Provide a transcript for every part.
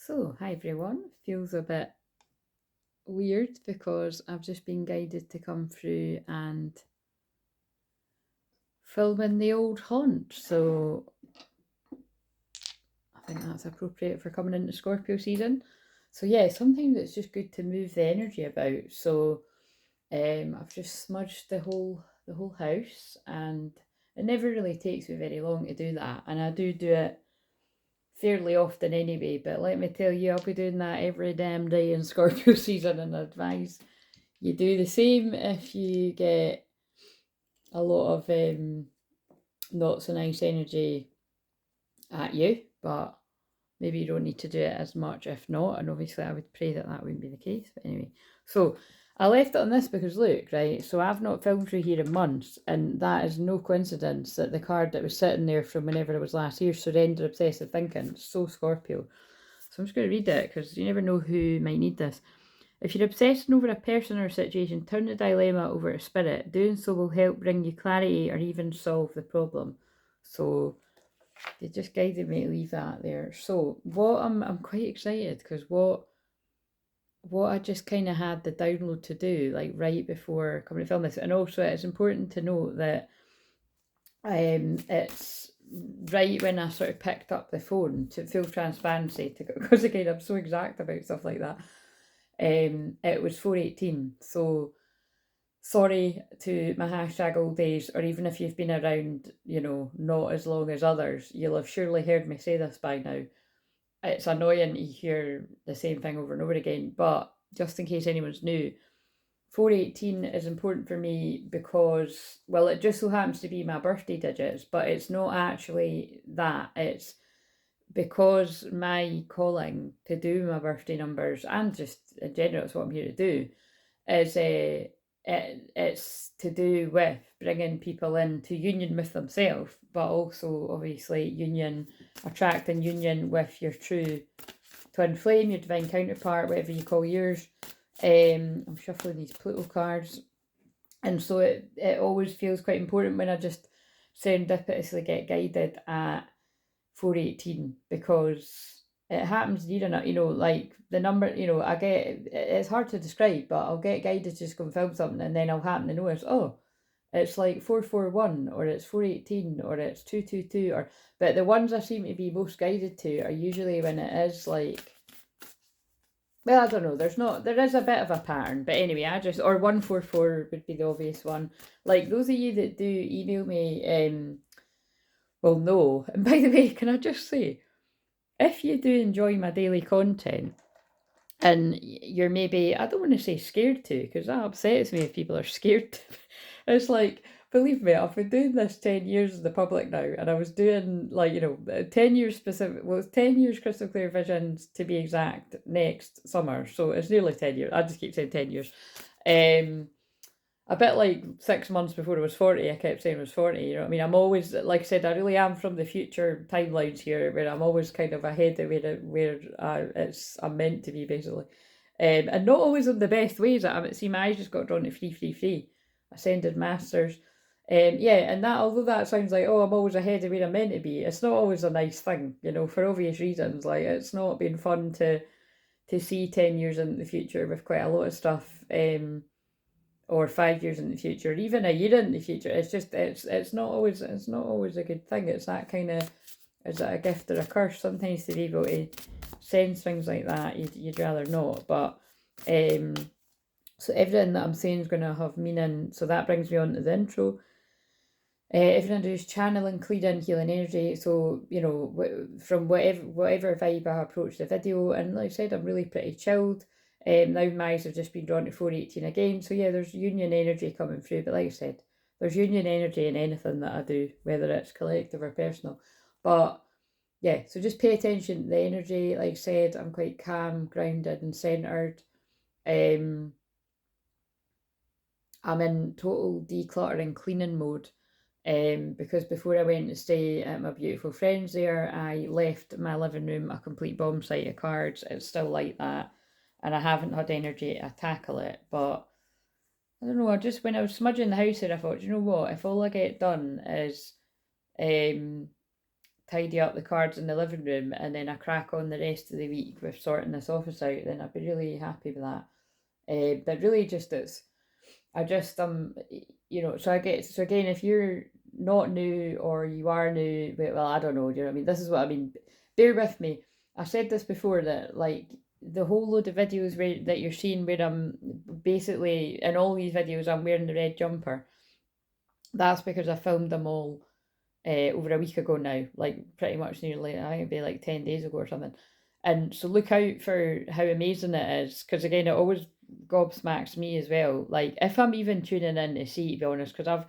So, hi everyone. Feels a bit weird because I've just been guided to come through and film in the old haunt. So, I think that's appropriate for coming into Scorpio season. So, yeah, sometimes it's just good to move the energy about. So, I've just smudged the whole house, and it never really takes me very long to do that. And I do it fairly often anyway, but let me tell you, I'll be doing that every damn day in Scorpio season, and advise you do the same if you get a lot of not so nice energy at you, but maybe you don't need to do it as much if not. And obviously, I would pray that that wouldn't be the case. But anyway, so I left it on this because look, right? So I've not filmed through here in months, and that is no coincidence that the card that was sitting there from whenever it was last year, Surrender Obsessive Thinking, so Scorpio. So I'm just going to read it because you never know who might need this. If you're obsessing over a person or a situation, turn the dilemma over to spirit. Doing so will help bring you clarity or even solve the problem. So they just guided me to leave that there. So what I'm quite excited because what I just kind of had the download to do like right before coming to film this, and also it's important to note that it's right when I sort of picked up the phone to full transparency because again I'm so exact about stuff like that. It was 4:18, so sorry to my hashtag old days, or even if you've been around, not as long as others, you'll have surely heard me say this by now. It's annoying to hear the same thing over and over again, but just in case anyone's new, 4:18 is important for me because, well, it just so happens to be my birthday digits, but it's not actually that. It's because my calling to do my birthday numbers and just in general, it's what I'm here to do, is it's to do with bringing people into union with themselves, but also obviously attracting union with your true twin flame, your divine counterpart, whatever you call yours. I'm shuffling these Pluto cards, and so it always feels quite important when I just serendipitously get guided at 4:18 because it happens near enough, like the number, I get, it's hard to describe, but I'll get guided to just go and film something, and then I'll happen to notice, oh, it's like 441, or it's 4:18, or it's 222, but the ones I seem to be most guided to are usually when it is like, well, I don't know, there is a bit of a pattern, but anyway, or 144 would be the obvious one. Like those of you that do email me, well, no. And by the way, can I just say, if you do enjoy my daily content and you're maybe, I don't want to say scared to, because that upsets me if people are scared. It's like, believe me, I've been doing this 10 years in the public now, and I was doing 10 years specific, well, it's 10 years crystal clear visions to be exact next summer. So it's nearly 10 years. I just keep saying 10 years. Um, a bit like 6 months before I was 40, I kept saying I was 40. You know what I mean? I'm always, like I said, I really am from the future timelines here, where I'm always kind of ahead of I'm meant to be, basically. And not always in the best ways. See, my eyes just got drawn to free, free, free. Ascended Masters. Yeah, and that, although that sounds like, oh, I'm always ahead of where I'm meant to be, it's not always a nice thing, for obvious reasons. Like, it's not been fun to see 10 years in the future with quite a lot of stuff. Or 5 years in the future, or even a year in the future. It's just it's not always a good thing. It's that kind of, is it a gift or a curse? Sometimes to be able to sense things like that, you'd rather not. But so everything that I'm saying is going to have meaning. So that brings me on to the intro. Everything I do is channeling, clearing, healing energy. So from whatever vibe I approach the video, and like I said, I'm really pretty chilled. Now my eyes have just been drawn to 4:18 again. So yeah, there's union energy coming through. But like I said, there's union energy in anything that I do, whether it's collective or personal. But yeah, so just pay attention to the energy. Like I said, I'm quite calm, grounded, and centered. I'm in total decluttering, cleaning mode. Because before I went to stay at my beautiful friends there, I left my living room a complete bomb site of cards. It's still like that, and I haven't had energy to tackle it. But I don't know. When I was smudging the house here, I thought, you know what? If all I get done is tidy up the cards in the living room and then I crack on the rest of the week with sorting this office out, then I'd be really happy with that. But really just I just you know, so again, if you're not new or you are new, well, I don't know, you know what I mean? This is what I mean. Bear with me. I said this before that like the whole load of videos that you're seeing where I'm basically in all these videos I'm wearing the red jumper. That's because I filmed them all over a week ago now, like pretty much nearly, I think it'd be like 10 days ago or something. And so look out for how amazing it is, because again, it always gobsmacks me as well. Like if I'm even tuning in to see, to be honest, because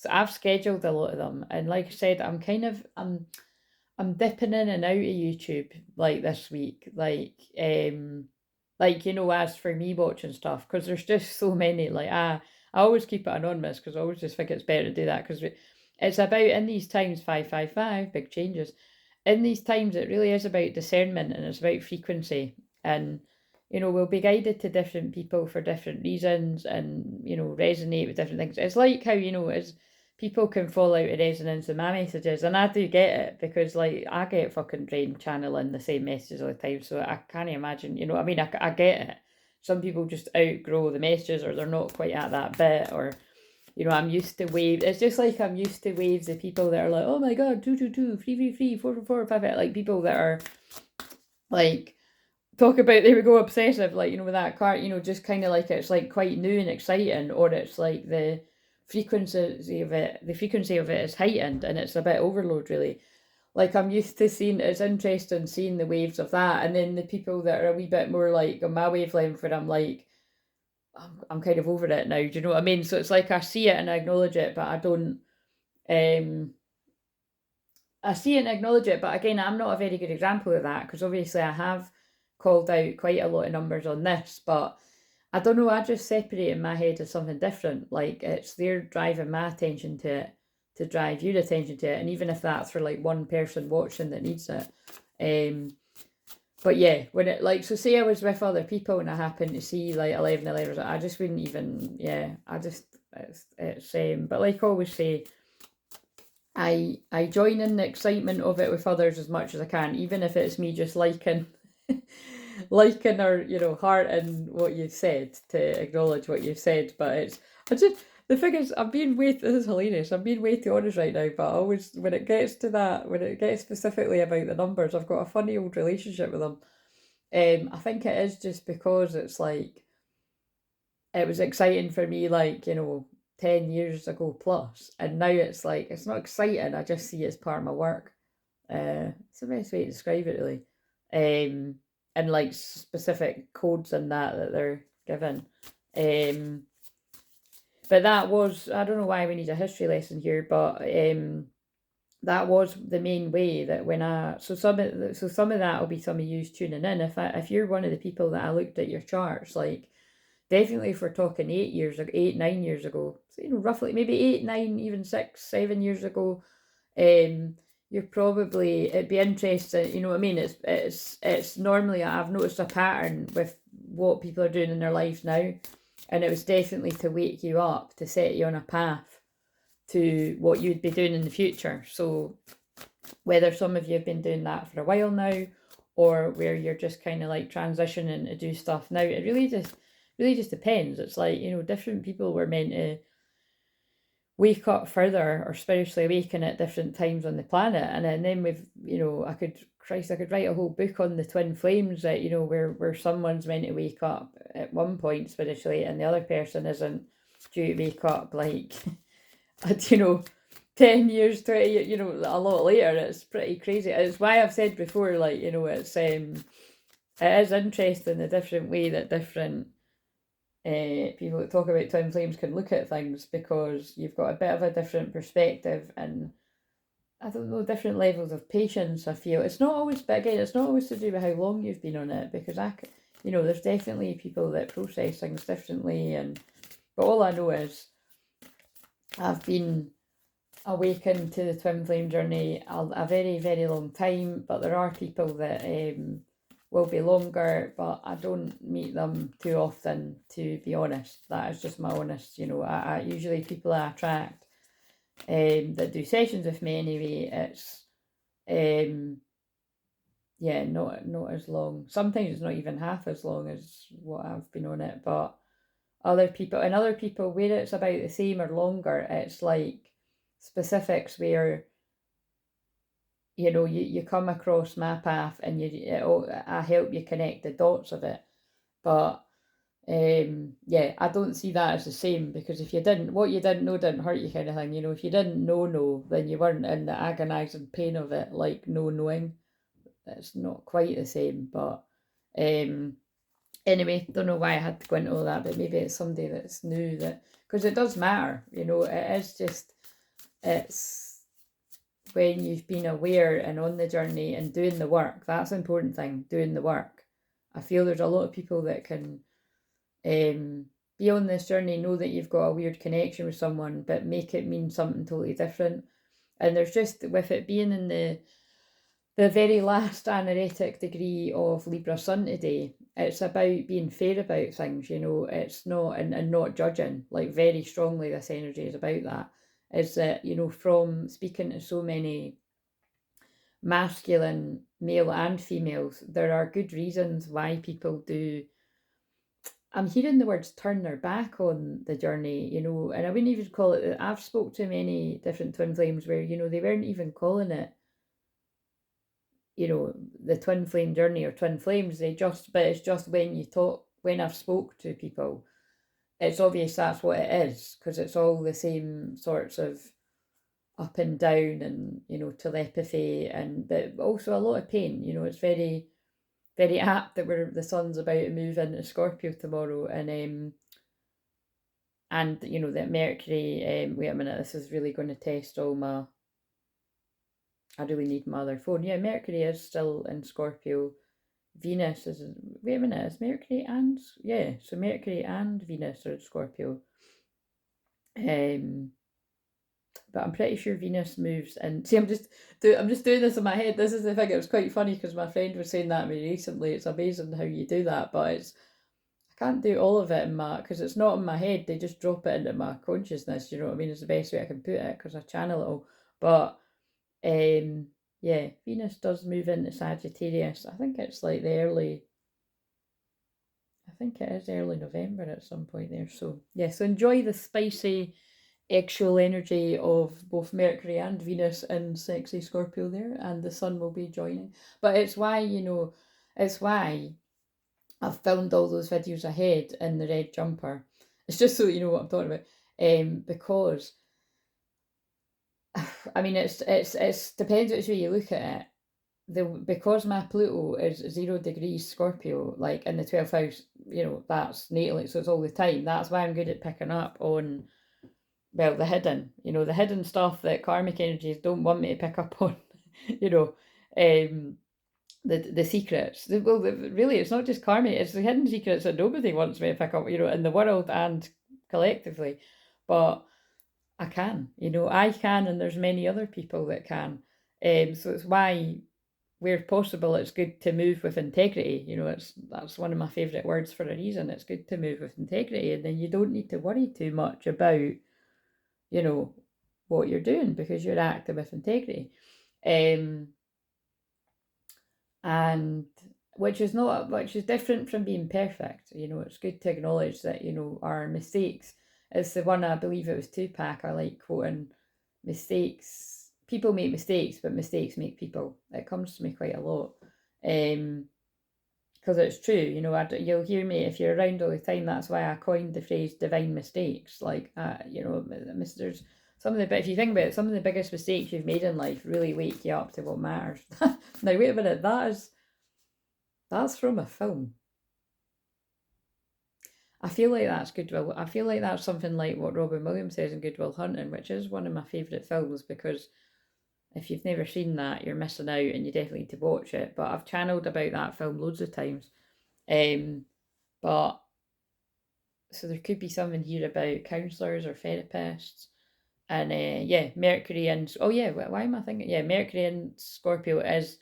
I've scheduled a lot of them, and like I said, I'm dipping in and out of YouTube like this week, like you know, as for me watching stuff, because there's just so many. Like I always keep it anonymous because I always just think it's better to do that because it's about in these times 555 big changes. In these times, it really is about discernment and it's about frequency, and you know we'll be guided to different people for different reasons, and you know resonate with different things. It's like how you know as people can fall out of resonance with my messages, and I do get it because like I get fucking drained channeling the same messages all the time, so I can't imagine, you know, I mean, I get it. Some people just outgrow the messages or they're not quite at that bit, or you know, I'm used to waves. It's just like I'm used to waves of people that are like, oh my god, 222, 333, 444, 5, like people that are like talk about there we go obsessive, like you know with that card, you know, just kind of like it's like quite new and exciting, or it's like the frequency of it is heightened and it's a bit overload really. Like I'm used to seeing, it's interesting seeing the waves of that, and then the people that are a wee bit more like on my wavelength where I'm like I'm kind of over it now, do you know what I mean? So it's like I see it and I acknowledge it, but I don't um I see it and acknowledge it, but again, I'm not a very good example of that because obviously I have called out quite a lot of numbers on this, but I don't know, I just separate in my head as something different. Like it's they're driving my attention to it to drive your attention to it, and even if that's for like one person watching that needs it. But yeah, when it like so say I was with other people and I happen to see like 11, I just wouldn't even I just it's but like I always say, I join in the excitement of it with others as much as I can, even if it's me just liking liking or you know hearting what you've said to acknowledge what you've said. But it's I just the thing is I'm being way this is hilarious. I'm being way too honest right now, but I always when it gets to that when it gets specifically about the numbers, I've got a funny old relationship with them. I think it is just because it's like it was exciting for me, like, you know, 10 years ago plus. And now it's like, it's not exciting. I just see it as part of my work. It's the best way to describe it, really. And like specific codes and that they're given. But that was, I don't know why we need a history lesson here, but that was the main way that when so some of that will be some of you tuning in. If you're one of the people that I looked at your charts, like definitely if we're talking 8, 9 years ago, so, you know, roughly maybe 8, 9, even 6, 7 years ago, you're probably it'd be interesting, you know what I mean? It's normally I've noticed a pattern with what people are doing in their lives now, and it was definitely to wake you up, to set you on a path to what you'd be doing in the future. So whether some of you have been doing that for a while now, or where you're just kind of like transitioning to do stuff now, it really just depends. It's like, you know, different people were meant to wake up further or spiritually awaken at different times on the planet. And then we've, you know, I could write a whole book on the twin flames that, you know, where someone's meant to wake up at one point spiritually and the other person isn't due to wake up like, you know, 10 years, 20 years, you know, a lot later. It's pretty crazy. It's why I've said before, like, you know, it is interesting the different way that different people that talk about twin flames can look at things, because you've got a bit of a different perspective and I don't know, different levels of patience. I feel it's not always, but again, it's not always to do with how long you've been on it, because you know, there's definitely people that process things differently, but all I know is I've been awakened to the twin flame journey a very, very long time, but there are people that will be longer, but I don't meet them too often, to be honest. That is just my honest, you know, I usually people I attract that do sessions with me anyway, Yeah, not as long. Sometimes it's not even half as long as what I've been on it, but other people where it's about the same or longer, it's like specifics where you come across my path and I help you connect the dots of it. But yeah, I don't see that as the same, because if you didn't, what you didn't know didn't hurt you, kind of thing. If you didn't know, then you weren't in the agonizing pain of it, like no knowing. It's not quite the same, but anyway, don't know why I had to go into all that, but maybe it's somebody that's new, that because it does matter, it is just, it's when you've been aware and on the journey and doing the work. That's the important thing, doing the work. I feel there's a lot of people that can be on this journey, know that you've got a weird connection with someone, but make it mean something totally different. And there's just, with it being in the very last anaretic degree of Libra Sun today, it's about being fair about things, it's not, and not judging, like very strongly this energy is about that. Is that, from speaking to so many masculine male and females, there are good reasons why people do. I'm hearing the words turn their back on the journey, and I wouldn't even call it. I've spoke to many different twin flames where, they weren't even calling it, the twin flame journey or twin flames. But it's just when I've spoke to people, it's obvious that's what it is, because it's all the same sorts of up and down and, telepathy, but also a lot of pain. It's very, very apt that the sun's about to move into Scorpio tomorrow, and that Mercury, wait a minute, this is really going to test all my, I really need my other phone. Yeah, Mercury is still in Scorpio. Venus is, wait a minute, is Mercury and, yeah, so Mercury and Venus are in Scorpio. But I'm pretty sure Venus moves, and see, I'm just doing this in my head. This is the thing. It was quite funny because my friend was saying that to me recently. It's amazing how you do that, but I can't do all of it because it's not in my head. They just drop it into my consciousness. You know what I mean? It's the best way I can put it, because I channel it all. But yeah, Venus does move into Sagittarius. I think it's like I think it is early November at some point there. So yeah, so enjoy the spicy actual energy of both Mercury and Venus in sexy Scorpio there, and the sun will be joining. But it's why, it's why I've filmed all those videos ahead in the red jumper. It's just so you know what I'm talking about. Because I mean, it's depends which way you look at it. Because my Pluto is 0 degrees Scorpio, like in the 12th house, that's natally, so it's all the time. That's why I'm good at picking up on, well, the hidden stuff that karmic energies don't want me to pick up on, the secrets. Well, really, it's not just karmic, it's the hidden secrets that nobody wants me to pick up, in the world and collectively. But I can, I can, and there's many other people that can. So it's why, where possible, it's good to move with integrity. That's one of my favourite words for a reason. It's good to move with integrity, and then you don't need to worry too much about, what you're doing, because you're acting with integrity. And which is different from being perfect. It's good to acknowledge that, our mistakes. It's the one, I believe it was Tupac, I like quoting, mistakes, people make mistakes, but mistakes make people. It comes to me quite a lot. Because it's true, you'll hear me if you're around all the time. That's why I coined the phrase divine mistakes. Like, there's but if you think about it, some of the biggest mistakes you've made in life really wake you up to what matters. Now, wait a minute, that's from a film. I feel like that's Goodwill. I feel like that's something like what Robin Williams says in Good Will Hunting, which is one of my favourite films, because if you've never seen that, you're missing out, and you definitely need to watch it. But I've channeled about that film loads of times. But so there could be something here about counsellors or therapists. And yeah, Mercury and, oh yeah, why am I thinking? Yeah, Mercury and Scorpio is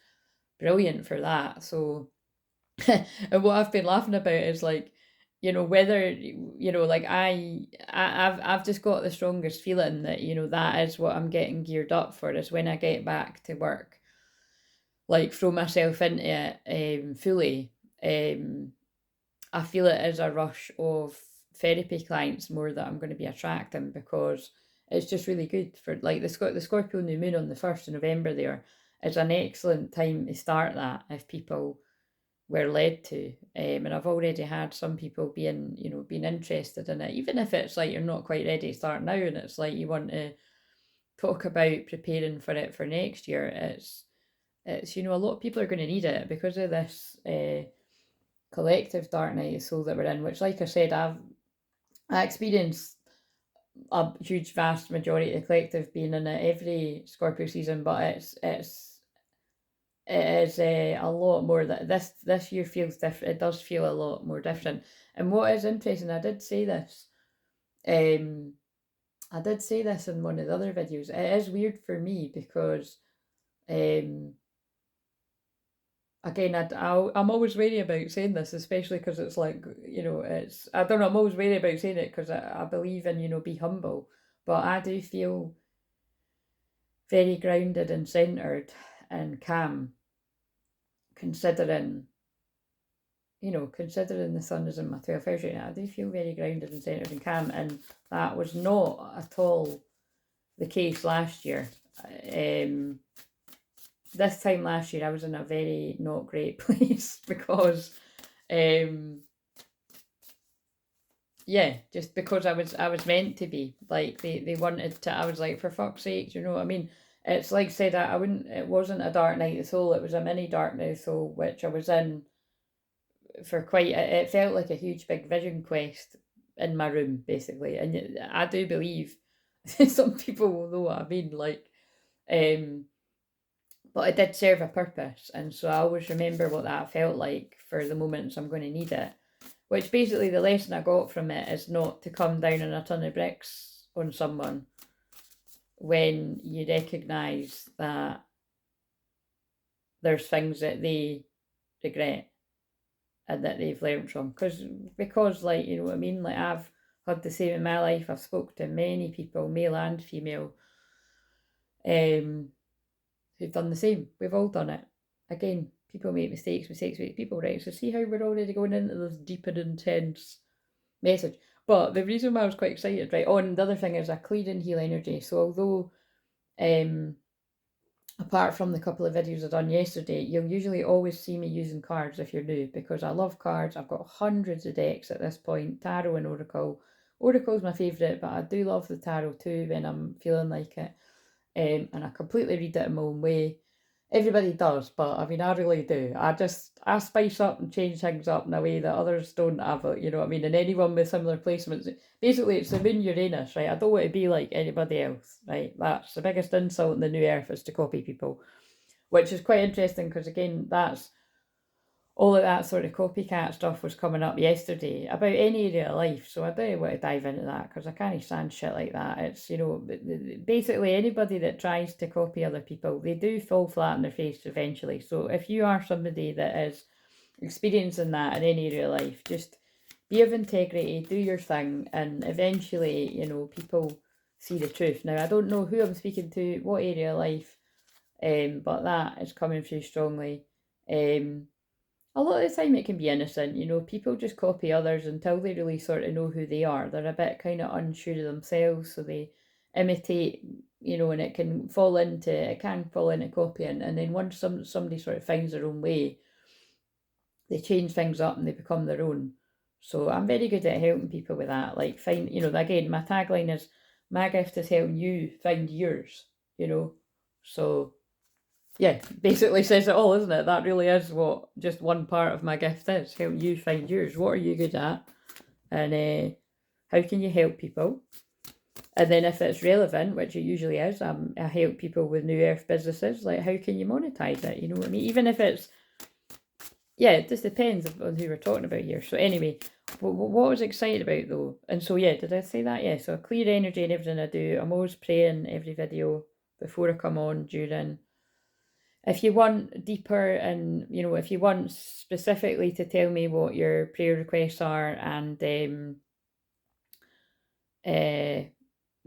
brilliant for that. So, and what I've been laughing about is like, whether, like I've just got the strongest feeling that, that is what I'm getting geared up for, is when I get back to work. like throw myself into it fully. I feel it is a rush of therapy clients more that I'm going to be attracting, because it's just really good for like the Scorpio new moon on the 1st of November. There is an excellent time to start that if people were led to. And I've already had some people being interested in it, even if it's like you're not quite ready to start now, and it's like you want to talk about preparing for it for next year. It's a lot of people are going to need it because of this collective dark night of soul that we're in, which, like I said, I experienced a huge vast majority of the collective being in it every Scorpio season, but it is a lot more that this year feels different. It does feel a lot more different. And what is interesting, I did say this in one of the other videos. It is weird for me because again, I'm always wary about saying this, especially because it's like, I don't know, I'm always wary about saying it because I believe in, be humble. But I do feel very grounded and centered and calm, considering the sun is in my 12th house right now. I do feel very grounded and centered and calm, and that was not at all the case last year. This time last year, I was in a very not great place because, just because I was meant to be. Like they wanted to. I was like, for fuck's sake, you know what I mean? It's like said I wouldn't. It wasn't a dark night of the soul. It was a mini dark night of the soul, which I was in for quite. It felt like a huge big vision quest in my room, basically. And I do believe some people will know what I mean. Like, but it did serve a purpose, and so I always remember what that felt like for the moments I'm going to need it. Which basically the lesson I got from it is not to come down on a ton of bricks on someone when you recognise that there's things that they regret and that they've learned from. Because like, you know what I mean? Like, I've had the same in my life. I've spoke to many people, male and female, who've done the same. We've all done it. Again, people make mistakes make people, right? So see how we're already going into this deep and intense message. But the reason why I was quite excited, right? Oh, and the other thing is I clear and heal energy. So although, apart from the couple of videos I done yesterday, you'll usually always see me using cards if you're new, because I love cards. I've got hundreds of decks at this point, tarot and oracle. Oracle's my favourite, but I do love the tarot too when I'm feeling like it. And I completely read it in my own way. Everybody does, but I mean, I really do. I spice up and change things up in a way that others don't have it, you know what I mean? And anyone with similar placements, basically it's the moon Uranus, right? I don't want to be like anybody else, right? That's the biggest insult in the new earth, is to copy people, which is quite interesting because, again, that's all of that sort of copycat stuff was coming up yesterday about any area of life. So I do want to dive into that because I can't stand shit like that. It's, basically anybody that tries to copy other people, they do fall flat on their face eventually. So if you are somebody that is experiencing that in any area of life, just be of integrity, do your thing, and eventually, people see the truth. Now, I don't know who I'm speaking to, what area of life, but that is coming through strongly. A lot of the time it can be innocent, people just copy others until they really sort of know who they are. They're a bit kind of unsure of themselves, so they imitate, and it can fall into copying. And then once somebody sort of finds their own way, they change things up and they become their own. So I'm very good at helping people with that. Like, find, again, my tagline is, my gift is helping you find yours, So yeah, basically says it all, isn't it? That really is what just one part of my gift is, help you find yours. What are you good at? And how can you help people? And then if it's relevant, which it usually is, I help people with new earth businesses. Like, how can you monetize it? You know what I mean? Even if it's, it just depends on who we're talking about here. So anyway, what I was excited about though, and so did I say that? Yeah, so I clear energy and everything I do. I'm always praying every video before I come on, during. If you want deeper, and if you want specifically to tell me what your prayer requests are, and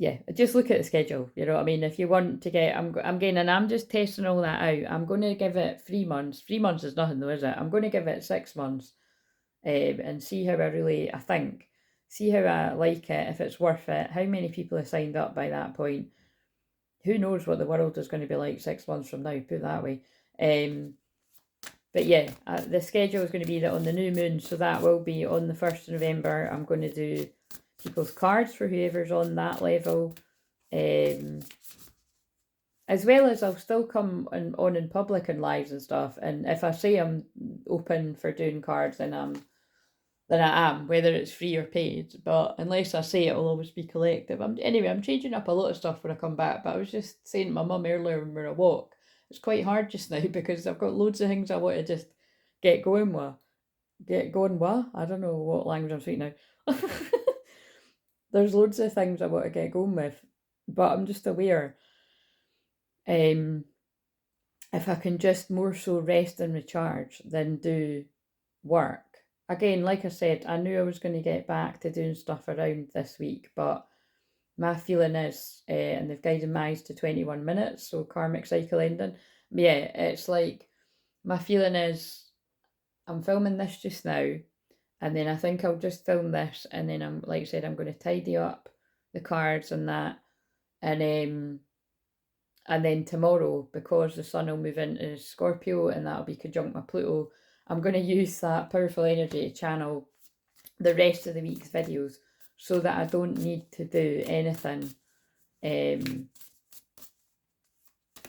yeah, just look at the schedule, you know what I mean? If you want to get, I'm getting, and I'm just testing all that out. I'm going to give it 3 months. 3 months is nothing though, is it? I'm going to give it 6 months and see how I think, see how I like it, if it's worth it, how many people have signed up by that point. Who knows what the world is going to be like 6 months from now, put it that way. But yeah, the schedule is going to be that on the new moon, so that will be on the 1st of November. I'm going to do people's cards for whoever's on that level. As well as I'll still come on in public and lives and stuff. And if I say I'm open for doing cards, then I am, whether it's free or paid. But unless I say it, will always be collective. Anyway, I'm changing up a lot of stuff when I come back. But I was just saying to my mum earlier when we were at walk, it's quite hard just now because I've got loads of things I want to just get going with. Get going with? I don't know what language I'm speaking now. There's loads of things I want to get going with, but I'm just aware if I can just more so rest and recharge than do work. Again, like I said, I knew I was going to get back to doing stuff around this week, but my feeling is, and they've guided my eyes to 21 minutes, so karmic cycle ending. Yeah, it's like, my feeling is, I'm filming this just now, and then I think I'll just film this, and then I'm, like I said, I'm going to tidy up the cards and that, and then tomorrow, because the sun will move into Scorpio, and that'll be conjunct my Pluto, I'm going to use that powerful energy to channel the rest of the week's videos, so that I don't need to do anything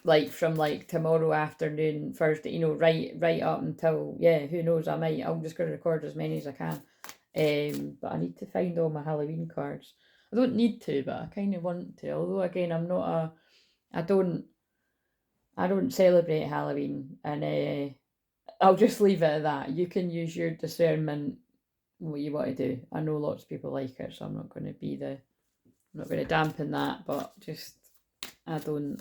like from like tomorrow afternoon, Thursday, you know, right up until, yeah, who knows, I'm just going to record as many as I can. But I need to find all my Halloween cards. I don't need to, but I kind of want to. Although again, I don't celebrate Halloween, and I'll just leave it at that. You can use your discernment what you want to do. I know lots of people like it, so I'm not going to dampen that, but just I don't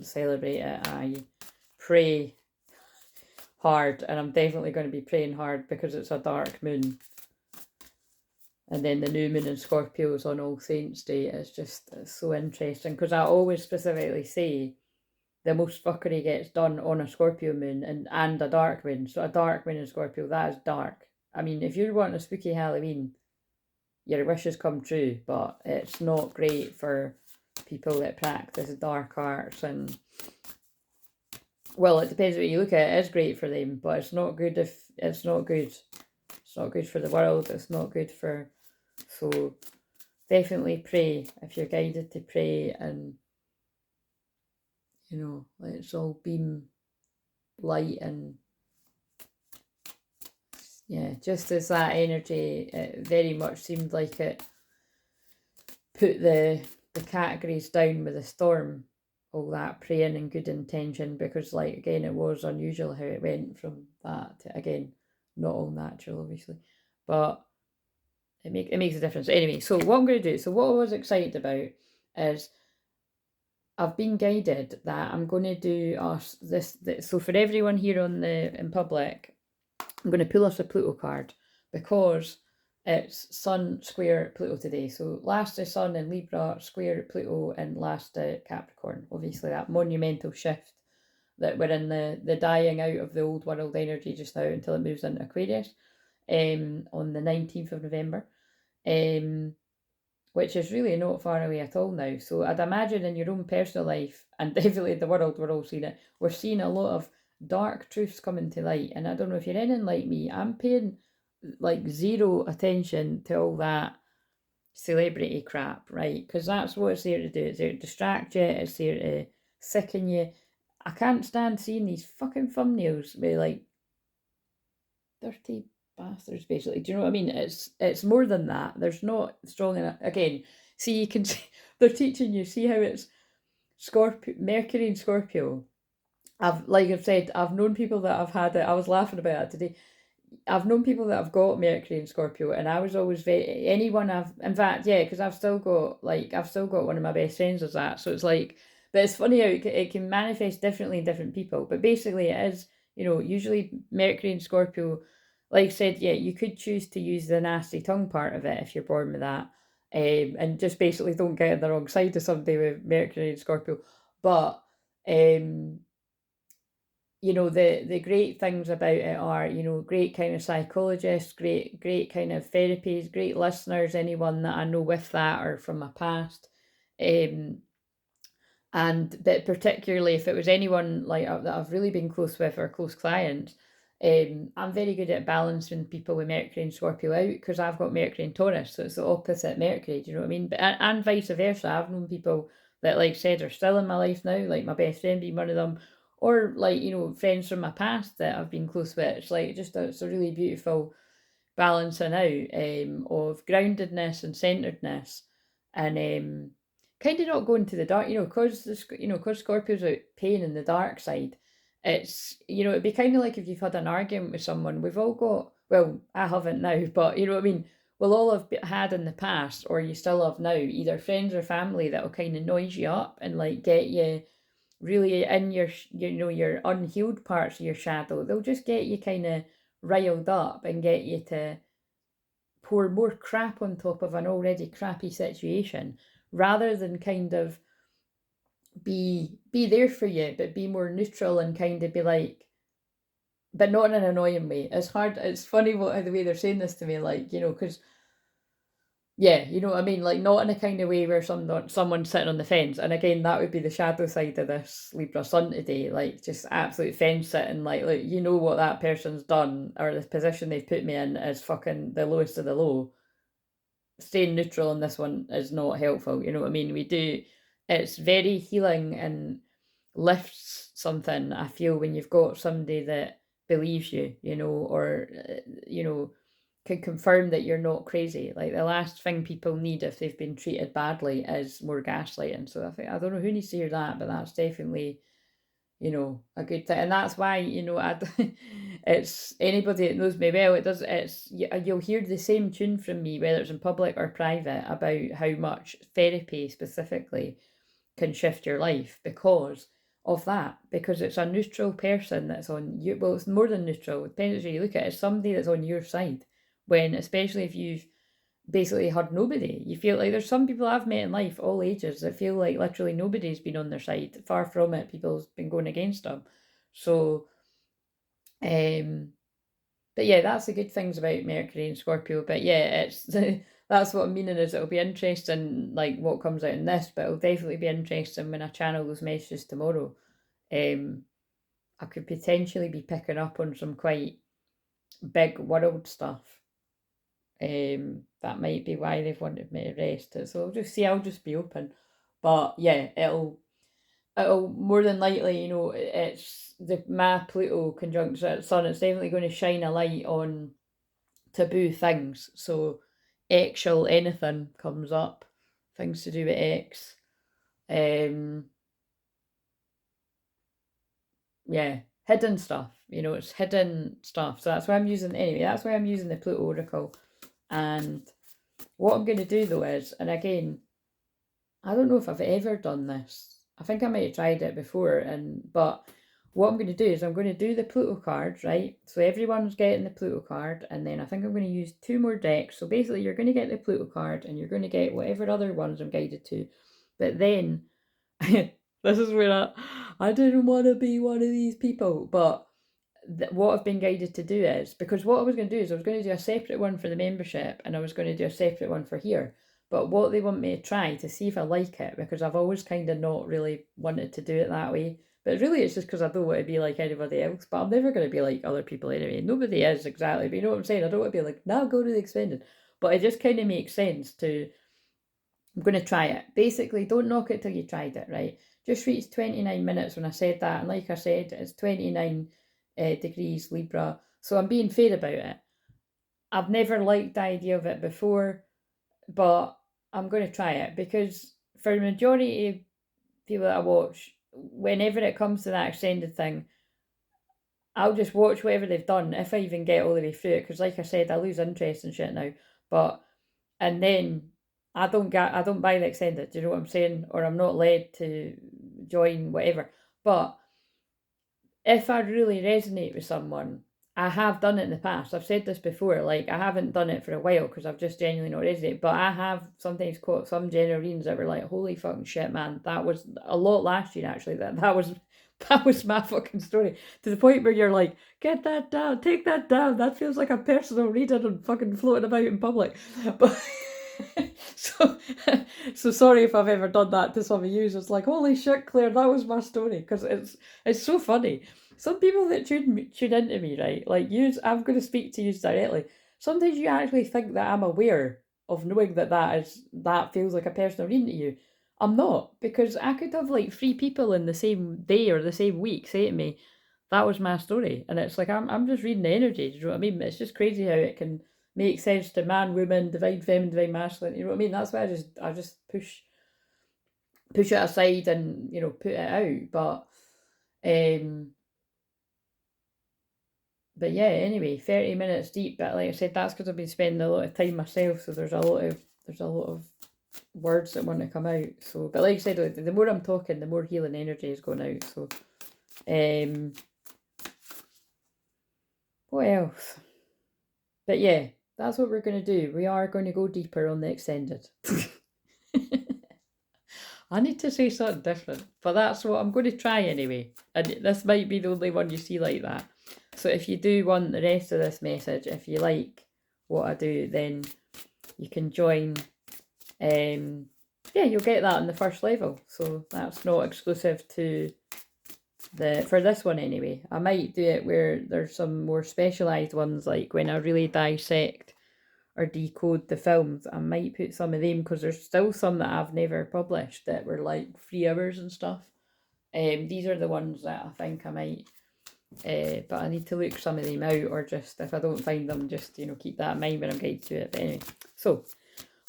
celebrate it. I pray hard, and I'm definitely going to be praying hard because it's a dark moon. And then the new moon in Scorpio is on All Saints' Day. It's so interesting because I always specifically say the most fuckery gets done on a Scorpio moon and a dark moon. So a dark moon in Scorpio, that is dark. I mean, if you're wanting a spooky Halloween, your wishes come true, but it's not great for people that practice dark arts. And well, it depends what you look at. It is great for them, but it's not good if it's not good. It's not good for the world. It's not good for, so definitely pray if you're guided to pray, and you know, let's all beam light. And yeah, just as that energy, it very much seemed like it put the categories down with the storm, all that praying and good intention, because like again, it was unusual how it went from that to, again, not all natural obviously, but it makes a difference. Anyway, so what I'm going to do, so what I was excited about is I've been guided that I'm going to do this, so for everyone here in public, I'm going to pull us a Pluto card because it's Sun square Pluto today. So last is Sun in Libra, square Pluto, and last Capricorn. Obviously that monumental shift that we're in the dying out of the old world energy just now until it moves into Aquarius on the 19th of November. Which is really not far away at all now. So I'd imagine in your own personal life, and definitely the world, we're all seeing it, we're seeing a lot of dark truths coming to light. And I don't know if you're anything like me, I'm paying like zero attention to all that celebrity crap, right? Because that's what it's there to do. It's there to distract you, it's there to sicken you. I can't stand seeing these fucking thumbnails with like dirty bastards, basically. Do you know what I mean? It's more than that. There's not strong enough. Again, see, you can see they're teaching you. See how it's Scorpio, Mercury and Scorpio. I've said, I've known people that have had it. I was laughing about it today. I've known people that have got Mercury and Scorpio, and I was always in fact, yeah, because I've still got one of my best friends as that. So it's like, but it's funny how it can manifest differently in different people. But basically, it is, you know, usually Mercury and Scorpio, like I said, yeah, you could choose to use the nasty tongue part of it if you're born with that. and just basically don't get on the wrong side of somebody with Mercury and Scorpio. But you know, the great things about it are, you know, great kind of psychologists, great kind of therapies, great listeners, anyone that I know with that or from my past. Um, and but particularly if it was anyone like that I've really been close with or close clients, I'm very good at balancing people with Mercury and Scorpio out because I've got Mercury and Taurus, so it's the opposite Mercury. Do you know what I mean? But and vice versa. I've known people that, like I said, are still in my life now, like my best friend being one of them, or like, you know, friends from my past that I've been close with. It's like just it's a really beautiful balancing out of groundedness and centeredness, and kind of not going to the dark, you know, because because Scorpio's out pain in the dark side. It's, you know, it'd be kind of like if you've had an argument with someone. We've all got, well, I haven't now, but you know what I mean. We'll all have had in the past, or you still have now, either friends or family that'll kind of noise you up and like get you really in your, you know, your unhealed parts of your shadow. They'll just get you kind of riled up and get you to pour more crap on top of an already crappy situation, rather than kind of be there for you, but be more neutral and kind of be like, but not in an annoying way. It's hard. It's funny what the way they're saying this to me, like, you know, because yeah, you know what I mean? Like, not in a kind of way where someone's sitting on the fence. And again, that would be the shadow side of this Libra sun today. Like, just absolute fence sitting. Like, look, you know what that person's done, or the position they've put me in is fucking the lowest of the low. Staying neutral on this one is not helpful. You know what I mean? We do, it's very healing and lifts something, I feel, when you've got somebody that believes you, you know, or, you know, can confirm that you're not crazy. Like, the last thing people need if they've been treated badly is more gaslighting. So I think, I don't know who needs to hear that, but that's definitely, you know, a good thing. And that's why, you know, it's anybody that knows me well, you'll hear the same tune from me, whether it's in public or private, about how much therapy specifically can shift your life because of that. Because it's a neutral person that's on you. Well, it's more than neutral. It depends how you look at it. It's somebody that's on your side. When, especially if you've basically had nobody. You feel like there's some people I've met in life, all ages, that feel like literally nobody's been on their side. Far from it, people's been going against them. So, but yeah, that's the good things about Mercury and Scorpio. But yeah, it's that's what I'm meaning, is it'll be interesting, like what comes out in this, but it'll definitely be interesting when I channel those messages tomorrow. I could potentially be picking up on some quite big world stuff. That might be why they've wanted me to rest it. So I'll just see. I'll just be open. But yeah, it'll more than likely, you know, it's my Pluto conjunct Sun. It's definitely going to shine a light on taboo things. So actual anything comes up, things to do with X. Yeah, hidden stuff. You know, it's hidden stuff. So that's why I'm using, anyway. That's why I'm using the Pluto Oracle. And what I'm going to do though is, and again, I don't know if I've ever done this. I think I might have tried it before, but what I'm going to do is I'm going to do the Pluto cards, right? So everyone's getting the Pluto card, and then I think I'm going to use 2 more decks. So basically, you're going to get the Pluto card, and you're going to get whatever other ones I'm guided to. But then, this is where I didn't want to be one of these people, but what I've been guided to do is, because what I was going to do is I was going to do a separate one for the membership, and I was going to do a separate one for here. But what they want me to try to see if I like it, because I've always kind of not really wanted to do it that way. But really, it's just because I don't want to be like anybody else. But I'm never going to be like other people anyway. Nobody is exactly. But you know what I'm saying? I don't want to be like, now go to the extended. But it just kind of makes sense to, I'm going to try it. Basically, don't knock it till you tried it, right? Just reached 29 minutes when I said that. And like I said, it's 29 degrees Libra. So I'm being fair about it. I've never liked the idea of it before, but I'm going to try it because for the majority of people that I watch, whenever it comes to that extended thing, I'll just watch whatever they've done if I even get all the way through it. Because like I said, I lose interest in shit now. But and then I don't buy the extended. Do you know what I'm saying? Or I'm not led to join whatever. But if I really resonate with someone, I have done it in the past. I've said this before. Like, I haven't done it for a while because I've just genuinely not read it. But I have sometimes caught some general readings that were like, "Holy fucking shit, man!" That was a lot last year actually. That was my fucking story, to the point where you're like, "Get that down, take that down." That feels like a personal reading and fucking floating about in public. But so so sorry if I've ever done that to some of you. It's like, "Holy shit, Claire, that was my story," because it's so funny. Some people that tune into me, right? Like yous, I'm going to speak to you directly. Sometimes you actually think that I'm aware of knowing that feels like a personal reading to you. I'm not, because I could have like three people in the same day or the same week say to me, "That was my story," and it's like I'm just reading the energy. Do you know what I mean? It's just crazy how it can make sense to man, woman, divine feminine, divine masculine. You know what I mean? That's why I just push it aside and put it out. But yeah, anyway, 30 minutes deep. But like I said, that's because I've been spending a lot of time myself. So there's a lot of words that want to come out. So, but like I said, the more I'm talking, the more healing energy is going out. So, what else? But yeah, that's what we're going to do. We are going to go deeper on the extended. I need to say something different, but that's what I'm going to try anyway. And this might be the only one you see like that. So if you do want the rest of this message, if you like what I do, then you can join. Yeah, you'll get that on the first level. So that's not exclusive to for this one anyway. I might do it where there's some more specialised ones, like when I really dissect or decode the films. I might put some of them, because there's still some that I've never published that were like 3 hours and stuff. These are the ones that I think I might, but I need to look some of them out, or just if I don't find them, just keep that in mind when I'm guided to it. But anyway, so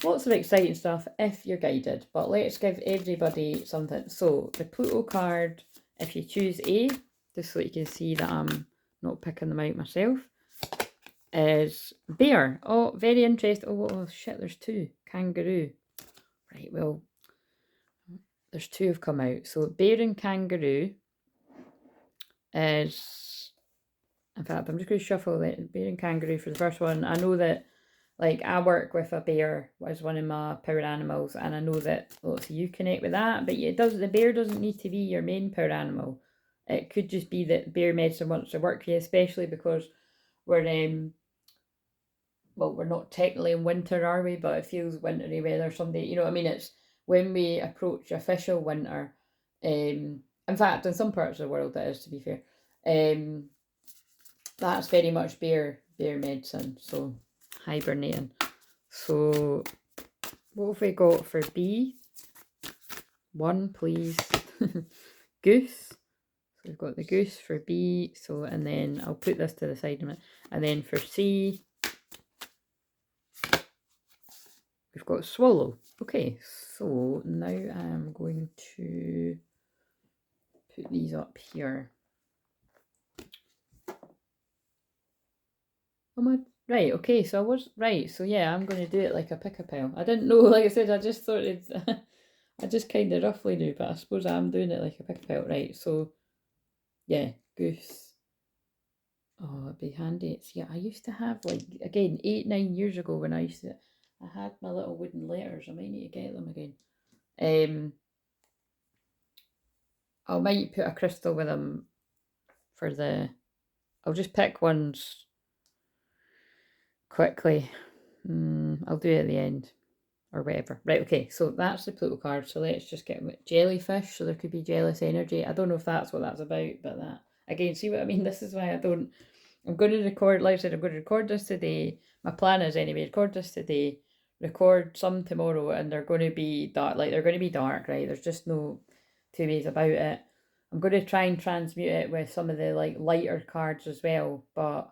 lots of exciting stuff if you're guided, but let's give everybody something. So the Pluto card, if you choose A, just so you can see that I'm not picking them out myself, is bear. Oh, very interesting. Oh shit, there's two. Kangaroo. Right, well, there's two have come out. So bear and kangaroo is, in fact, I'm just going to shuffle it. Bear and kangaroo for the first one. I know that, like, I work with a bear as one of my power animals, and I know that lots of you connect with that, but the bear doesn't need to be your main power animal. It could just be that bear medicine wants to work for you, especially because we're well, we're not technically in winter, are we? But it feels wintry weather someday. You know what I mean? It's when we approach official winter. In fact, in some parts of the world, that is, to be fair. That's very much bear medicine. So hibernating. So what have we got for B? One, please. Goose. So we've got the goose for B. So, and then I'll put this to the side a minute. And then for C, we've got swallow. Okay, so now I'm going to put these up here. Right, okay, so I was right. So yeah, I'm going to do it like a pick-a-pile. I didn't know, like I said, I just thought it's, I just kind of roughly knew, but I suppose I'm doing it like a pick-a-pile. Right, so yeah, goose. Oh, it'd be handy. See, I used to have, like, again, 8-9 years ago when I had my little wooden letters. I might need to get them again. I might put a crystal with them for I'll just pick ones quickly. I'll do it at the end or whatever. Right, okay, so that's the Pluto card. So let's just get jellyfish. So there could be jealous energy. I don't know if that's what that's about, but that, again, see what I mean? This is why I'm going to record, like I said, I'm going to record this today. My plan is anyway, record this today, record some tomorrow, and they're going to be dark, right? There's just no two ways about it. I'm going to try and transmute it with some of the like lighter cards as well, but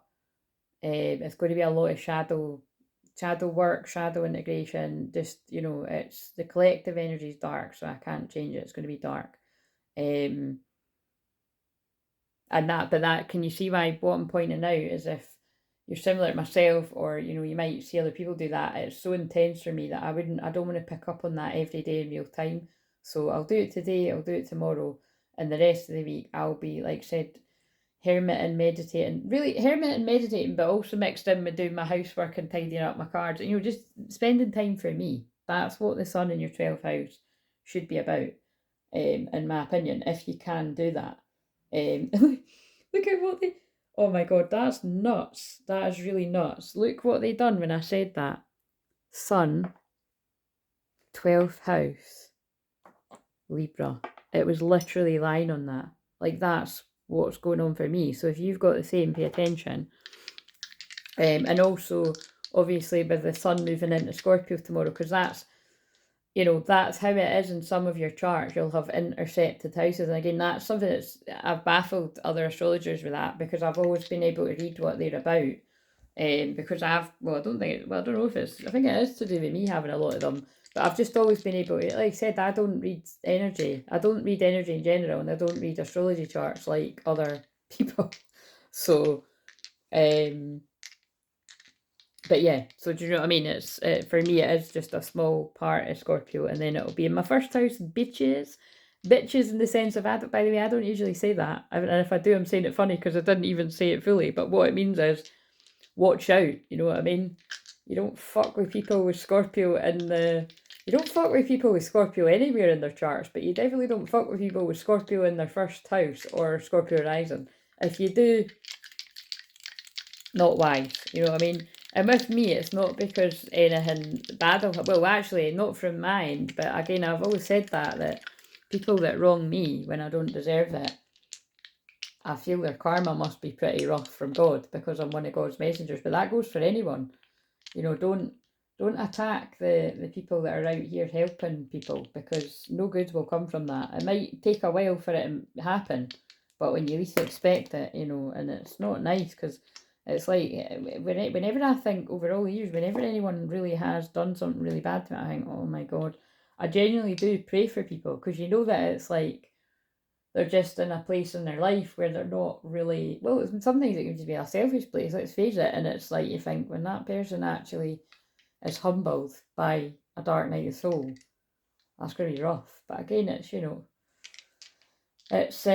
it's going to be a lot of shadow work, shadow integration. Just, it's the collective energy is dark, so I can't change it. It's going to be dark. And that, can you see why what I'm pointing out is, if you're similar to myself, or you might see other people do that, it's so intense for me that I don't want to pick up on that every day in real time. So I'll do it today, I'll do it tomorrow, and the rest of the week I'll be, like I said, hermit and meditating. Really, hermit and meditating, but also mixed in with doing my housework and tidying up my cards. You know, just spending time for me. That's what the sun in your 12th house should be about, in my opinion, if you can do that. Look at what they... Oh my god, that's nuts. That is really nuts. Look what they done when I said that. Sun, 12th house, Libra. It was literally lying on that. Like, that's what's going on for me. So if you've got the same, pay attention. And also, obviously, with the sun moving into Scorpio tomorrow, because that's, you know, that's how it is in some of your charts. You'll have intercepted houses. And again, that's something that's, I've baffled other astrologers with that, because I've always been able to read what they're about. Because I don't know if it's, I think it is to do with me having a lot of them, but I've just always been able to, like I said, I don't read energy in general, and I don't read astrology charts like other people. So, but yeah, so do you know what I mean? It's, for me, it is just a small part of Scorpio, and then it'll be in my first house, bitches. Bitches in the sense of, by the way, I don't usually say that, and if I do, I'm saying it funny because I didn't even say it fully, but what it means is, watch out, you know what I mean? You don't fuck with people with Scorpio you don't fuck with people with Scorpio anywhere in their charts, but you definitely don't fuck with people with Scorpio in their first house or Scorpio rising. If you do, not wise, you know what I mean? And with me, it's not because anything bad will, well, actually, not from mine, but again, I've always said that people that wrong me when I don't deserve it, I feel their karma must be pretty rough from God, because I'm one of God's messengers. But that goes for anyone. You know, don't attack the people that are out here helping people, because no good will come from that. It might take a while for it to happen, but when you least expect it, you know, and it's not nice, because it's like, whenever I think over all the years, whenever anyone really has done something really bad to me, I think, oh my God, I genuinely do pray for people, because you know that it's like, they're just in a place in their life where they're not really, well, sometimes it can just be a selfish place, let's face it, and it's like, you think, when that person actually is humbled by a dark night of soul, that's going to be rough. But again, it's, you know, it's,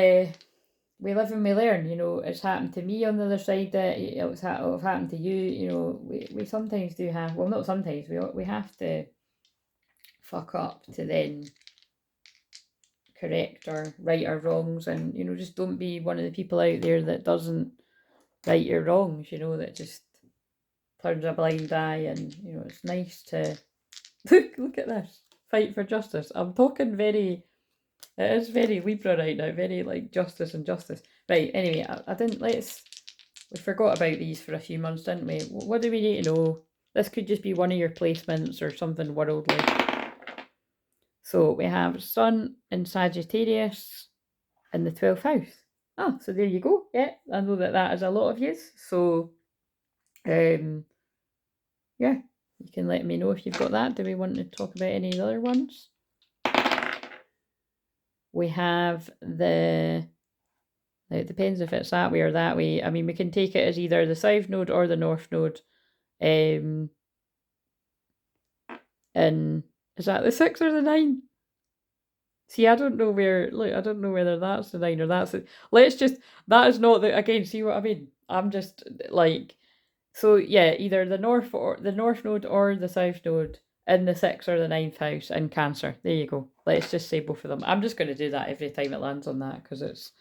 we live and we learn, you know, it's happened to me on the other side, it'll have happened to you, you know, we sometimes do have, well, not sometimes, we have to fuck up to then correct or right our wrongs, and, you know, just don't be one of the people out there that doesn't right your wrongs, you know, that just turns a blind eye. And, you know, it's nice to look at this, fight for justice. I'm talking very, it is very Libra right now, very like justice and justice. Right, anyway, I didn't, we forgot about these for a few months, didn't we? What do we need to know? This could just be one of your placements or something worldly. So we have Sun in Sagittarius in the 12th house. Oh, so there you go. Yeah, I know that is a lot of use. So, yeah, you can let me know if you've got that. Do we want to talk about any other ones? We have it depends if it's that way or that way. I mean, we can take it as either the South Node or the North Node. And is that the 6 or the 9? See, I don't know I don't know whether that's the 9 or that's it. That is not the, again, see what I mean? I'm just like, so yeah, either the North Node or the South Node in the 6th or the 9th house in Cancer. There you go. Let's just say both of them. I'm just going to do that every time it lands on that, because it's,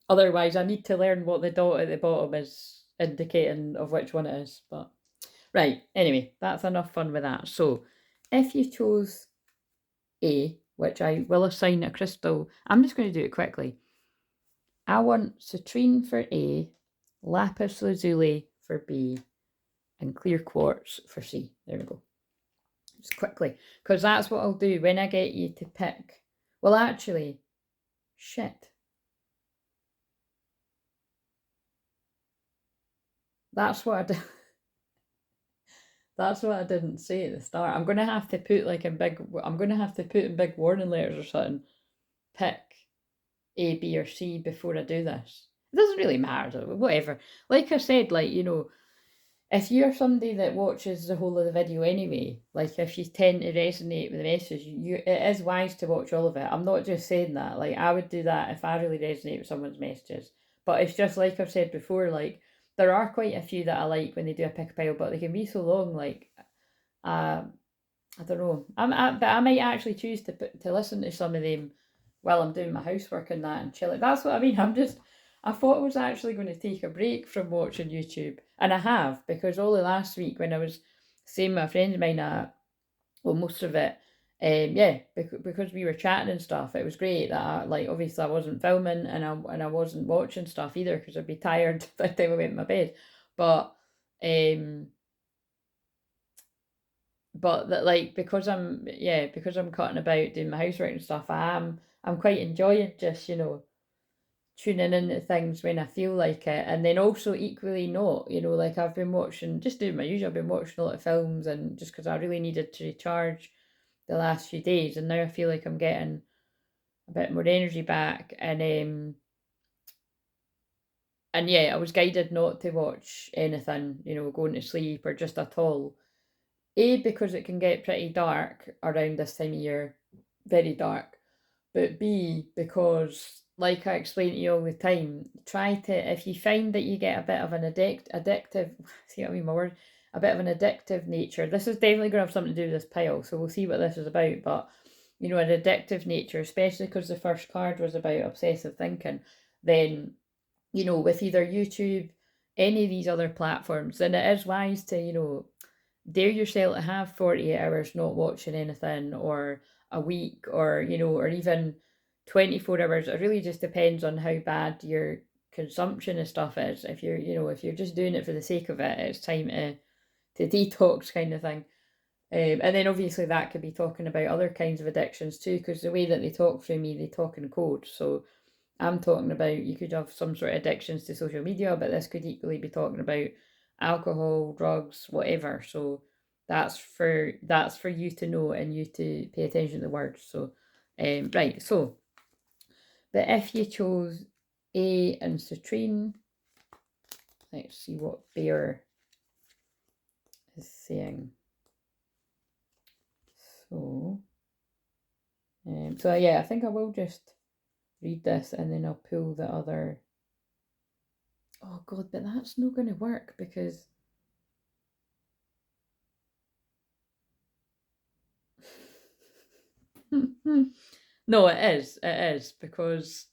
otherwise I need to learn what the dot at the bottom is indicating of which one it is. But right, anyway, that's enough fun with that. So if you chose A, which I will assign a crystal, I'm just going to do it quickly. I want citrine for A, lapis lazuli for B, and clear quartz for C. There we go. Just quickly, because that's what I'll do when I get you to pick. Well, actually, shit. That's what I did. That's what I didn't say at the start. I'm gonna have to put in big warning letters or something. Pick A, B, or C before I do this. It doesn't really matter though, whatever. Like I said, like, you know, if you're somebody that watches the whole of the video anyway, like if you tend to resonate with the message, it is wise to watch all of it. I'm not just saying that. Like, I would do that if I really resonate with someone's messages. But it's just like I've said before, like there are quite a few that I like when they do a pick a pile, but they can be so long. Like uh, I don't know. But I might actually choose to listen to some of them while I'm doing my housework and that and chill. That's what I mean. I thought I was actually going to take a break from watching YouTube, and I have, because only last week when I was seeing my friend of mine, well, most of it, yeah, because we were chatting and stuff. It was great that like obviously I wasn't filming and I wasn't watching stuff either because I'd be tired by the time I went to my bed, but um that, like, because I'm cutting about doing my housework and stuff, I'm quite enjoying just, tuning into things when I feel like it, and then also equally not, like I've been watching, just doing my usual. I've been watching a lot of films, and just because I really needed to recharge the last few days, and now I feel like I'm getting a bit more energy back, and yeah, I was guided not to watch anything, going to sleep or just at all. A, because it can get pretty dark around this time of year, very dark. But B, because, like I explain to you all the time, try to, if you find that you get a bit of an addictive, see what I mean, my word, a bit of an addictive nature. This is definitely going to have something to do with this pile, so we'll see what this is about. But, an addictive nature, especially because the first card was about obsessive thinking, then, with either YouTube, any of these other platforms, then it is wise to, dare yourself to have 48 hours not watching anything, or a week, or or even 24 hours. It really just depends on how bad your consumption of stuff is. If you're, if you're just doing it for the sake of it, it's time to detox, kind of thing. And then obviously that could be talking about other kinds of addictions too, because the way that they talk through me, they talk in code. So I'm talking about, you could have some sort of addictions to social media, but this could equally be talking about alcohol, drugs, whatever. So that's for you to know, and you to pay attention to the words. So right, so but if you chose A and citrine, let's see what Bear is saying. So yeah, I think I will just read this and then I'll pull the other. Oh god, but that's not going to work because no, it is because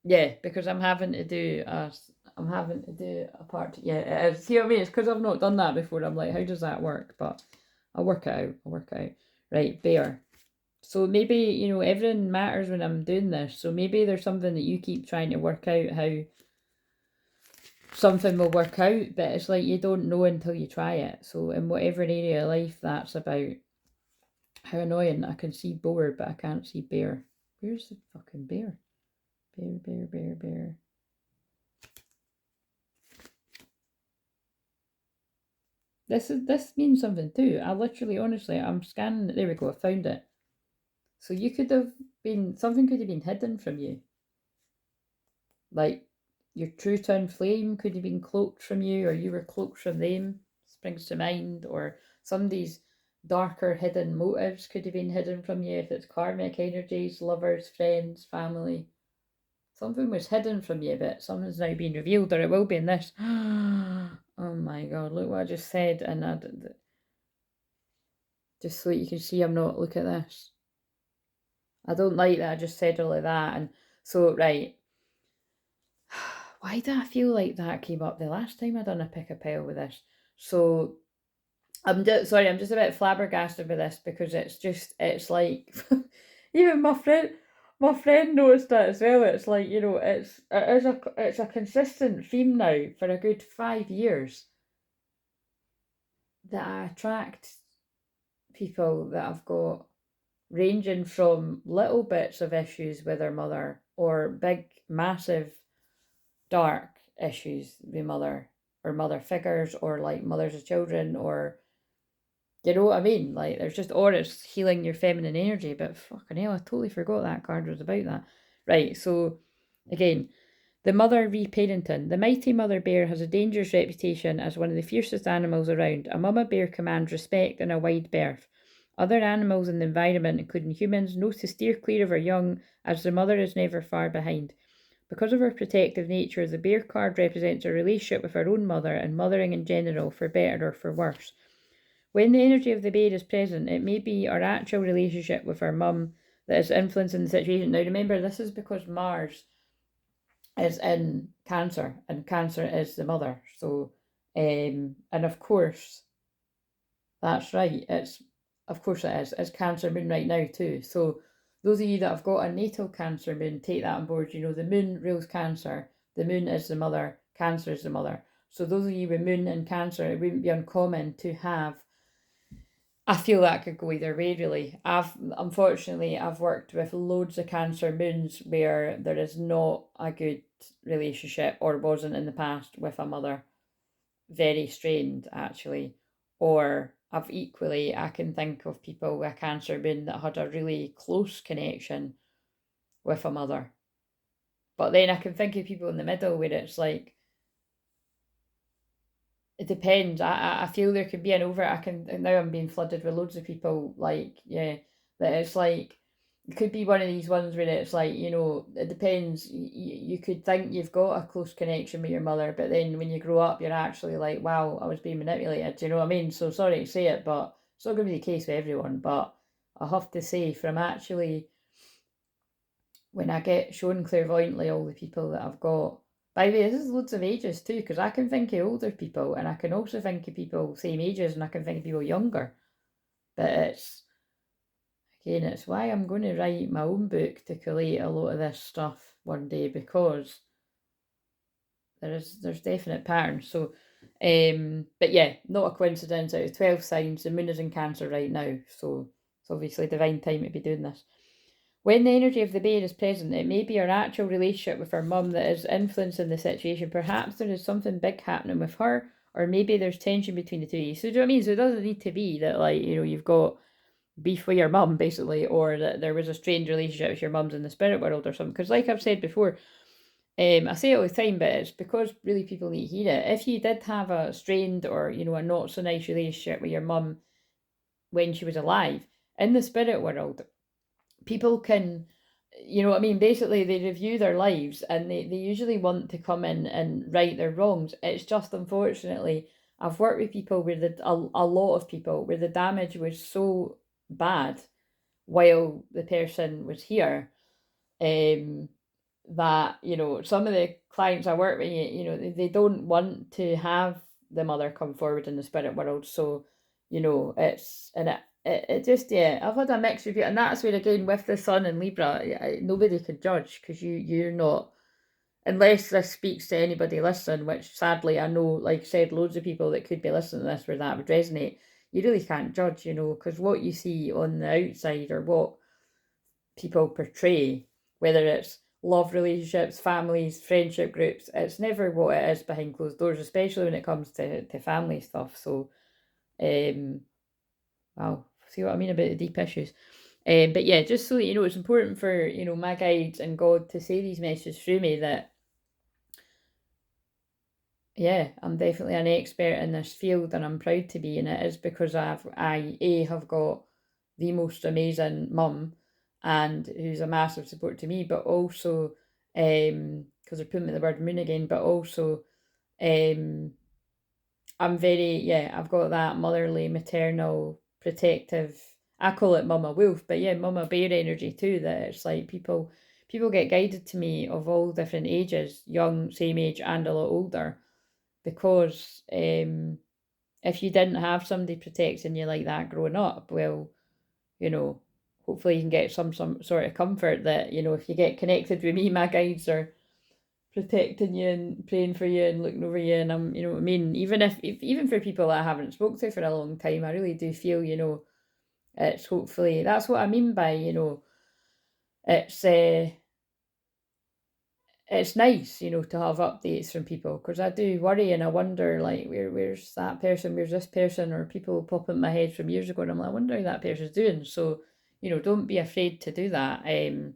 yeah, because I'm having to do a part. Yeah, it is. See what I mean? It's because I've not done that before. I'm like, how does that work? But I'll work it out. Right, Bear. So maybe, everything matters when I'm doing this. So maybe there's something that you keep trying to work out how something will work out, but it's like you don't know until you try it. So in whatever area of life that's about. How annoying. I can see boar, but I can't see bear. Where's the fucking bear? Bear. This means something too. I literally, honestly, I'm scanning. There we go. I found it. So you could have been, something could have been hidden from you. Like your true Twinflame could have been cloaked from you, or you were cloaked from them. Springs to mind, or somebody's darker hidden motives could have been hidden from you. If it's karmic energies, lovers, friends, family, something was hidden from you, but something's now been revealed, or it will be in this. Oh my god! Look what I just said, and just so you can see, I'm not. Look at this. I don't like that I just said all of that, and so right. Why do I feel like that came up the last time I done a pick a pile with this? So sorry, I'm just a bit flabbergasted with this because it's like even my friend noticed that as well. It's like, it's a consistent theme now for a good 5 years that I attract people that I've got, ranging from little bits of issues with their mother, or big massive dark issues with mother, or mother figures, or like mothers of children, or you know what I mean? Like, there's just, or it's healing your feminine energy, but fucking hell, I totally forgot that card was about that. Right, so again, the mother reparenting. The mighty mother bear has a dangerous reputation as one of the fiercest animals around. A mama bear commands respect and a wide berth. Other animals in the environment, including humans, know to steer clear of her young, as the mother is never far behind. Because of her protective nature, the bear card represents a relationship with her own mother and mothering in general, for better or for worse. When the energy of the bear is present, it may be our actual relationship with our mum that is influencing the situation. Now remember, this is because Mars is in Cancer, and Cancer is the mother. So, and of course, that's right. Of course it is. It's Cancer moon right now too. So those of you that have got a natal Cancer moon, take that on board. You know, the moon rules Cancer. The moon is the mother. Cancer is the mother. So those of you with moon and Cancer, it wouldn't be uncommon to have. I feel that could go either way, really. Unfortunately I've worked with loads of Cancer moons where there is not a good relationship, or wasn't in the past, with a mother. Very strained, actually. Or I can think of people with a Cancer moon that had a really close connection with a mother. But then I can think of people in the middle where it's like, it depends. I feel there could be an over. Now I'm being flooded with loads of people, like, yeah, that it's like, it could be one of these ones where it's like, it depends. You could think you've got a close connection with your mother, but then when you grow up, you're actually like, wow, I was being manipulated. Do you know what I mean? So sorry to say it, but it's not going to be the case with everyone. But I have to say, from actually, when I get shown clairvoyantly all the people that I've got. By the way, this is loads of ages too, because I can think of older people, and I can also think of people same ages, and I can think of people younger. But it's why I'm going to write my own book to collate a lot of this stuff one day, because there's definite patterns. So, but yeah, not a coincidence. Out of 12 signs, the moon is in Cancer right now, so it's obviously divine time to be doing this. When the energy of the bear is present, it may be our actual relationship with our mum that is influencing the situation. Perhaps there is something big happening with her, or maybe there's tension between the two of you. So do you know what I mean? So it doesn't need to be that, like, you've got beef with your mum, basically, or that there was a strained relationship with your mum's in the spirit world or something. Because like I've said before, I say it all the time, but it's because really people need to hear it. If you did have a strained or, a not so nice relationship with your mum when she was alive, in the spirit world, people can, basically they review their lives, and they usually want to come in and right their wrongs. It's just, unfortunately, I've worked with people where a lot of people where the damage was so bad while the person was here, um that, some of the clients I work with, they don't want to have the mother come forward in the spirit world. So, it's, and it just, yeah, I've had a mixed review, and that's where, again, with the sun and Libra, nobody could judge, because you're not, unless this speaks to anybody listening, which sadly I know, like I said, loads of people that could be listening to this where that would resonate. You really can't judge, because what you see on the outside, or what people portray, whether it's love relationships, families, friendship groups, it's never what it is behind closed doors, especially when it comes to family stuff. So, wow, see what I mean about the deep issues. But yeah, just so that you know, it's important for, my guides and God to say these messages through me that, yeah, I'm definitely an expert in this field, and I'm proud to be, and it is because I have got the most amazing mum, and who's a massive support to me, but also, because they're putting me the word moon again, but also, um I'm very, yeah, I've got that motherly, maternal, protective, I call it mama wolf, but yeah, mama bear energy too, that it's like people get guided to me of all different ages, young, same age, and a lot older, because if you didn't have somebody protecting you like that growing up, well, you know, hopefully you can get some sort of comfort that, if you get connected with me, my guides are protecting you and praying for you and looking over you, and I'm, what I mean, even if even for people that I haven't spoke to for a long time, I really do feel, it's, hopefully, that's what I mean by, it's it's nice, to have updates from people, because I do worry and I wonder, like, where's that person, where's this person, or people pop in my head from years ago, and I'm like, I wonder how that person's doing. So, don't be afraid to do that. And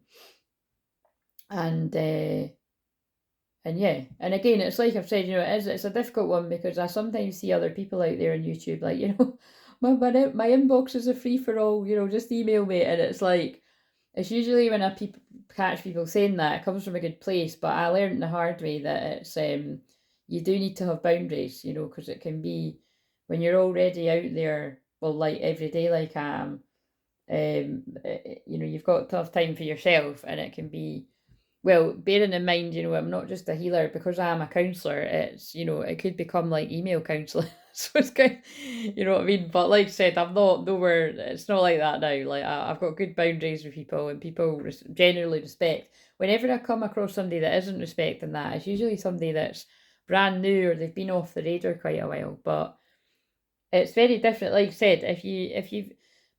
yeah, and again, it's like I've said, it's a difficult one, because I sometimes see other people out there on YouTube, like, my inbox is a free for all, just email me, and it's like, it's usually when catch people saying that. It comes from a good place, but I learned the hard way that it's you do need to have boundaries, you know, because it can be when you're already out there, well, like every day, like I am. You know, you've got to have time for yourself, and it can be, well, bearing in mind, you know, I'm not just a healer because I am a counsellor. It's, you know, it could become like email counselling. So it's kind, you know what I mean. But like I said, I'm not nowhere. It's not like that now. Like I've got good boundaries with people, and people generally respect. Whenever I come across somebody that isn't respecting that, it's usually somebody that's brand new or they've been off the radar quite a while. But it's very different. Like I said, if you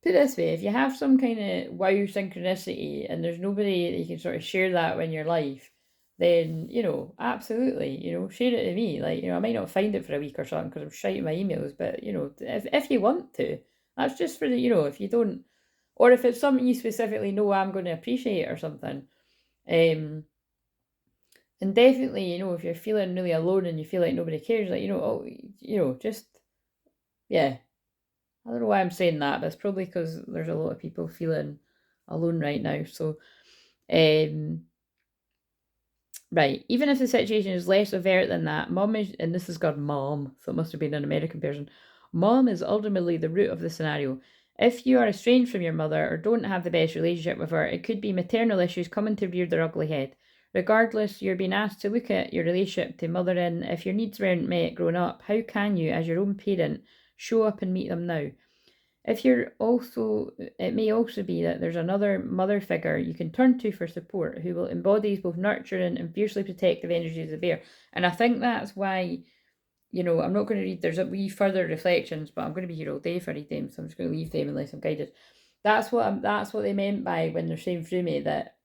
put it this way, if you have some kind of wow synchronicity and there's nobody that you can sort of share that in your life, then, you know, absolutely, you know, share it to me. Like, you know, I might not find it for a week or something because I'm shiting my emails, but, you know, if you want to, that's just for the, you know, if you don't, or if it's something you specifically know I'm going to appreciate or something. Um, and definitely, you know, if you're feeling really alone and you feel like nobody cares, like, you know, oh, you know, just, yeah, I don't know why I'm saying that, but it's probably because there's a lot of people feeling alone right now. So, um, right, even if the situation is less overt than that, mom is, and this has got mom, so it must have been an American person. Mom is ultimately the root of the scenario. If you are estranged from your mother or don't have the best relationship with her, it could be maternal issues coming to rear their ugly head. Regardless, you're being asked to look at your relationship to mother in. If your needs weren't met growing up, how can you, as your own parent, show up and meet them now? If you're also, it may also be that there's another mother figure you can turn to for support who will embody both nurturing and fiercely protective energies of the bear. And I think that's why, you know, I'm not going to read, there's a wee further reflections, but I'm going to be here all day if I read them, so I'm just going to leave them unless I'm guided. That's what they meant by when they're saying through me that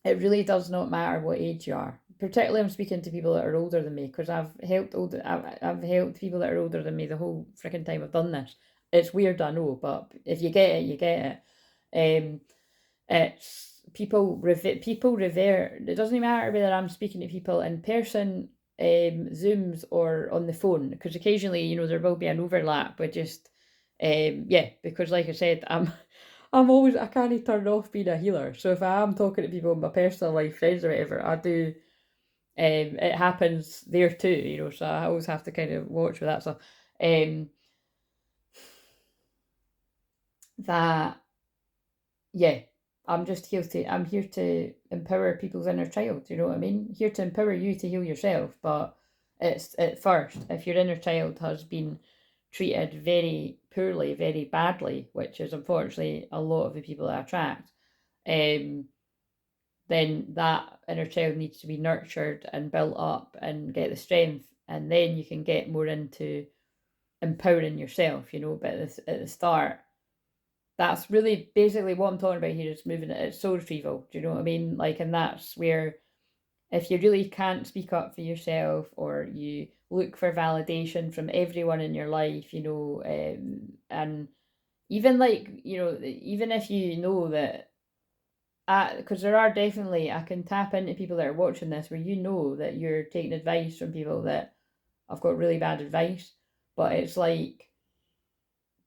it really does not matter what age you are. Particularly, I'm speaking to people that are older than me because I've helped people that are older than me the whole freaking time I've done this. It's weird, I know, but if you get it, you get it. It's people revere. It doesn't matter whether I'm speaking to people in person, Zooms, or on the phone, because occasionally, you know, there will be an overlap, but just, yeah, because like I said, I can't turn off being a healer. So if I am talking to people in my personal life, friends or whatever, I do. It happens there too, you know. So I always have to kind of watch with that stuff. That yeah, I'm here to empower people's inner child. You know what I mean? Here to empower you to heal yourself. But it's at first, if your inner child has been treated very poorly, very badly, which is unfortunately a lot of the people I attract, um, then that inner child needs to be nurtured and built up and get the strength, and then you can get more into empowering yourself, you know. But at the start, that's really basically what I'm talking about here is moving it. It's soul retrieval. Do you know what I mean? Like, and that's where if you really can't speak up for yourself or you look for validation from everyone in your life, you know, and even like, you know, even if you know that because there are definitely, I can tap into people that are watching this where you know that you're taking advice from people that have got really bad advice, but it's like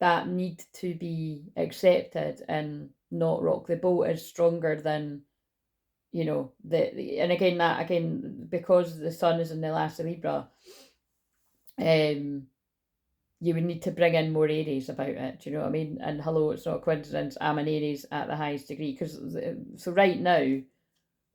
that need to be accepted and not rock the boat is stronger than, you know, and again, that again, because the sun is in the last of Libra, um you would need to bring in more Aries about it. Do you know what I mean? And hello, it's not a coincidence I'm an Aries at the highest degree, because so right now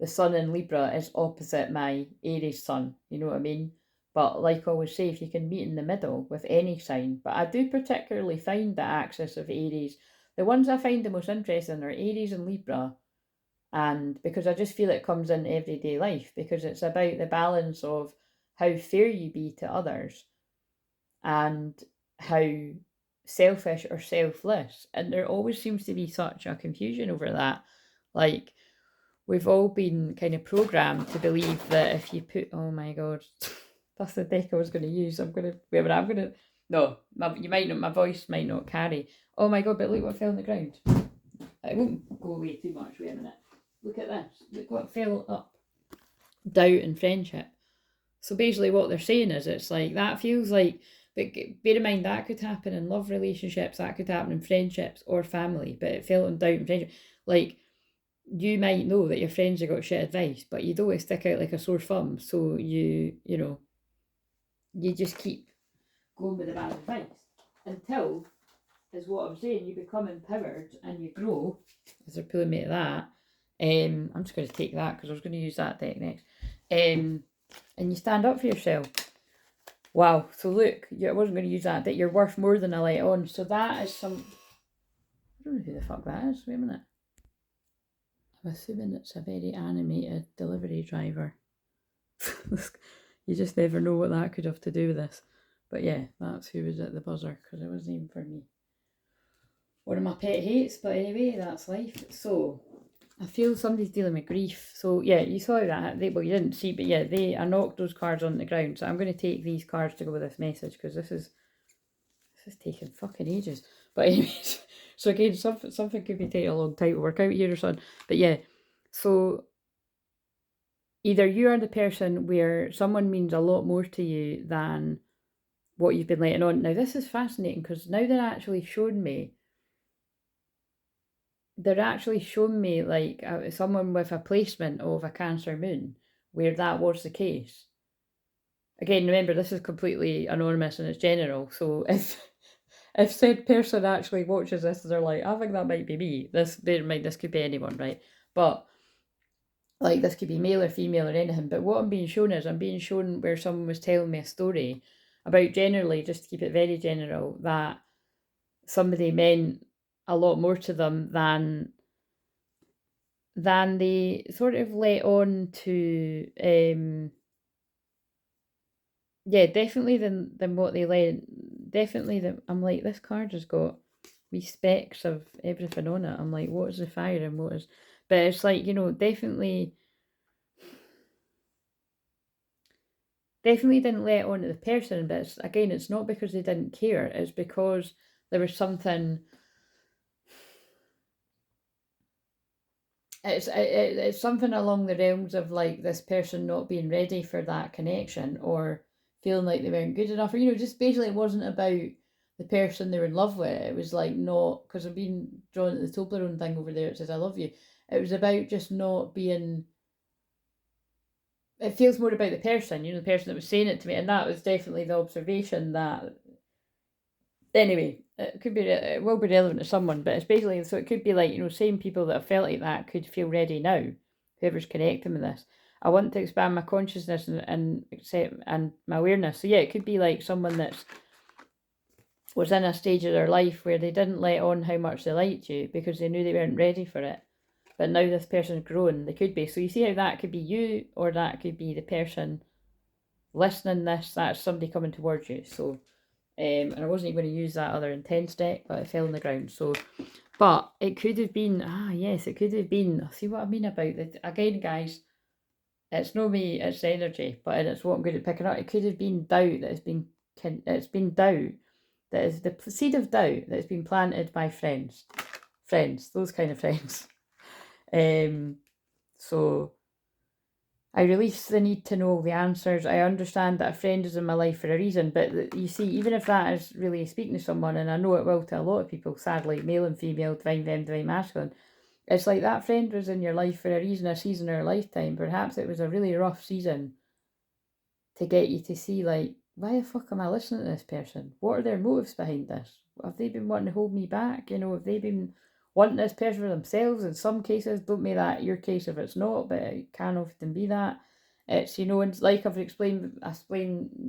the sun in Libra is opposite my Aries sun, you know what I mean? But like I always say, if you can meet in the middle with any sign, but I do particularly find the axis of Aries, the ones I find the most interesting are Aries and Libra, and because I just feel it comes in everyday life, because it's about the balance of how fair you be to others and how selfish or selfless. And there always seems to be such a confusion over that. Like, we've all been kind of programmed to believe that if you put, oh my god, that's the deck I was going to use. No, you might not, my voice might not carry. Oh my god, but look what fell on the ground. It won't go away too much. Wait a minute. Look at this. Look what fell up. Doubt and friendship. So basically, what they're saying is it's like that feels like, but bear in mind that could happen in love relationships, that could happen in friendships or family, but it fell on doubt and friendship. Like, you might know that your friends have got shit advice, but you don't want to stick out like a sore thumb. So you know, you just keep going with the bad advice until, is what I'm saying, you become empowered and you grow. As they're pulling me to that, I'm just going to take that because I was going to use that deck next. And you stand up for yourself. Wow. So look, I wasn't going to use that. That you're worth more than I let on. So that is some. I don't know who the fuck that is. Wait a minute. I'm assuming it's a very animated delivery driver. You just never know what that could have to do with this. But yeah, that's who was at the buzzer because it wasn't even for me. One of my pet hates, but anyway, that's life. So I feel somebody's dealing with grief. So yeah, you saw that. Well, you didn't see, but yeah, I knocked those cards on the ground. So I'm going to take these cards to go with this message because this is taking fucking ages. But anyways, so again, something could be taking a long time to work out here or something. But yeah, so either you are the person where someone means a lot more to you than what you've been letting on. Now this is fascinating because now they're actually showing me like someone with a placement of a Cancer moon where that was the case. Again, remember this is completely anonymous and it's general. So if said person actually watches this and they're like, I think that might be me. This could be anyone, right? But like this could be male or female or anything. But what I'm being shown is I'm being shown where someone was telling me a story about, generally, just to keep it very general, that somebody meant a lot more to them than they sort of let on to. Yeah, definitely than what they let. Definitely that I'm like, this card has got wee specks of everything on it. I'm like, what is the fire and what is? But it's like, definitely didn't let on to the person. But again, it's not because they didn't care. It's because there was something. It's something along the realms of like this person not being ready for that connection or feeling like they weren't good enough, or just basically it wasn't about the person they were in love with. It was like, not because I'm being drawn to the Toblerone thing over there. It says I love you. It was about just not being. It feels more about the person, the person that was saying it to me, and that was definitely the observation that. Anyway, it will be relevant to someone, but it's basically, so it could be like, same people that have felt like that could feel ready now, whoever's connecting with this. I want to expand my consciousness and accept and my awareness. So yeah, it could be like someone that's was in a stage of their life where they didn't let on how much they liked you because they knew they weren't ready for it. But now this person's grown, they could be. So you see how that could be you, or that could be the person listening this, that's somebody coming towards you. So and I wasn't even going to use that other intense deck, but it fell on the ground. So, but it could have been, yes, it could have been. See what I mean about it again, guys. It's no me, it's energy, but it's what I'm good at picking up. It could have been doubt that it's been doubt that is the seed of doubt that has been planted by friends, those kind of friends. So I release the need to know the answers. I understand that a friend is in my life for a reason, but you see, even if that is really speaking to someone, and I know it will to a lot of people, sadly, male and female, divine femme, divine masculine, it's like that friend was in your life for a reason, a season, or a lifetime. Perhaps it was a really rough season to get you to see, like, why the fuck am I listening to this person? What are their motives behind this? Have they been wanting to hold me back? Have they been wanting this person for themselves? In some cases, don't make that your case if it's not, but it can often be that. It's, and like I explain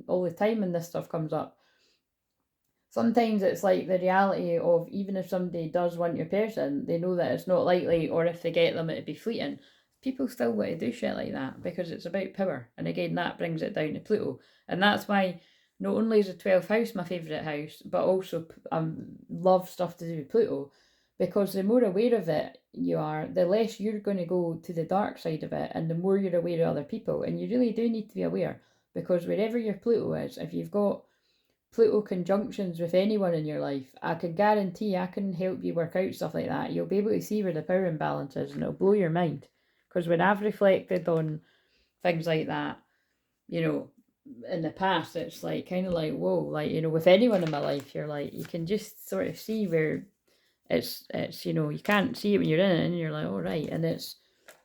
all the time when this stuff comes up. Sometimes it's like the reality of, even if somebody does want your person, they know that it's not likely, or if they get them, it'd be fleeting. People still want to do shit like that because it's about power. And again, that brings it down to Pluto. And that's why not only is the 12th house my favourite house, but also love stuff to do with Pluto. Because the more aware of it you are, the less you're going to go to the dark side of it, and the more you're aware of other people. And you really do need to be aware, because wherever your Pluto is, if you've got Pluto conjunctions with anyone in your life, I can guarantee I can help you work out stuff like that. You'll be able to see where the power imbalance is, and it'll blow your mind. Because when I've reflected on things like that, in the past, it's like kind of like, whoa, like, with anyone in my life, you're like, you can just sort of see where It's you know, you can't see it when you're in it, and you're like, oh right,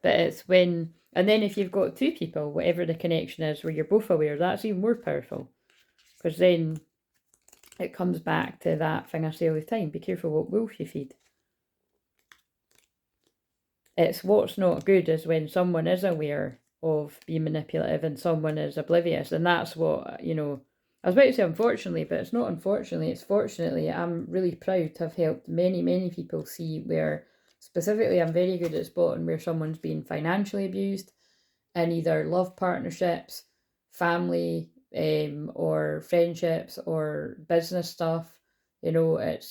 but it's when, and then if you've got two people, whatever the connection is, where you're both aware, that's even more powerful, because then it comes back to that thing I say all the time: be careful what wolf you feed. It's what's not good is when someone is aware of being manipulative and someone is oblivious, and that's what, you know, I was about to say unfortunately, but it's not unfortunately, it's fortunately. I'm really proud to have helped many people see where, specifically, I'm very good at spotting where someone's being financially abused in either love partnerships, family, or friendships, or business stuff. You know, it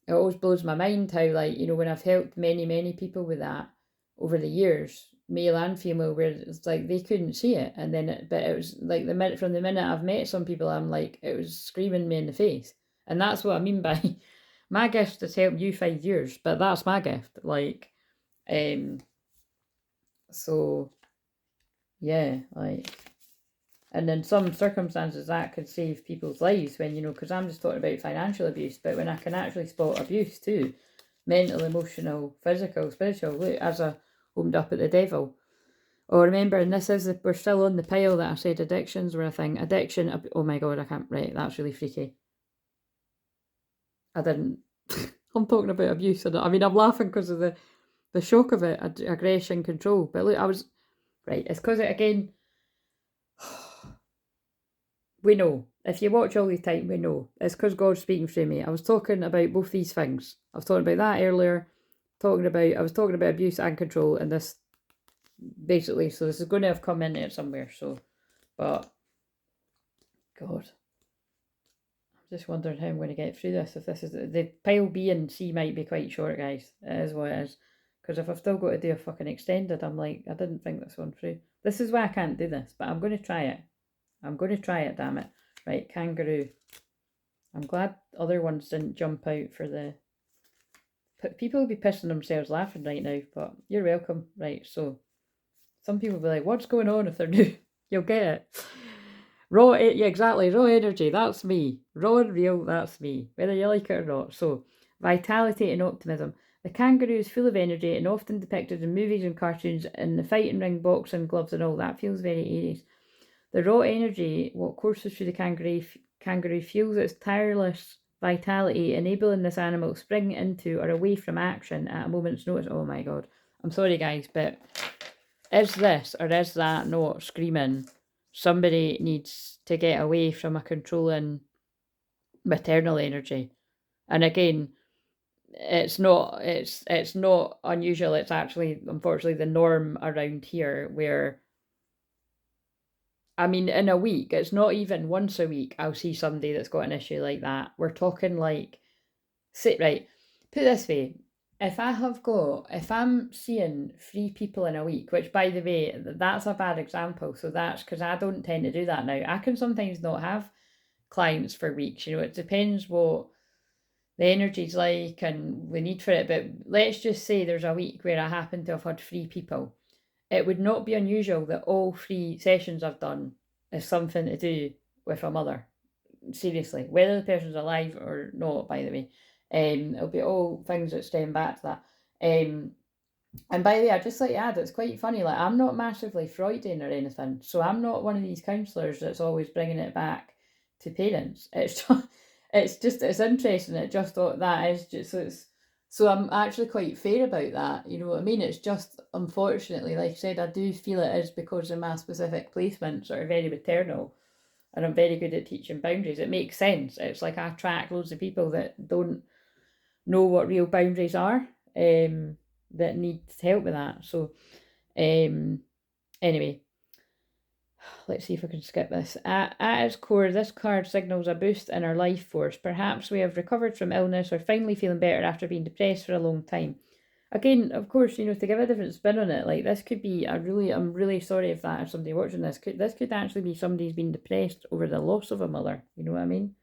always blows my mind how, like, you know, when I've helped many people with that over the years, male and female, where it's like they couldn't see it, and then but it was like from the minute I've met some people, I'm like, it was screaming me in the face. And that's what I mean by my gift is helping you 5 years, but that's my gift. Like, um so yeah, like, and in some circumstances that could save people's lives, when, you know, because I'm just talking about financial abuse, but when I can actually spot abuse too, mental, emotional, physical, spiritual. Look, as I opened up at the devil. Oh, remember, and this is, we're still on the pile that I said addictions were a thing. Addiction, oh my God, I can't, right, that's really freaky. I didn't, I'm talking about abuse. I mean, I'm laughing because of the shock of it, aggression, control. But look, right, it's because, again, we know. If you watch all the time, we know. It's because God's speaking through me. I was talking about both these things. I was talking about that earlier. I was talking about abuse and control, and this, basically, so this is going to have come in it somewhere. So, but God, I'm just wondering how I'm going to get through this. If this is the pile B and C might be quite short, guys. It is what it is. Because if I've still got to do a fucking extended, I'm like, I didn't think this one through. This is why I can't do this, but I'm going to try it. I'm going to try it, damn it. Right, kangaroo. I'm glad other ones didn't jump out for the... People will be pissing themselves laughing right now, but you're welcome. Right, so some people will be like, what's going on if they're new? You'll get it. Yeah, exactly. Raw energy, that's me. Raw and real, that's me. Whether you like it or not. So, vitality and optimism. The kangaroo is full of energy and often depicted in movies and cartoons, in the fighting ring, boxing, gloves and all. That feels very Aries. The raw energy, what courses through the kangaroo fuels its tireless vitality, enabling this animal to spring into or away from action at a moment's notice. Oh my God. I'm sorry, guys, but is this or is that not screaming somebody needs to get away from a controlling maternal energy? And again, it's not unusual. It's actually, unfortunately, the norm around here, where, I mean, in a week, it's not even once a week, I'll see somebody that's got an issue like that. We're talking like, sit right, put it this way, if I'm seeing 3 people in a week, which, by the way, that's a bad example. So that's because I don't tend to do that now. I can sometimes not have clients for weeks. You know, it depends what the energy's like and the need for it. But let's just say there's a week where I happen to have had 3 people. It would not be unusual that all 3 sessions I've done is something to do with a mother. Seriously, whether the person's alive or not, by the way. It'll be all things that stem back to that. And by the way, I'd just like to add, it's quite funny, like, I'm not massively Freudian or anything, so I'm not one of these counsellors that's always bringing it back to parents. It's interesting. It just thought that is just, so I'm actually quite fair about that. You know what I mean? It's just, unfortunately, like I said, I do feel it is because of my specific placements are very maternal, and I'm very good at teaching boundaries. It makes sense. It's like I attract loads of people that don't know what real boundaries are, that need help with that. So, anyway, let's see if I can skip this. At its core, this card signals a boost in our life force. Perhaps we have recovered from illness or finally feeling better after being depressed for a long time. Again, of course, you know, to give a different spin on it, like, this could be I'm really sorry if that is somebody watching this. This could actually be somebody's been depressed over the loss of a mother. You know what I mean?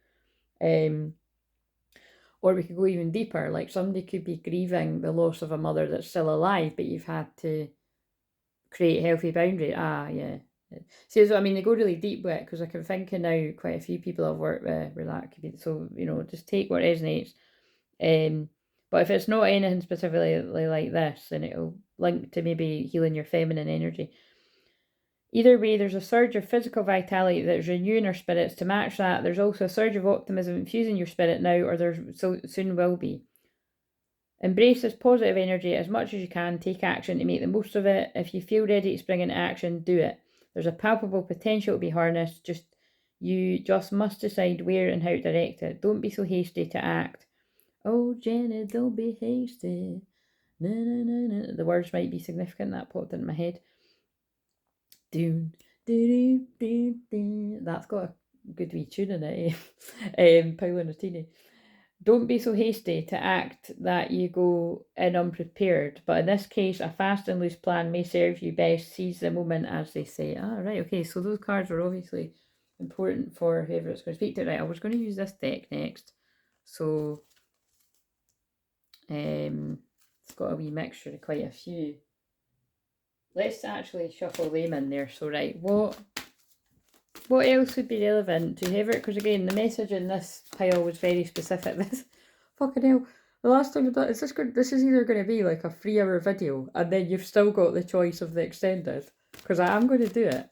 Or we could go even deeper. Like, somebody could be grieving the loss of a mother that's still alive, but you've had to create healthy boundaries. Yeah. See, so I mean, they go really deep with it, because I can think of now quite a few people I've worked with where that could be. So, you know, just take what resonates. But if it's not anything specifically like this, then it'll link to maybe healing your feminine energy. Either way, there's a surge of physical vitality that's renewing our spirits. To match that, there's also a surge of optimism infusing your spirit now, or there soon will be. Embrace this positive energy as much as you can. Take action to make the most of it. If you feel ready to spring into action, do it. There's a palpable potential to be harnessed. You just must decide where and how to direct it. Don't be so hasty to act. Oh, Jenny, don't be hasty. Na, na, na, na. The words might be significant. That popped into my head. Doon, doo, doo, doo. That's got a good wee tune in it, eh? Paolo Nutini. Don't be so hasty to act that you go in unprepared, but in this case, a fast and loose plan may serve you best. Seize the moment, as they say. Ah, right, okay, so those cards are obviously important for whoever it's going to speak to. Right, I was going to use this deck next, so it's got a wee mixture of quite a few. Let's actually shuffle them in there. So, right, what else would be relevant to whoever? Because again, the message in this pile was very specific. This fucking hell. The last time I thought, this is either going to be like a 3-hour video, and then you've still got the choice of the extended. Because I am going to do it.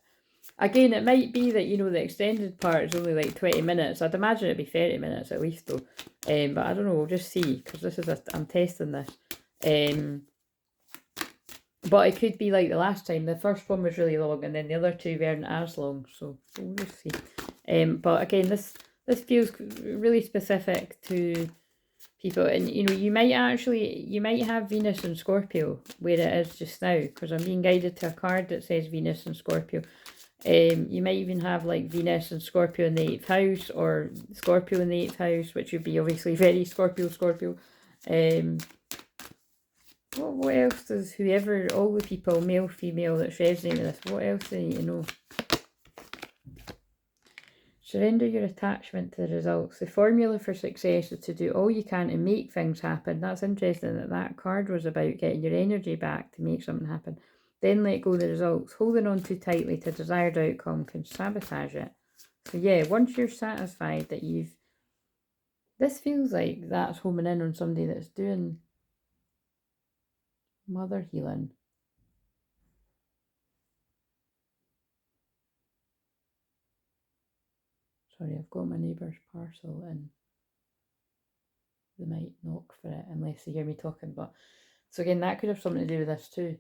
Again, it might be that, you know, the extended part is only like 20 minutes. I'd imagine it'd be 30 minutes at least, though. But I don't know, we'll just see. Because this is I'm testing this. But it could be like the last time. The first one was really long, and then the other two weren't as long. So we'll just see. But again, this feels really specific to people, and you know, you might have Venus and Scorpio where it is just now, because I'm being guided to a card that says Venus and Scorpio. You might even have like Venus and Scorpio in the 8th house, or Scorpio in the 8th house, which would be obviously very Scorpio. What else does whoever, all the people, male, female, that's resonating with this, what else do they need to know? Surrender your attachment to the results. The formula for success is to do all you can to make things happen. That's interesting that card was about getting your energy back to make something happen. Then let go of the results. Holding on too tightly to a desired outcome can sabotage it. So yeah, once you're satisfied that this feels like that's homing in on somebody that's doing mother healing. Sorry, I've got my neighbour's parcel and they might knock for it unless they hear me talking. But so again, that could have something to do with this too.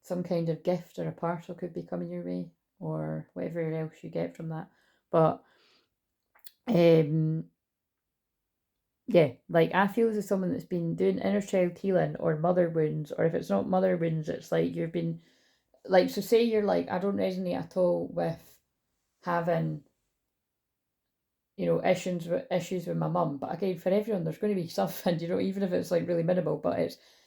Some kind of gift or a parcel could be coming your way, or whatever else you get from that. But yeah, like I feel as someone that's been doing inner child healing or mother wounds, or if it's not mother wounds, it's like you've been like, so say you're like, I don't resonate at all with having, you know, issues with my mum. But again, for everyone, there's going to be something, you know, even if it's like really minimal, but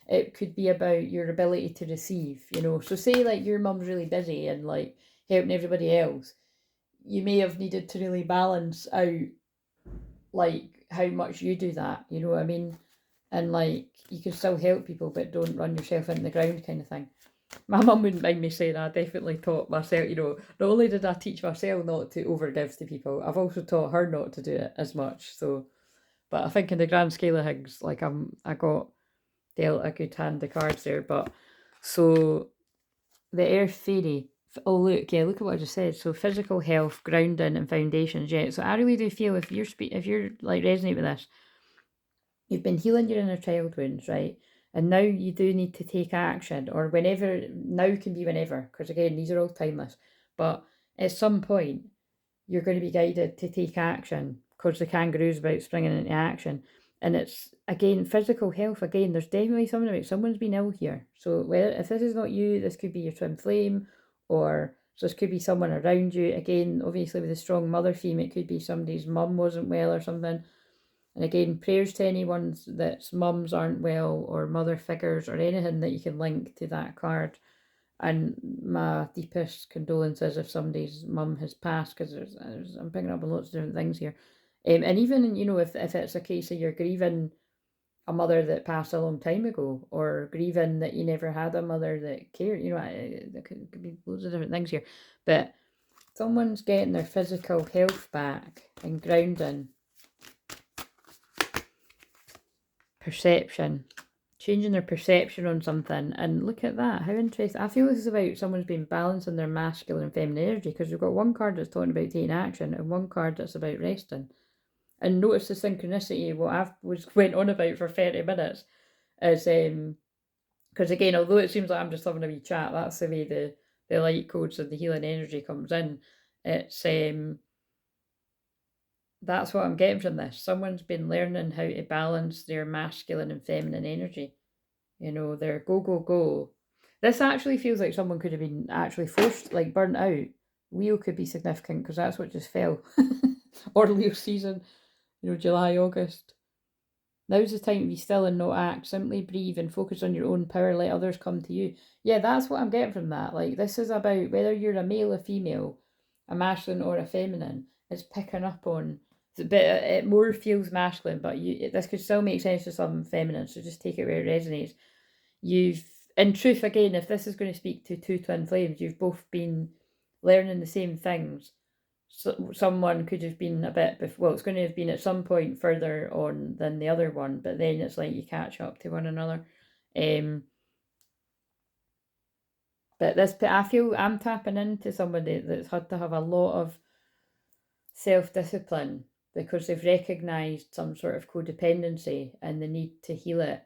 it could be about your ability to receive, you know. So say like your mum's really busy and like helping everybody else, you may have needed to really balance out like how much you do that, you know what I mean? And like you can still help people, but don't run yourself into the ground, kind of thing. My mum wouldn't mind me saying I definitely taught myself, you know, not only did I teach myself not to overgive to people, I've also taught her not to do it as much. So, but I think in the grand scale of things, like I got dealt a good hand of cards there. But so the Earth Fairy, oh look at what I just said. So physical health, grounding and foundations, yeah. So I really do feel if you're like resonate with this, you've been healing your inner child wounds, right? And now you do need to take action, or whenever, now can be whenever, because again, these are all timeless. But at some point, you're going to be guided to take action, because the kangaroo's about springing into action. And it's, again, physical health, again, there's definitely something about someone's been ill here. So whether, if this is not you, this could be your twin flame, or so this could be someone around you. Again, obviously with a strong mother theme, it could be somebody's mum wasn't well or something. And again, prayers to anyone that's mums aren't well, or mother figures, or anything that you can link to that card. And my deepest condolences if somebody's mum has passed, because I'm picking up on lots of different things here. And even, you know, if it's a case of you're grieving a mother that passed a long time ago, or grieving that you never had a mother that cared, you know, there could be loads of different things here. But someone's getting their physical health back and grounding. perception. Changing their perception on something. And look at that. How interesting. I feel this is about someone's been balancing their masculine and feminine energy, because we've got one card that's talking about taking action and one card that's about resting. And notice the synchronicity. What I went on about for 30 minutes is, because again, although it seems like I'm just having a wee chat, that's the way the light codes and the healing energy comes in. It's that's what I'm getting from this. Someone's been learning how to balance their masculine and feminine energy. You know, their go, go, go. This actually feels like someone could have been actually forced, like burnt out. Leo could be significant because that's what just fell. Or Leo season, you know, July, August. Now's the time to be still and not act. Simply breathe and focus on your own power. Let others come to you. Yeah, that's what I'm getting from that. Like, this is about whether you're a male or female, a masculine or a feminine. It's picking up on, but it more feels masculine, but this could still make sense to some feminine, so just take it where it resonates. You've, in truth, again, if this is going to speak to two twin flames, you've both been learning the same things. So someone could have been a bit, well, it's going to have been at some point further on than the other one, but then it's like you catch up to one another. But this, I feel I'm tapping into somebody that's had to have a lot of self-discipline because they've recognised some sort of codependency and the need to heal it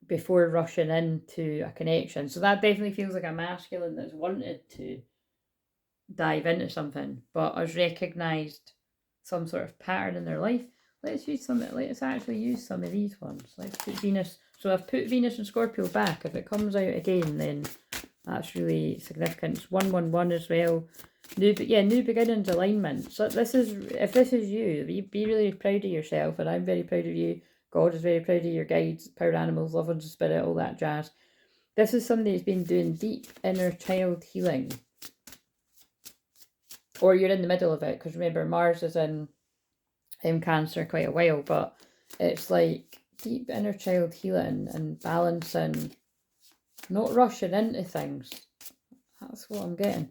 before rushing into a connection. So that definitely feels like a masculine that's wanted to dive into something, but has recognised some sort of pattern in their life. Let's actually use some of these ones. Let's put Venus. So I've put Venus and Scorpio back. If it comes out again, then that's really significant. It's 111 as well. New beginnings, alignment. So this is, if this is you, be really proud of yourself, and I'm very proud of you. God is very proud of your guides, power animals, love and spirit, all that jazz. This is somebody who's been doing deep inner child healing. Or you're in the middle of it, because remember, Mars is in Cancer quite a while, but it's like deep inner child healing and balancing, not rushing into things. That's what I'm getting.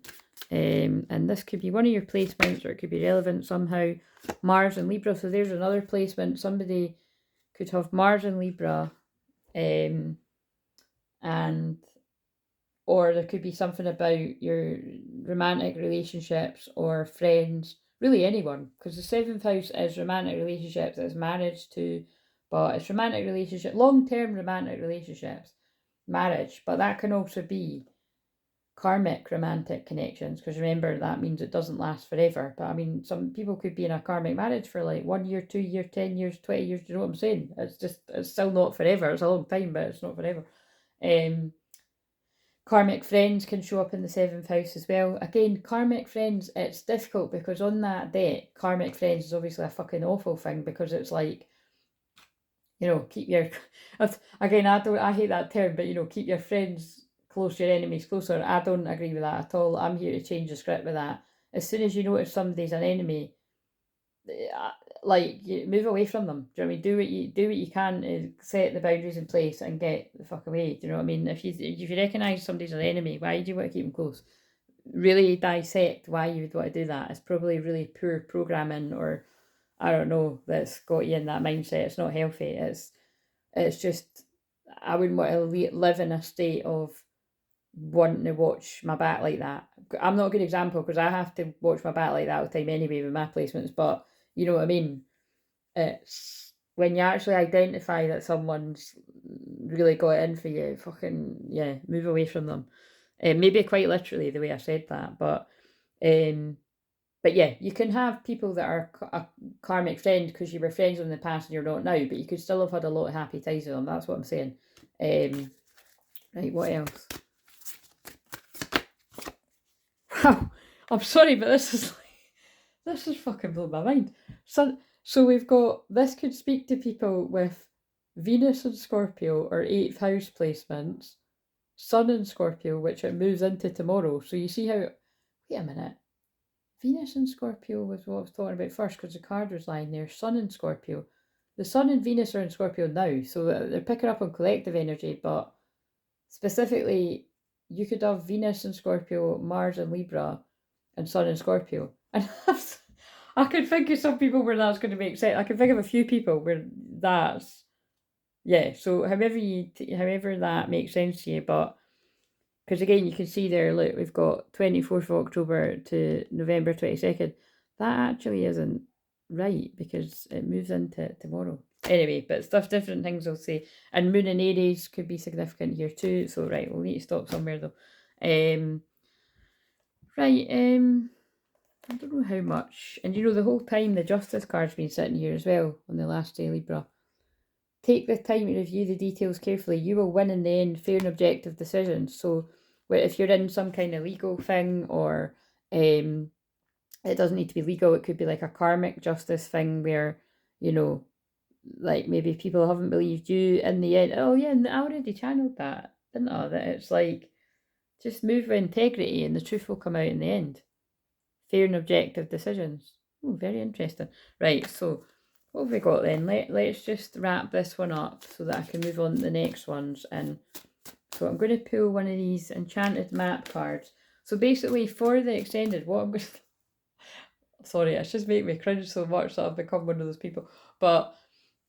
And this could be one of your placements, or it could be relevant somehow. Mars and Libra, so there's another placement. Somebody could have Mars and Libra, and or there could be something about your romantic relationships or friends, really anyone, because the 7th house is romantic relationships, it's marriage too, but it's romantic relationship, long-term romantic relationships, marriage, but that can also be karmic romantic connections, because remember, that means it doesn't last forever. But I mean, some people could be in a karmic marriage for like 1 year, 2 years, 10 years, 20 years. Do you know what I'm saying? It's still not forever. It's a long time, but it's not forever. Karmic friends can show up in the 7th house as well. Again, karmic friends, it's difficult because on that deck, karmic friends is obviously a fucking awful thing, because it's like, you know, keep your, again, I hate that term, but you know, keep your friends close, your enemies closer. I don't agree with that at all. I'm here to change the script with that. As soon as you notice somebody's an enemy, like, you move away from them. Do you know what I mean? Do what you can to set the boundaries in place and get the fuck away. Do you know what I mean? If you recognise somebody's an enemy, why do you want to keep them close? Really dissect why you would want to do that. It's probably really poor programming, or I don't know, that's got you in that mindset. It's not healthy. It's just, I wouldn't want to live in a state of wanting to watch my back like that. I'm not a good example because I have to watch my back like that all the time anyway with my placements, but you know what I mean? It's when you actually identify that someone's really got it in for you, fucking, yeah, move away from them. Maybe quite literally the way I said that, but yeah, you can have people that are a karmic friend because you were friends in the past and you're not now, but you could still have had a lot of happy ties with them. That's what I'm saying. Right, what else? Wow, I'm sorry, but this is fucking blowing my mind. So we've got, this could speak to people with Venus and Scorpio or 8th house placements, Sun in Scorpio, which it moves into tomorrow. So you see how, wait a minute, Venus and Scorpio was what I was talking about first, because the card was lying there. Sun in Scorpio. The Sun and Venus are in Scorpio now, so they're picking up on collective energy, but specifically, you could have Venus in Scorpio, Mars in Libra, and Sun in Scorpio. And I could think of some people where that's going to make sense. I can think of a few people where that's Yeah, so however that makes sense to you, but because again, you can see there, look, we've got 24th of October to November 22nd. That actually isn't right because it moves into tomorrow. Anyway, but stuff, different things I'll say. And Moon in Aries could be significant here too. So, right, we'll need to stop somewhere though. Right, I don't know how much. And you know, the whole time the Justice card's been sitting here as well on the last day, Libra. Take the time to review the details carefully. You will win in the end, fair and objective decisions. So, if you're in some kind of legal thing, or it doesn't need to be legal, it could be like a karmic justice thing where, you know, like maybe people haven't believed you in the end. Oh, yeah, and I already channeled that, didn't I? That it's like just move with integrity and the truth will come out in the end. Fair and objective decisions. Oh, very interesting. Right, so what have we got then? Let's just wrap this one up so that I can move on to the next ones. And so I'm going to pull one of these enchanted map cards. So basically for the extended, what I'm going to... Sorry, it's just making me cringe so much that I've become one of those people. But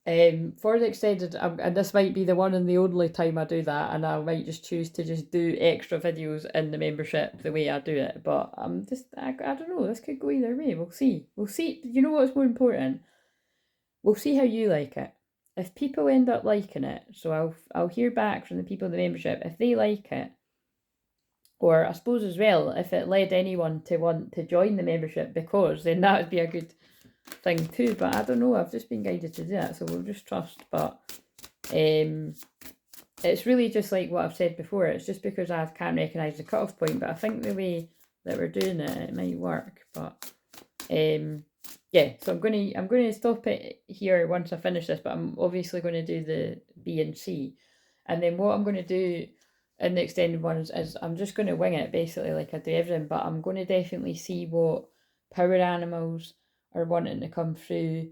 for the extended, and this might be the one and the only time I do that, and I might just choose to just do extra videos in the membership the way I do it. But I'm just, I don't know, this could go either way. We'll see. We'll see. You know what's more important? We'll see how you like it. If people end up liking it, so I'll hear back from the people in the membership. If they like it, or I suppose as well, if it led anyone to want to join the membership, because then that would be a good thing too. But I don't know, I've just been guided to do that, so we'll just trust. But it's really just like what I've said before. It's just because I can't recognise the cutoff point, but I think the way that we're doing it, it might work. But yeah, so I'm gonna stop it here once I finish this, but I'm obviously going to do the B and C, and then what I'm going to do in the extended ones is I'm just going to wing it basically like I do everything, but I'm going to definitely see what power animals are wanting to come through.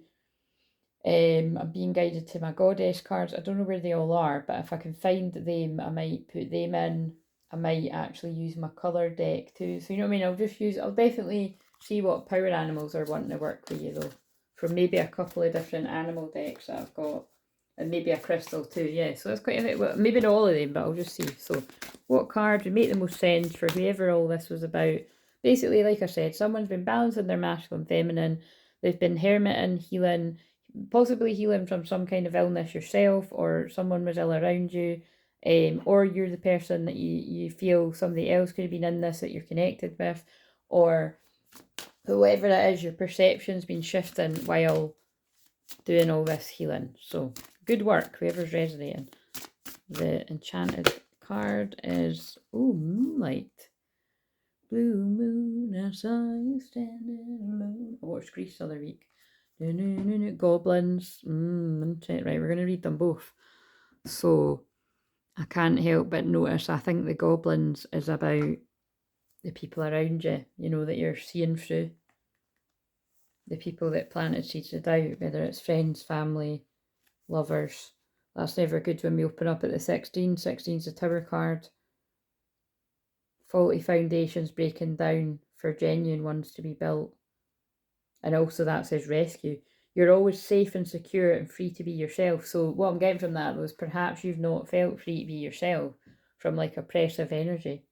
I'm being guided to my goddess cards. I don't know where they all are, but if I can find them, I might put them in. I might actually use my colour deck too. So you know what I mean? I'll definitely see what power animals are wanting to work with you though. From maybe a couple of different animal decks that I've got. And maybe a crystal too, yeah. So that's quite a bit, well, maybe not all of them, but I'll just see. So what card would make the most sense for whoever all this was about? Basically, like I said, someone's been balancing their masculine, feminine. They've been hermiting, healing, possibly healing from some kind of illness yourself, or someone was ill around you, or you're the person that you feel somebody else could have been in this that you're connected with, or whoever it is, your perception's been shifting while doing all this healing. So good work, whoever's resonating. The enchanted card is, oh, Moonlight. Blue moon, I saw you standing alone. I watched Grease the other week. Goblins. Right, we're going to read them both. So I can't help but notice, I think the goblins is about the people around you, you know, that you're seeing through. The people that planted seeds of doubt, whether it's friends, family, lovers. That's never good when we open up at the 16. 16's the Tower card. Faulty foundations breaking down for genuine ones to be built. And also that says rescue. You're always safe and secure and free to be yourself. So what I'm getting from that was perhaps you've not felt free to be yourself from like oppressive energy.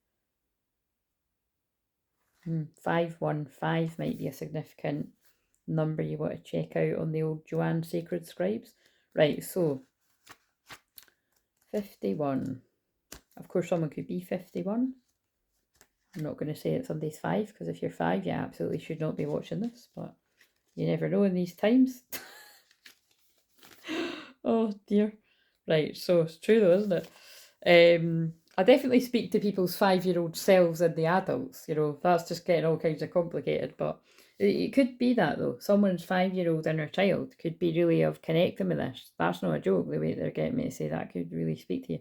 515 might be a significant number you want to check out on the old Joanne Sacred Scribes. Right, so 51. Of course, someone could be 51. I'm not going to say that somebody's 5, because if you're 5, you absolutely should not be watching this, but you never know in these times. Oh dear. Right, so it's true though, isn't it? I definitely speak to people's 5-year-old selves and the adults, you know, that's just getting all kinds of complicated, but it could be that though. Someone's 5-year-old inner child could be really of connecting with this. That's not a joke, the way they're getting me to say that could really speak to you.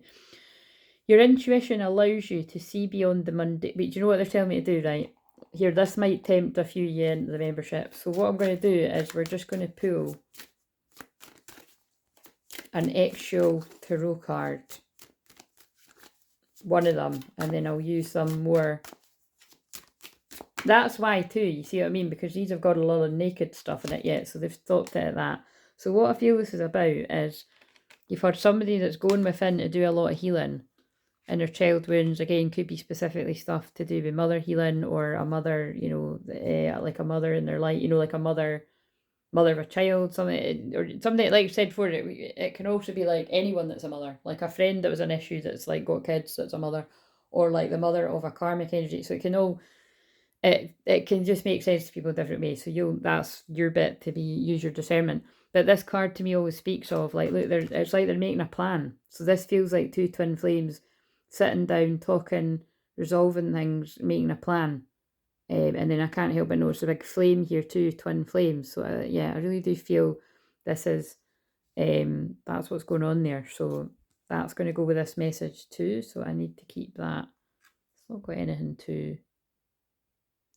Your intuition allows you to see beyond the mundane. But do you know what they're telling me to do, right? Here, this might tempt a few you into the membership. So what I'm going to do is we're just going to pull an actual tarot card. One of them. And then I'll use some more. That's why too, you see what I mean? Because these have got a lot of naked stuff in it yet. So they've stopped it at that. So what I feel this is about is You've had somebody that's going within to do a lot of healing. Inner child wounds, again, could be specifically stuff to do with mother healing, or a mother, you know, like a mother in their life, you know, like a mother of a child, something, or something like I said before. It can also be like anyone that's a mother, like a friend that was an issue that's like got kids that's a mother, or like the mother of a karmic energy. So it can all, it can just make sense to people different ways. So that's your bit to be, use your discernment. But this card to me always speaks of like, look, it's like they're making a plan. So this feels like two twin flames sitting down, talking, resolving things, making a plan. And then I can't help but notice a big flame here too, twin flames. So yeah, I really do feel this is, that's what's going on there. So that's going to go with this message too. So I need to keep that. It's not got anything too,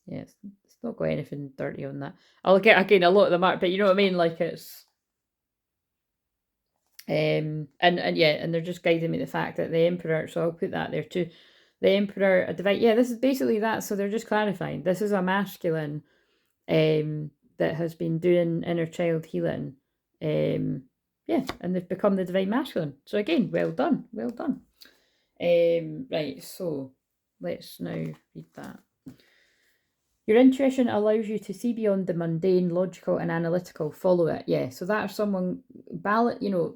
yeah, it's not got anything dirty on that. I'll get again a lot of the mark, but you know what I mean? Like it's, and yeah, and they're just guiding me the fact that the Emperor, so I'll put that there too. The Emperor, a divine, yeah, this is basically that. So they're just clarifying. This is a masculine that has been doing inner child healing. Yeah, and they've become the divine masculine. So again, well done, well done. Right, so let's now read that. Your intuition allows you to see beyond the mundane, logical and analytical. Follow it. Yeah, so that's someone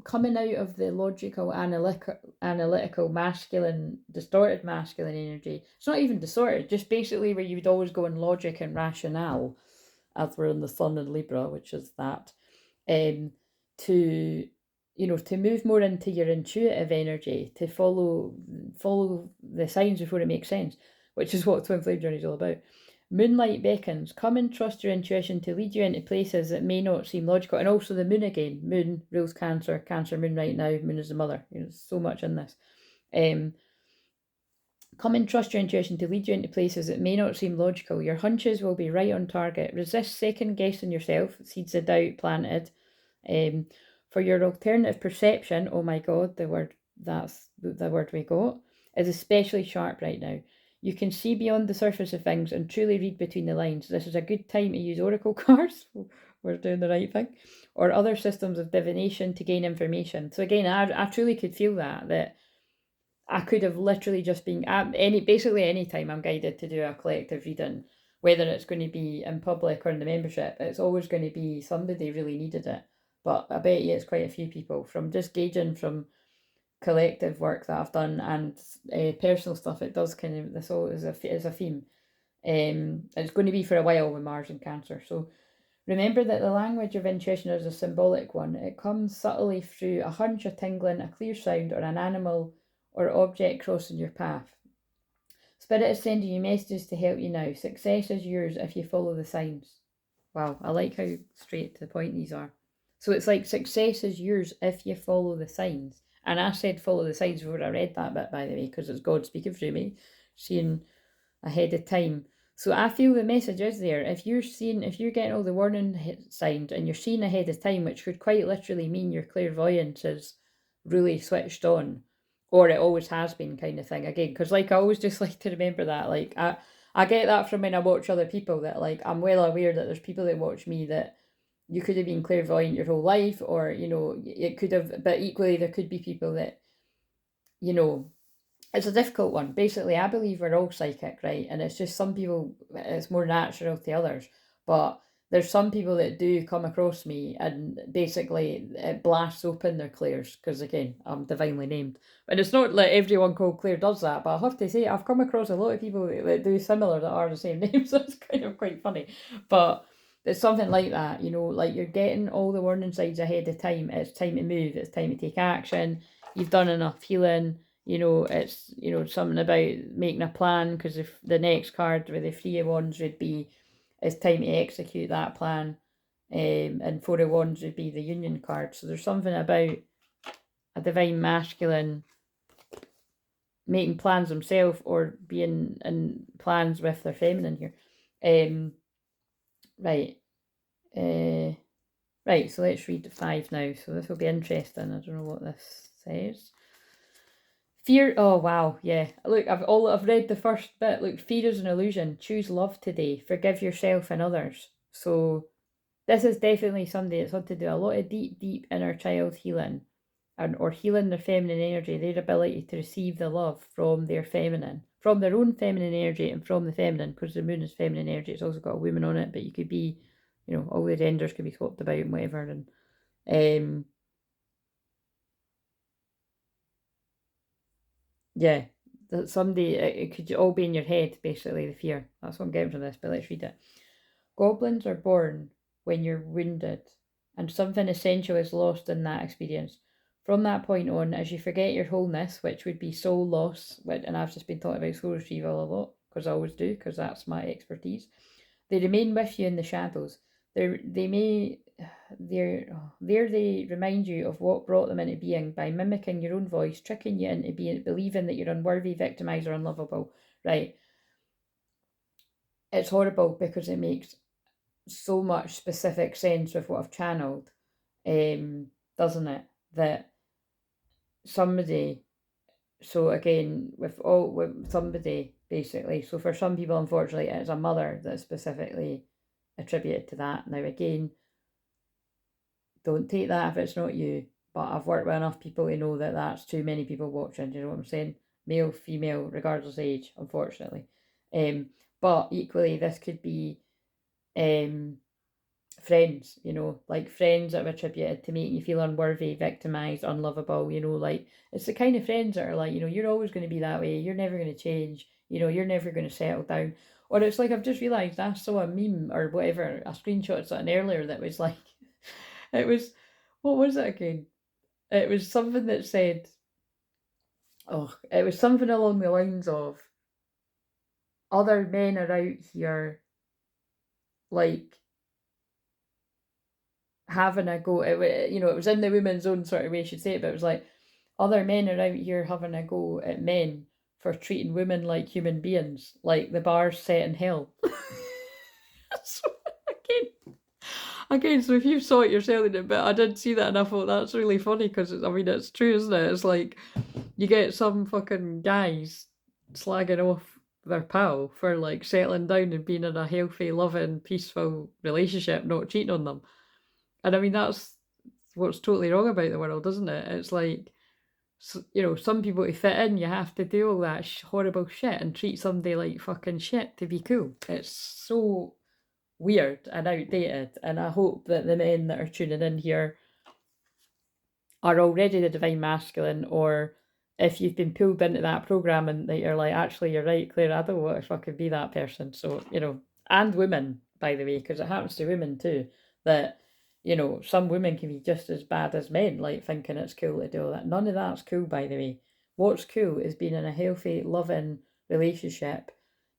coming out of the logical, analytical, masculine, distorted masculine energy. It's not even distorted, just basically where you would always go in logic and rationale, as we're in the Sun in Libra, which is that, to move more into your intuitive energy, to follow the signs before it makes sense, which is what Twin Flame Journey is all about. Moonlight beckons. Come and trust your intuition to lead you into places that may not seem logical. And also the moon again. Moon rules Cancer. Cancer moon right now. Moon is the mother. There's so much in this. Come and trust your intuition to lead you into places that may not seem logical. Your hunches will be right on target. Resist second guessing yourself. Seeds of doubt planted. For your alternative perception, oh my God, that's the word we got, is especially sharp right now. You can see beyond the surface of things and truly read between the lines. This is a good time to use oracle cards. We're doing the right thing. Or other systems of divination to gain information. So again, I truly could feel that I could have literally just been basically any time I'm guided to do a collective reading, whether it's going to be in public or in the membership, it's always going to be somebody really needed it. But I bet you it's quite a few people, from just gauging from collective work that I've done and personal stuff. It does kind of, this all is a theme. It's going to be for a while with Mars and Cancer. So remember that the language of intuition is a symbolic one. It comes subtly through a hunch, a tingling, a clear sound, or an animal or object crossing your path. Spirit is sending you messages to help you now. Success is yours if you follow the signs. Wow, I like how straight to the point these are. So it's like success is yours if you follow the signs. And I said follow the signs before I read that bit, by the way, because it's God speaking through me, seeing ahead of time. So I feel the message is there. If you're getting all the warning signs and you're seeing ahead of time, which could quite literally mean your clairvoyance is really switched on, or it always has been, kind of thing. Again, because like I always just like to remember that. Like I get that from when I watch other people, that like I'm well aware that there's people that watch me that you could have been clairvoyant your whole life, or it could have, but equally there could be people that it's a difficult one. Basically, I believe we're all psychic, right? And it's just some people, it's more natural to others. But there's some people that do come across me and basically it blasts open their clairs, because again, I'm divinely named. And it's not like everyone called Claire does that, but I have to say, I've come across a lot of people that do similar that are the same name, so it's kind of quite funny. But it's something like that, like you're getting all the warning signs ahead of time. It's time to move, it's time to take action. You've done enough healing. It's, something about making a plan, because if the next card with the Three of Wands would be, it's time to execute that plan. And Four of Wands would be the Union card. So there's something about a divine masculine making plans himself, or being in plans with their feminine here. Right. Right, so let's read 5 now. So this will be interesting. I don't know what this says. Fear, oh wow, yeah. Look, I've read the first bit. Look, fear is an illusion. Choose love today. Forgive yourself and others. So this is definitely somebody that's had to do a lot of deep, deep inner child healing. or healing their feminine energy, their ability to receive the love from their feminine, from their own feminine energy and from the feminine, because the moon is feminine energy. It's also got a woman on it, but you could be, all the genders could be swapped about and whatever. And yeah, that someday it could all be in your head, basically, the fear. That's what I'm getting from this, but let's read it. Goblins are born when you're wounded, and something essential is lost in that experience. From that point on, as you forget your wholeness, which would be soul loss, and I've just been talking about soul retrieval a lot, because I always do, because that's my expertise, they remain with you in the shadows. There they remind you of what brought them into being by mimicking your own voice, tricking you into believing that you're unworthy, victimized, or unlovable. Right? It's horrible because it makes so much specific sense with what I've channeled, doesn't it? That somebody, so again, with somebody, basically, so for some people, unfortunately, it's a mother that's specifically attributed to that. Now, again, don't take that if it's not you, but I've worked with enough people to know that that's too many people watching. Do you know what I'm saying? Male, female, regardless of age, unfortunately. But equally, this could be friends, like friends that are attributed to making you feel unworthy, victimized, unlovable, like it's the kind of friends that are like, you're always going to be that way, you're never going to change, you're never going to settle down. Or it's like, I've just realized I saw a meme or whatever, a screenshot of something earlier that was like, it was, what was it again? It was something that said, it was something along the lines of, other men are out here, like, having a go. It was in the women's own sort of way she'd say it, but it was like, other men are out here having a go at men for treating women like human beings, like the bar's set in hell. So, again, so if you saw it, you're selling it, but I did see that and I thought that's really funny because it's true, isn't it? It's like you get some fucking guys slagging off their pal for like settling down and being in a healthy, loving, peaceful relationship, not cheating on them. And I mean, that's what's totally wrong about the world, isn't it? It's like, some people to fit in, you have to do all that horrible shit and treat somebody like fucking shit to be cool. It's so weird and outdated. And I hope that the men that are tuning in here are already the divine masculine, or if you've been pulled into that program and that you're like, actually, you're right, Claire, I don't want to fucking be that person. So, and women, by the way, because it happens to women too, that, some women can be just as bad as men, like thinking it's cool to do all that. None of that's cool, by the way. What's cool is being in a healthy, loving relationship,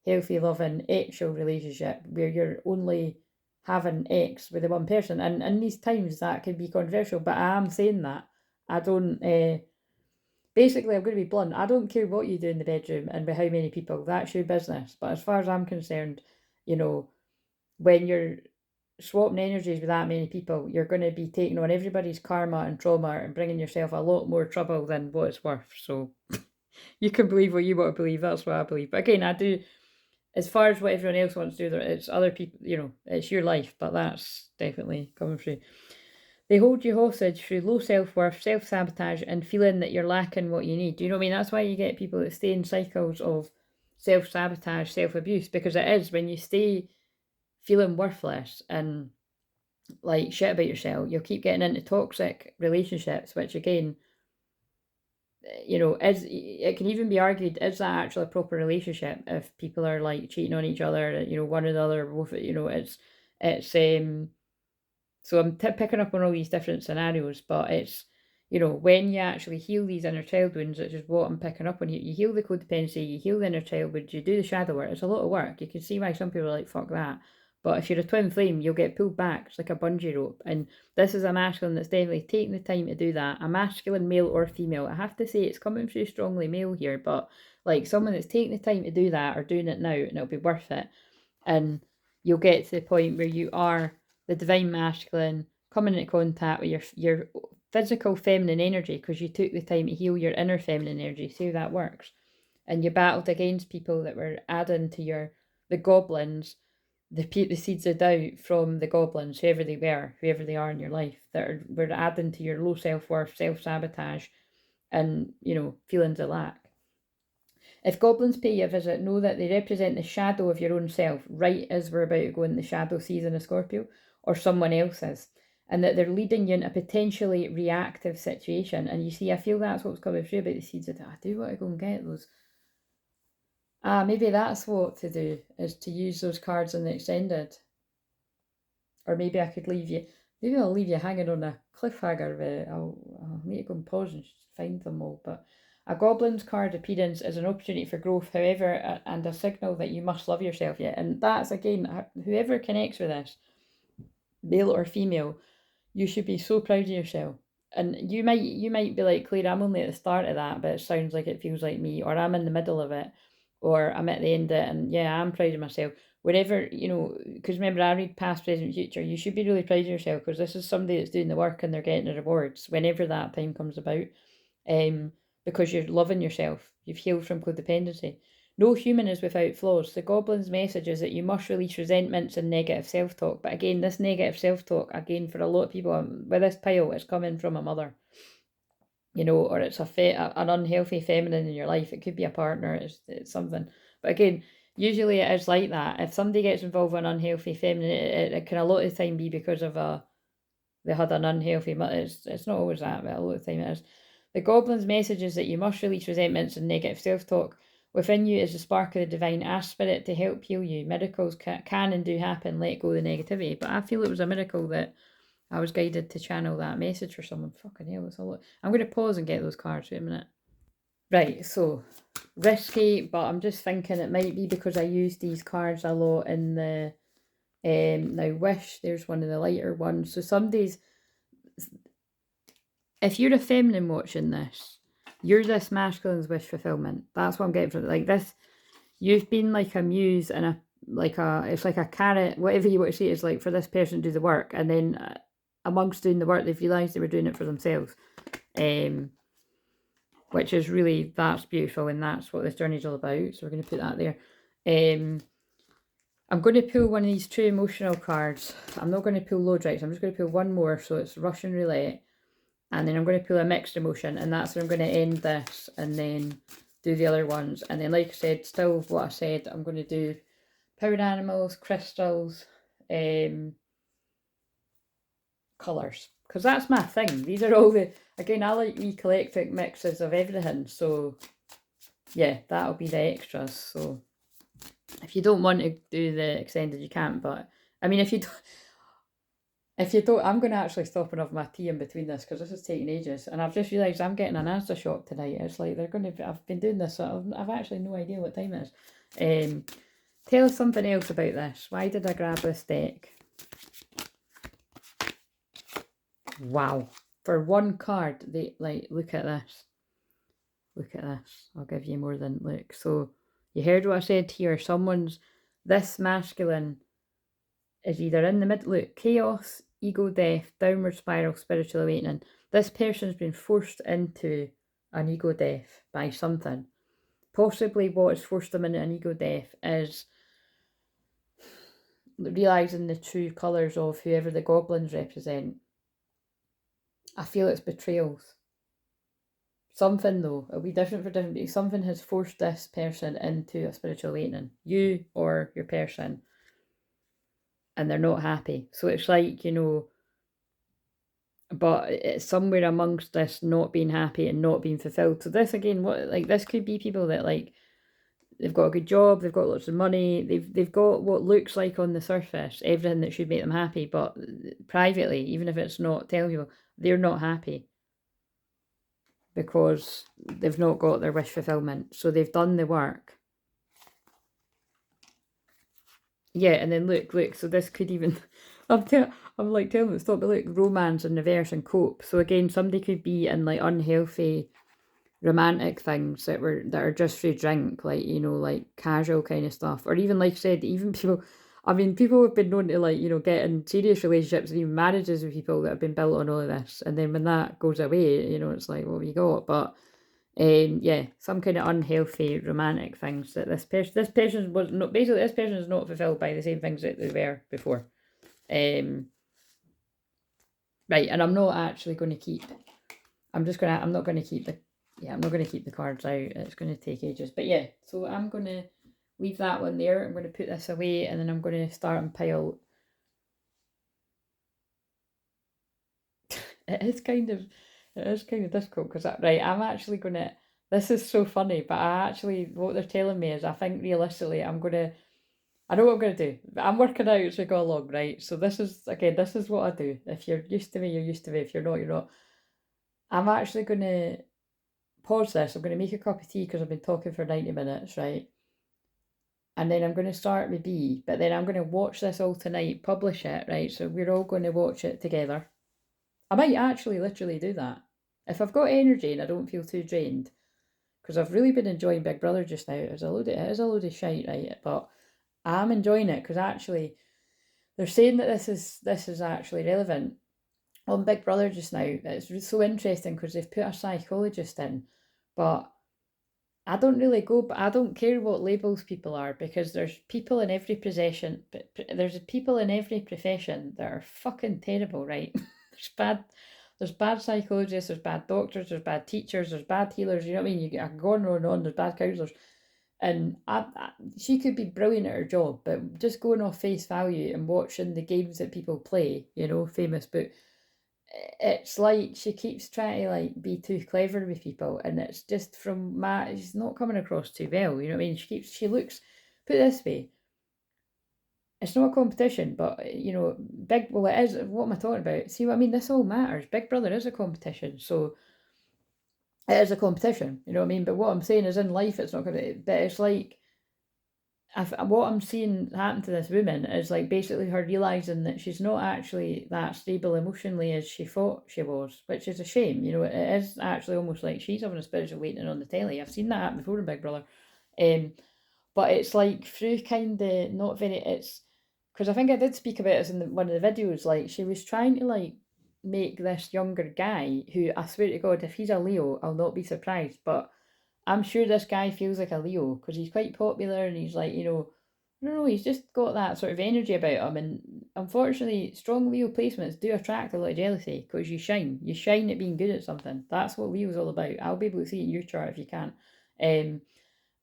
healthy, loving, actual relationship where you're only having X with the one person. And in these times, that can be controversial, but I am saying that. I don't, basically, I'm going to be blunt. I don't care what you do in the bedroom and by how many people. That's your business. But as far as I'm concerned, when you're swapping energies with that many people, you're going to be taking on everybody's karma and trauma and bringing yourself a lot more trouble than what it's worth. So you can believe what you want to believe. That's what I believe. But again, I do, as far as what everyone else wants to do, it's other people, it's your life, but that's definitely coming through. They hold you hostage through low self-worth, self-sabotage, and feeling that you're lacking what you need. Do you know what I mean? That's why you get people that stay in cycles of self-sabotage, self-abuse, because it is when you stay feeling worthless and like shit about yourself, you'll keep getting into toxic relationships, which again, is, it can even be argued, is that actually a proper relationship if people are like cheating on each other, one another, both, it's so I'm picking up on all these different scenarios, but it's, when you actually heal these inner child wounds, which is what I'm picking up on, you heal the codependency, you heal the inner child wounds, you do the shadow work. It's a lot of work. You can see why some people are like, fuck that. But if you're a twin flame, you'll get pulled back. It's like a bungee rope. And this is a masculine that's definitely taking the time to do that. A masculine, male or female. I have to say it's coming through strongly male here, but like someone that's taking the time to do that or doing it now, and it'll be worth it. And you'll get to the point where you are the divine masculine, coming into contact with your physical feminine energy because you took the time to heal your inner feminine energy. See how that works. And you battled against people that were adding to the goblins the seeds of doubt from the goblins, whoever they are in your life, that were adding to your low self-worth, self-sabotage, and, feelings of lack. If goblins pay you a visit, know that they represent the shadow of your own self, right as we're about to go in the shadow season of Scorpio, or someone else's, and that they're leading you in a potentially reactive situation. And you see, I feel that's what's coming through about the seeds of doubt. I do want to go and get those. Maybe that's what to do, is to use those cards in the extended. Or maybe I could maybe I'll leave you hanging on a cliffhanger. I'll need to go and pause and find them all. But a goblin's card appearance is an opportunity for growth, however, and a signal that you must love yourself yet. And that's, again, whoever connects with this, male or female, you should be so proud of yourself. And you might be like, Claire, I'm only at the start of that, but it sounds like it feels like me, or I'm in the middle of it, or I'm at the end of it, and yeah, I'm proud of myself. Wherever, because remember, I read past, present, future. You should be really proud of yourself, because this is somebody that's doing the work and they're getting the rewards whenever that time comes about. Because you're loving yourself. You've healed from codependency. No human is without flaws. The goblin's message is that you must release resentments and negative self-talk. But again, this negative self-talk, again, for a lot of people, with this pile, it's coming from a mother. Or it's an unhealthy feminine in your life. It could be a partner, it's something. But again, usually it is like that. If somebody gets involved with an unhealthy feminine, it can a lot of the time be because of they had an unhealthy mother. It's not always that, but a lot of the time it is. The goblin's message is that you must release resentments and negative self-talk. Within you is the spark of the divine. Ask spirit to help heal you. Miracles can and do happen. Let go of the negativity. But I feel it was a miracle that I was guided to channel that message for someone. Fucking hell, it's a lot. I'm going to pause and get those cards. Wait a minute. Right, so risky, but I'm just thinking it might be because I use these cards a lot in the now wish. There's one of the lighter ones. So if you're a feminine watching this, you're this masculine's wish fulfillment. That's what I'm getting from it. Like this, you've been like a muse and it's like a carrot, whatever you want to see it is, like for this person to do the work, and then amongst doing the work, they've realised they were doing it for themselves. Which is really, that's beautiful, and that's what this journey's all about. So we're going to put that there. I'm going to pull one of these true emotional cards. I'm not going to pull loads, right? So I'm just going to pull one more. So it's Russian roulette. And then I'm going to pull a mixed emotion. And that's where I'm going to end this. And then do the other ones. And then, like I said, still what I said, I'm going to do powered animals, crystals, colours. Because that's my thing. These are all again, I like eclectic mixes of everything. So, yeah, that'll be the extras. So, if you don't want to do the extended, you can't. But, I mean, if you don't, I'm going to actually stop and have my tea in between this, because this is taking ages. And I've just realised I'm getting an Asda shop tonight. It's like I've been doing this, so I've actually no idea what time it is. Tell us something else about this. Why did I grab this deck? Wow. For one card, look at this. Look at this. I'll give you more than look. So, you heard what I said here. This masculine is either in the middle. Look, chaos, ego death, downward spiral, spiritual awakening. This person's been forced into an ego death by something. Possibly what has forced them into an ego death is realising the true colours of whoever the goblins represent. I feel it's betrayals. Something, though, it'll be different for different people. Something has forced this person into a spiritual awakening. You or your person. And they're not happy. So it's like, but it's somewhere amongst this not being happy and not being fulfilled. So this, again, this could be people that, they've got a good job, they've got lots of money, they've got what looks like on the surface everything that should make them happy, but privately, even if it's not telling people, they're not happy because they've not got their wish fulfillment. So they've done the work. Yeah, and then look, so this could even, I'm telling them, stop, but look, romance and reverse and cope. So again, somebody could be in unhealthy romantic things that are just through drink, casual kind of stuff, or even, like I said, even people have been known to get in serious relationships and even marriages with people that have been built on all of this, and then when that goes away, it's like, what have you got? But Yeah, some kind of unhealthy romantic things that this person was not, basically this person is not fulfilled by the same things that they were before. Right, and I'm not actually going to keep, I'm not going to keep the cards out. It's going to take ages. But yeah, so I'm going to leave that one there. I'm going to put this away, and then I'm going to start and pile. It is kind of difficult because, right, I'm actually going to, this is so funny, but what they're telling me is I think realistically I know what I'm going to do, but I'm working out as we go along, right? So this is what I do. If you're used to me, you're used to me. If you're not, you're not. I'm actually going to pause this. I'm going to make a cup of tea because I've been talking for 90 minutes, right? And then I'm going to start with B, but then I'm going to watch this all tonight, publish it, right? So we're all going to watch it together. I might actually literally do that. If I've got energy and I don't feel too drained, because I've really been enjoying Big Brother just now. It is a load of shite, right? But I'm enjoying it because actually they're saying that this is actually relevant on Big Brother just now. It's so interesting because they've put a psychologist in, but I don't care what labels people are, because there's people in every profession. There's people in every profession that are fucking terrible, right? There's bad psychologists, there's bad doctors, there's bad teachers, there's bad healers. You know what I mean? I can go on and on. There's bad counsellors, and she could be brilliant at her job, but just going off face value and watching the games that people play, famous book, it's like she keeps trying to like be too clever with people, and it's just she's not coming across too well. You know what I mean? She looks, put it this way, it's not a competition, but it is. What am I talking about? See what I mean? This all matters. Big Brother is a competition, so it is a competition. You know what I mean? But what I'm saying is, in life, it's not gonna. But it's like, what I'm seeing happen to this woman is like basically her realizing that she's not actually that stable emotionally as she thought she was, which is a shame. It is actually almost like she's having a spiritual awakening on the telly. I've seen that happen before in Big Brother. But it's like through kind of not very, it's because I think I did speak about this in one of the videos. Like, she was trying to like make this younger guy, who I swear to God, if he's a Leo, I'll not be surprised. But I'm sure this guy feels like a Leo because he's quite popular, and he's like, I don't know, he's just got that sort of energy about him. And unfortunately, strong Leo placements do attract a lot of jealousy because you shine. You shine at being good at something. That's what Leo's all about. I'll be able to see it in your chart if you can't.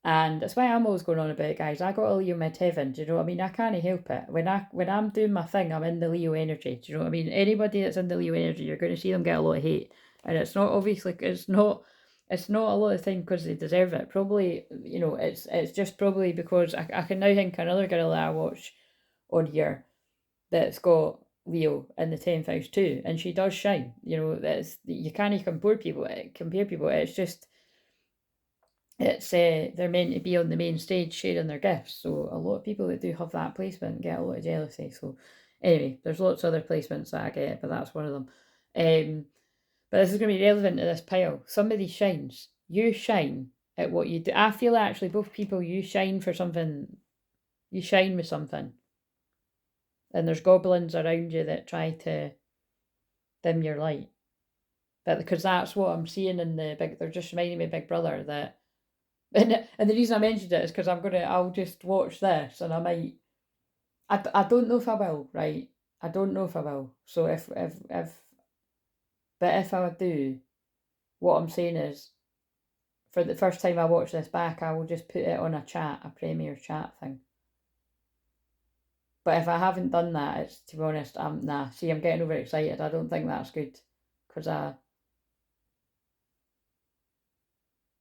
And that's why I'm always going on about it, guys. I got a Leo midheaven. Do you know what I mean? I can't help it. When I'm doing my thing, I'm in the Leo energy. Do you know what I mean? Anybody that's in the Leo energy, you're going to see them get a lot of hate, and it's not obviously it's not a lot of time because they deserve it. Probably, it's just probably because I can now think of another girl that I watch on here that's got Leo in the 10th house too, and she does shine. That's, you can't compare people. It's just, it's they're meant to be on the main stage sharing their gifts. So a lot of people that do have that placement get a lot of jealousy. So anyway, there's lots of other placements that I get, but that's one of them. But this is going to be relevant to this pile. Somebody shines. You shine at what you do. I feel actually both people, you shine for something. You shine with something. And there's goblins around you that try to dim your light. But because that's what I'm seeing in the big, they're just reminding me of Big Brother that, and the reason I mentioned it is because I'll just watch this and I might, I don't know if I will, right? I don't know if I will. So but if I do, what I'm saying is, for the first time I watch this back, I will just put it on a Premier chat thing. But if I haven't done that, it's, to be honest, nah. See, I'm getting overexcited. I don't think that's good, because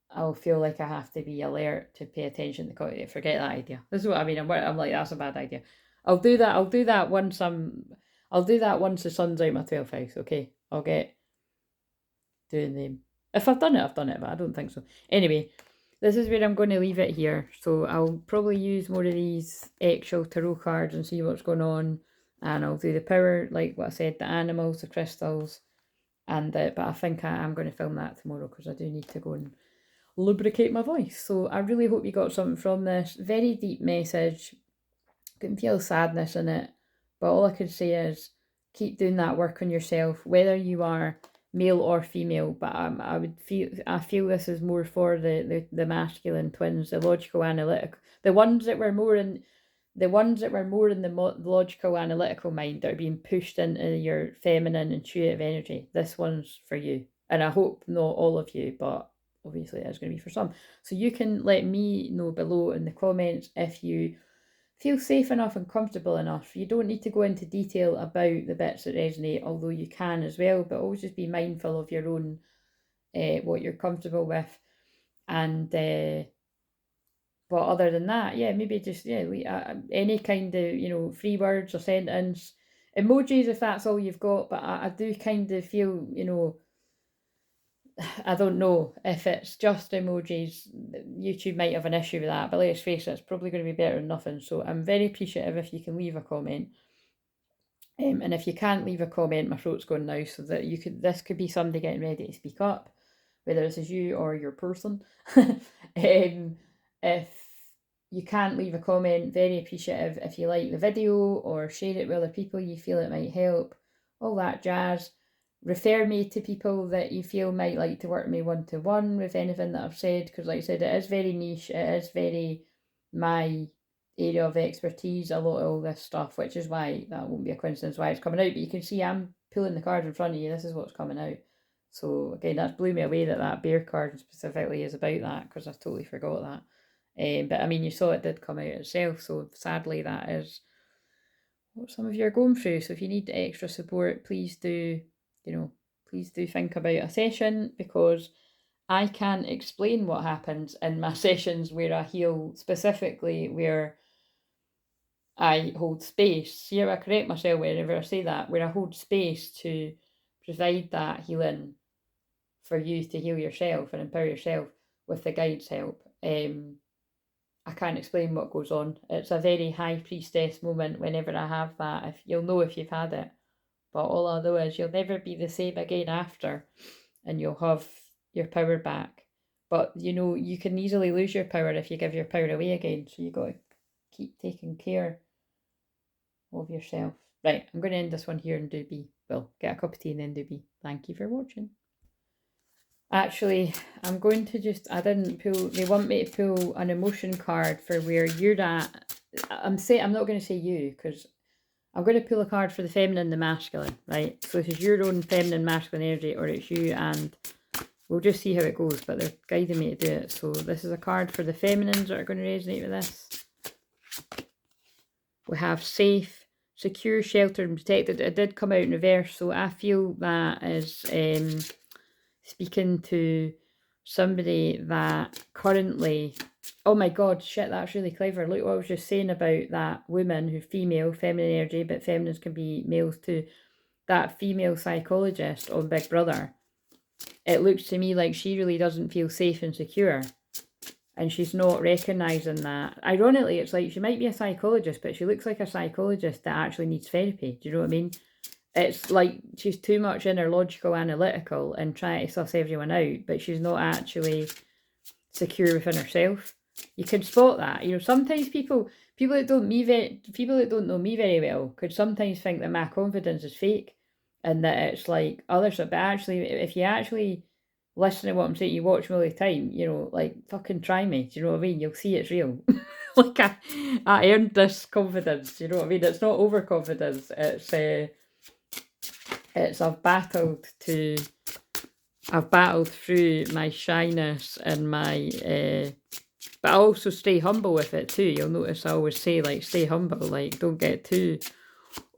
I'll feel like I have to be alert to pay attention to forget that idea. This is what I mean. I'm like, that's a bad idea. I'll do that. I'll do that once the sun's out my 12th house. Okay, I'll get doing them. If I've done it, but I don't think so. Anyway, this is where I'm going to leave it here. So I'll probably use more of these actual tarot cards and see what's going on. And I'll do the power, like what I said, the animals, the crystals. And but I think I'm going to film that tomorrow because I do need to go and lubricate my voice. So I really hope you got something from this. Very deep message. Can feel sadness in it. But all I can say is keep doing that work on yourself. Whether you are male or female, but I feel this is more for the masculine twins, the logical analytical, the ones that were more in the logical analytical mind that are being pushed into your feminine intuitive energy. This one's for you, and I hope not all of you, but obviously it is going to be for some. So you can let me know below in the comments if you feel safe enough and comfortable enough. You don't need to go into detail about the bits that resonate, although you can as well, but always just be mindful of your own, what you're comfortable with. And but other than that, yeah, maybe just, any kind of, 3 words or sentence, emojis if that's all you've got. But I do kind of feel, I don't know if it's just emojis. YouTube might have an issue with that, but let's face it, it's probably going to be better than nothing. So I'm very appreciative if you can leave a comment. And if you can't leave a comment, my throat's going now, so that this could be somebody getting ready to speak up, whether this is you or your person. If you can't leave a comment, very appreciative if you like the video or share it with other people you feel it might help, all that jazz. Refer me to people that you feel might like to work with me one-to-one with anything that I've said, because like I said, it is very niche, it is very my area of expertise, a lot of all this stuff, which is why that won't be a coincidence why it's coming out. But you can see I'm pulling the card in front of you, this is what's coming out. So again, that blew me away that bear card specifically is about that, because I totally forgot that. But I mean, you saw it did come out itself, so sadly that is what some of you are going through. So if you need extra support, please do, please do think about a session, because I can't explain what happens in my sessions where I heal, specifically where I hold space. See how I correct myself whenever I say that, where I hold space to provide that healing for you to heal yourself and empower yourself with the guide's help. I can't explain what goes on. It's a very high priestess moment whenever I have that. If you'll know if you've had it, but all I know is you'll never be the same again after, and you'll have your power back. But you can easily lose your power if you give your power away again. So you got to keep taking care of yourself. Right, I'm going to end this one here and do B. Well, get a cup of tea and then do B. Thank you for watching. Actually, I'm going to I didn't pull, they want me to pull an emotion card for where you're at. I'm not going to say you, because I'm going to pull a card for the feminine and the masculine, right? So this is your own feminine, masculine energy, or it's you, and we'll just see how it goes, but they're guiding me to do it. So this is a card for the feminines that are going to resonate with this. We have safe, secure, sheltered, and protected. It did come out in reverse, so I feel that is speaking to somebody that currently, oh my god, shit, that's really clever. Look what I was just saying about that woman who's female, feminine energy, but feminines can be males too. That female psychologist on Big Brother, it looks to me like she really doesn't feel safe and secure, and she's not recognising that. Ironically, it's like she might be a psychologist, but she looks like a psychologist that actually needs therapy. Do you know what I mean? It's like she's too much in her logical analytical and trying to suss everyone out, but she's not actually secure within herself. You can spot that. Sometimes people that don't know me very well could sometimes think that my confidence is fake, and that it's like others. But actually, if you actually listen to what I'm saying, you watch me all the time, like fucking try me. Do you know what I mean? You'll see it's real. Like I earned this confidence. You know what I mean? It's not overconfidence. I've battled through my shyness and my but I also stay humble with it too. You'll notice I always say, like, stay humble, like don't get too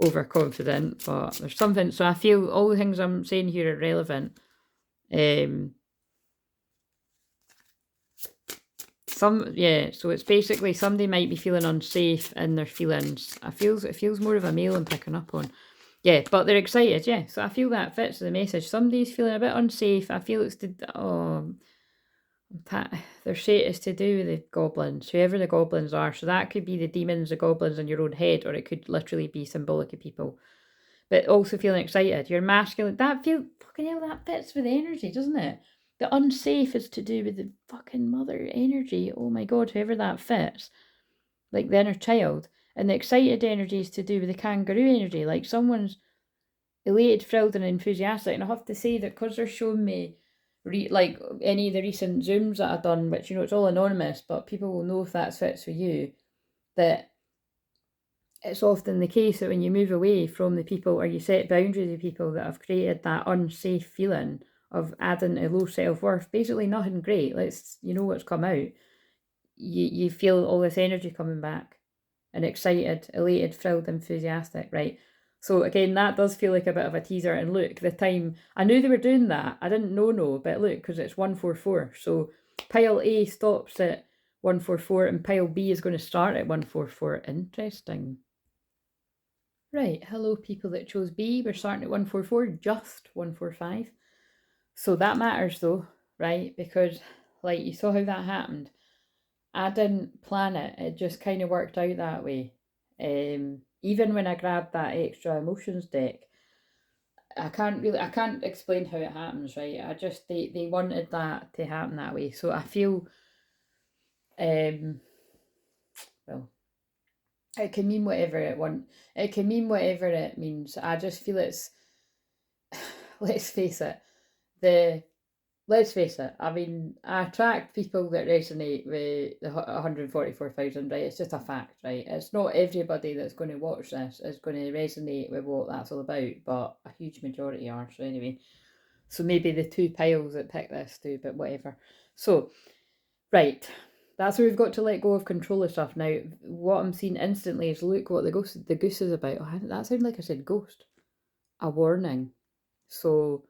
overconfident. But there's something, so I feel all the things I'm saying here are relevant. So it's basically somebody might be feeling unsafe in their feelings. It feels more of a male I'm picking up on. Yeah, but they're excited, yeah. So I feel that fits the message. Somebody's feeling a bit unsafe. I feel it's their shit is to do with the goblins, whoever the goblins are. So that could be the demons, the goblins in your own head, or it could literally be symbolic of people. But also feeling excited. You're masculine. Fucking hell, that fits with the energy, doesn't it? The unsafe is to do with the fucking mother energy. Oh my god, whoever that fits. Like the inner child. And the excited energy is to do with the kangaroo energy. Like someone's elated, thrilled and enthusiastic. And I have to say that because they're showing me like any of the recent Zooms that I've done, which, you know, it's all anonymous, but people will know if that fits for you, that it's often the case that when you move away from the people or you set boundaries with people that have created that unsafe feeling of adding a low self-worth, basically nothing great. You know what's come out. You feel all this energy coming back and excited, elated, thrilled, enthusiastic, right? So again, that does feel like a bit of a teaser. And look, the time, I knew they were doing that. I didn't know, but look, because it's 144. So pile A stops at 144 and pile B is going to start at 144. Interesting. Right, hello people that chose B. We're starting at 144, just 145. So that matters though, right? Because like you saw how that happened. I didn't plan it. It just kind of worked out that way. Even when I grabbed that extra emotions deck, I can't explain how it happens, right? They wanted that to happen that way. So I feel, well, it can mean whatever it can mean whatever it means. I just feel it's, let's face it, let's face it, I mean, I attract people that resonate with the 144,000, right? It's just a fact, right? It's not everybody that's going to watch this is going to resonate with what that's all about, but a huge majority are. So anyway, so maybe the 2 piles that pick this do, but whatever. So, right, that's where we've got to let go of control of stuff. Now, what I'm seeing instantly is look what the goose is about. Oh, that sounded like I said ghost. A warning. So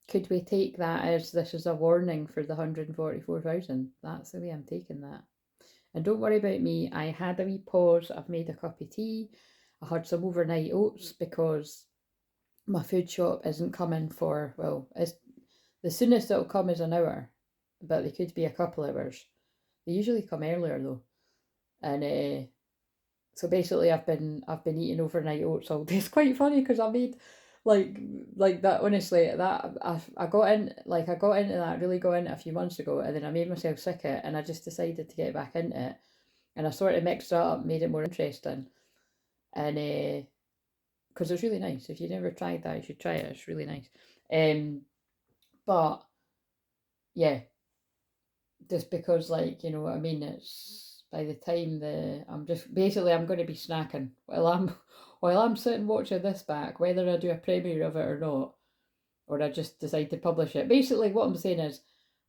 could we take that as this is a warning for the 144,000? That's the way I'm taking that. And don't worry about me. I had a wee pause. I've made a cup of tea. I had some overnight oats because my food shop isn't coming for, well, it's the soonest it'll come is an hour, but they could be a couple hours. They usually come earlier though. And so basically I've been eating overnight oats all day. It's quite funny because I made like that, honestly, that I got into that, really got into it a few months ago, and then I made myself sick of it and I just decided to get back into it, and I sort of mixed it up, made it more interesting, and because it's really nice. If you've never tried that, you should try it. It's really nice. But yeah, just because, like, you know what I mean, it's by the time I'm going to be snacking while I'm sitting watching this back, whether I do a premiere of it or not, or I just decide to publish it. Basically what I'm saying is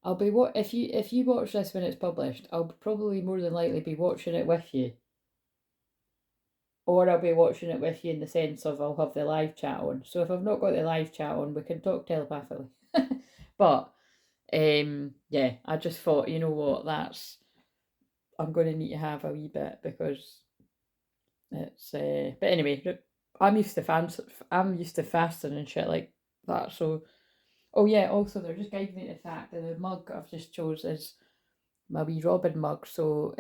I'll be if you watch this when it's published, I'll probably more than likely be watching it with you, or I'll be watching it with you in the sense of I'll have the live chat on. So if I've not got the live chat on, we can talk telepathically. But yeah, I just thought, you know what, I'm going to need to have a wee bit because it's but anyway, I'm used to fasting and shit like that. So, oh yeah, also they're just guiding me to the fact that the mug I've just chose is my wee robin mug. So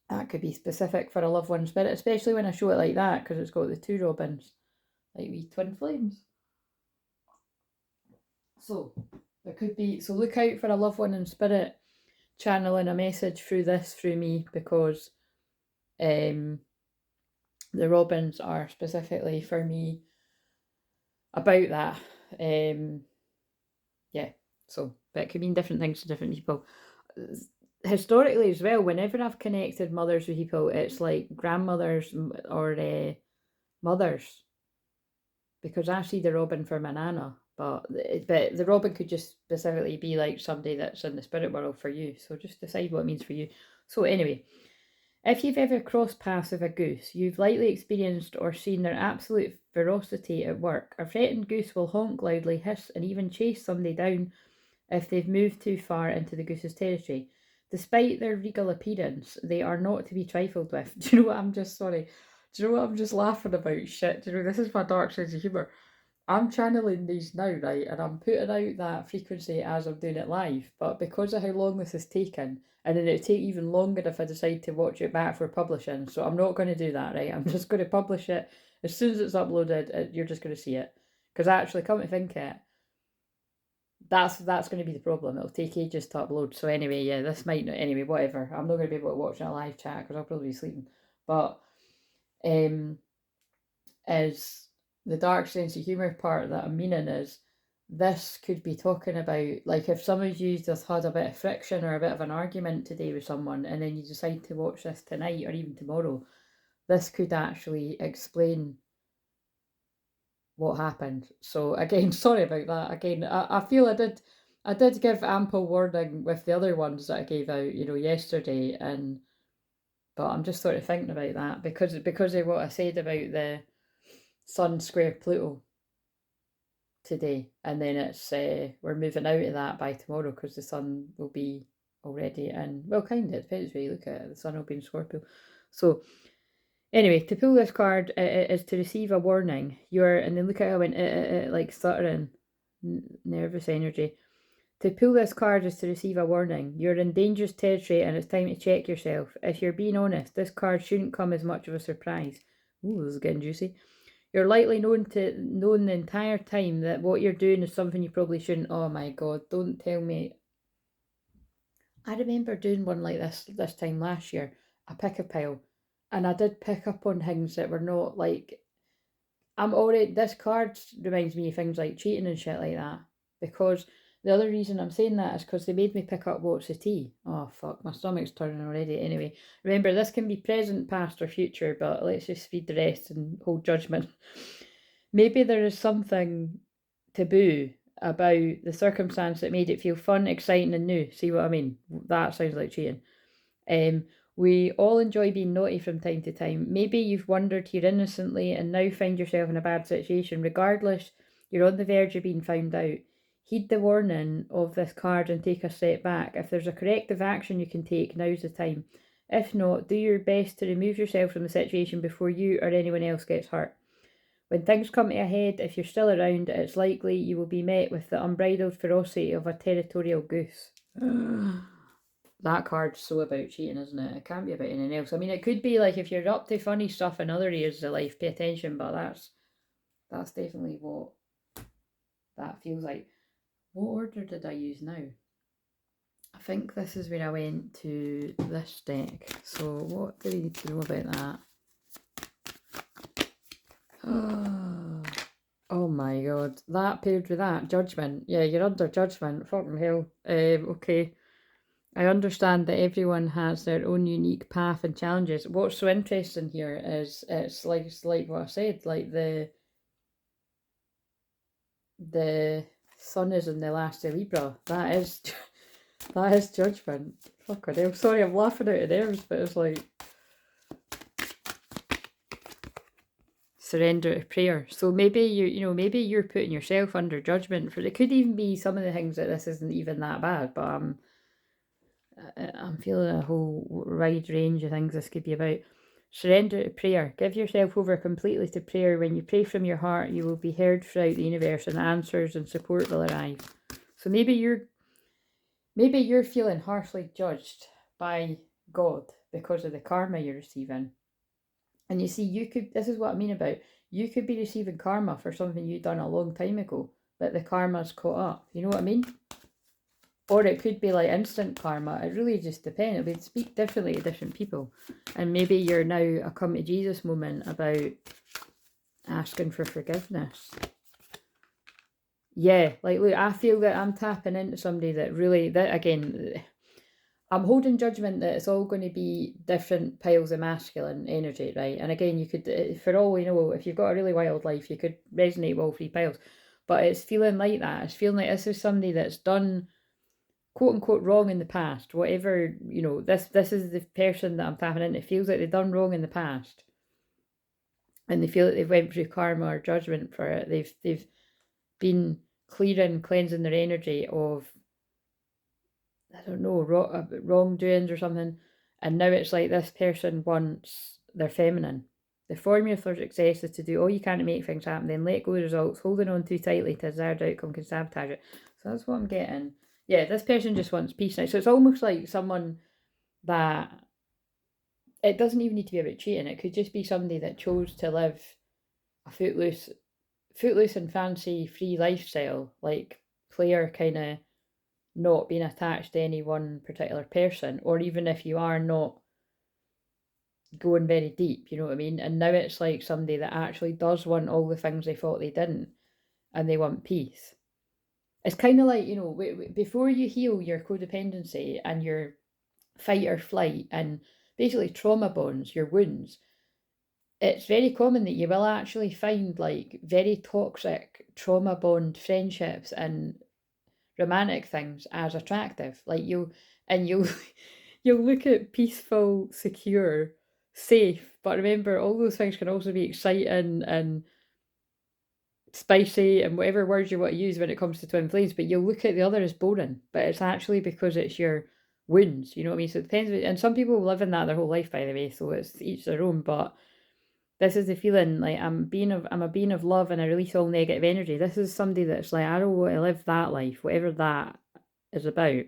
that could be specific for a loved one spirit, especially when I show it like that because it's got the 2 robins, like wee twin flames. So there could be, so look out for a loved one in spirit channeling a message through me, because the robins are specifically for me about that. Yeah, so but it could mean different things to different people. Historically as well, whenever I've connected mothers with people, it's like grandmothers or mothers, because I see the robin for my nana, but the robin could just specifically be like somebody that's in the spirit world for you. So just decide what it means for you. So anyway, if you've ever crossed paths with a goose, you've likely experienced or seen their absolute ferocity at work. A frightened goose will honk loudly, hiss, and even chase somebody down if they've moved too far into the goose's territory. Despite their regal appearance, they are not to be trifled with. Do you know what I'm just sorry? Do you know what I'm just laughing about? Shit, do you know, this is my dark sense of humour. I'm channeling these now, right, and I'm putting out that frequency as I'm doing it live, but because of how long this has taken, and then it'll take even longer if I decide to watch it back for publishing, so I'm not going to do that, right? I'm just going to publish it as soon as it's uploaded. You're just going to see it, because actually, come to think it, that's going to be the problem. It'll take ages to upload. So anyway, yeah, this might not. Anyway, whatever. I'm not going to be able to watch a live chat because I'll probably be sleeping. But as the dark sense of humour part that I'm meaning is, this could be talking about, like, if some of you just had a bit of friction or a bit of an argument today with someone, and then you decide to watch this tonight or even tomorrow, this could actually explain what happened. So again, sorry about that. Again, I feel I did give ample warning with the other ones that I gave out, yesterday, but I'm just sort of thinking about that because of what I said about the Sun square Pluto today, and then it's we're moving out of that by tomorrow because the Sun will be already in, well, kind of depends where you look at it. The Sun will be in Scorpio, so. Anyway, to pull this card is to receive a warning. And then look at how I went like stuttering, nervous energy. To pull this card is to receive a warning. You're in dangerous territory and it's time to check yourself. If you're being honest, this card shouldn't come as much of a surprise. Ooh, this is getting juicy. You're likely known the entire time that what you're doing is something you probably shouldn't. Oh my god, don't tell me. I remember doing one like this time last year, a pick a pile. And I did pick up on things that were not like, this card reminds me of things like cheating and shit like that. Because the other reason I'm saying that is because they made me pick up what's the tea. Oh fuck, my stomach's turning already. Anyway, remember this can be present, past or future, but let's just read the rest and hold judgment. Maybe there is something taboo about the circumstance that made it feel fun, exciting and new. See what I mean? That sounds like cheating. We all enjoy being naughty from time to time. Maybe you've wandered here innocently and now find yourself in a bad situation. Regardless, you're on the verge of being found out. Heed the warning of this card and take a step back. If there's a corrective action you can take, now's the time. If not, do your best to remove yourself from the situation before you or anyone else gets hurt. When things come to a head, if you're still around, it's likely you will be met with the unbridled ferocity of a territorial goose. That card's so about cheating, isn't it? It can't be about anything else. I mean, it could be like if you're up to funny stuff in other areas of life, pay attention, but that's definitely what that feels like. What order did I use now? I think this is where I went to this deck. So what do we need to know about that? Oh my god. That paired with that. Judgment. Yeah, you're under judgment. Fucking hell. Okay. I understand that everyone has their own unique path and challenges. What's so interesting here is it's like what I said, like the sun is in the last of Libra. That is judgment. Fucking hell. Sorry, I'm laughing out of nerves, but it's like surrender to prayer. So maybe maybe you're putting yourself under judgment for it. Could even be some of the things that this isn't even that bad, but I'm feeling a whole wide range of things this could be about. Surrender to prayer. Give yourself over completely to prayer. When you pray from your heart, you will be heard throughout the universe and answers and support will arrive. So maybe you're feeling harshly judged by God because of the karma you're receiving. And you see, this is what I mean about, you could be receiving karma for something you've done a long time ago, but the karma's caught up. You know what I mean? Or it could be like instant karma. It really just depends. It would speak differently to different people. And maybe you're now a come to Jesus moment about asking for forgiveness. Yeah, like look, I feel that I'm tapping into somebody that really, that again, I'm holding judgment that it's all going to be different piles of masculine energy, right? And again, you could, for all we know, if you've got a really wild life, you could resonate with all three piles. But it's feeling like that. It's feeling like this is somebody that's done quote unquote wrong in the past, whatever, this is the person that I'm tapping into. It feels like they've done wrong in the past and they feel like they've went through karma or judgment for it. They've been clearing, cleansing their energy of, I don't know, wrongdoings or something, and now it's like this person wants their feminine. The formula for success is to do all you can to make things happen, then let go of the results. Holding on too tightly to a desired outcome can sabotage it. So that's what I'm getting. Yeah, this person just wants peace now. So it's almost like someone that, it doesn't even need to be about cheating. It could just be somebody that chose to live a footloose and fancy free lifestyle, like Claire, kind of not being attached to any one particular person. Or even if you are not going very deep, you know what I mean? And now it's like somebody that actually does want all the things they thought they didn't, and they want peace. It's kind of like, you know, before you heal your codependency and your fight or flight and basically trauma bonds, your wounds, it's very common that you will actually find like very toxic trauma bond friendships and romantic things as attractive. Like you'll you'll look at peaceful, secure, safe, but remember all those things can also be exciting and spicy and whatever words you want to use when it comes to twin flames, but you'll look at the other as boring. But it's actually because it's your wounds, you know what I mean? So it depends, and some people live in that their whole life, by the way, so it's each their own, but this is the feeling like I'm a being of love and I release all negative energy. This is somebody that's like, I don't want to live that life, whatever that is about.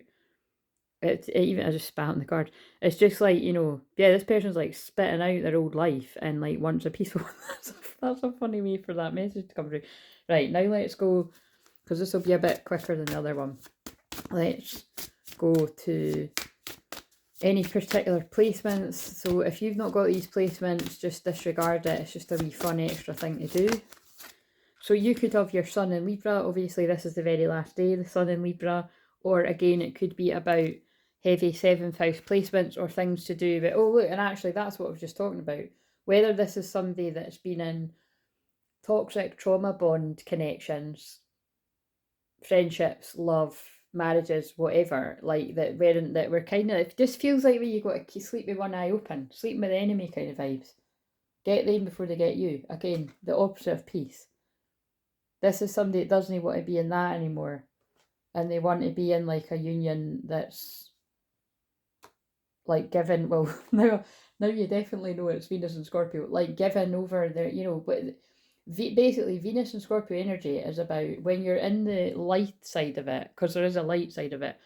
Even I just spat on the card. It's just like, you know, yeah, this person's like spitting out their old life and like wants a peaceful. That's a funny way for that message to come through. Right, now let's go, because this will be a bit quicker than the other one. Let's go to any particular placements. So if you've not got these placements, just disregard it. It's just a wee fun extra thing to do. So you could have your sun in Libra. Obviously, this is the very last day, the sun in Libra. Or again, it could be about heavy 7th house placements or things to do with, oh look, and actually that's what I was just talking about. Whether this is somebody that's been in toxic trauma bond connections, friendships, love, marriages, whatever, like that we're kind of, it just feels like you got to sleep with one eye open, sleeping with the enemy kind of vibes. Get them before they get you. Again, the opposite of peace. This is somebody that doesn't want to be in that anymore. And they want to be in like a union that's like given, well, now you definitely know it's Venus and Scorpio, like given over their, you know, but basically Venus and Scorpio energy is about when you're in the light side of it, because there is a light side of it,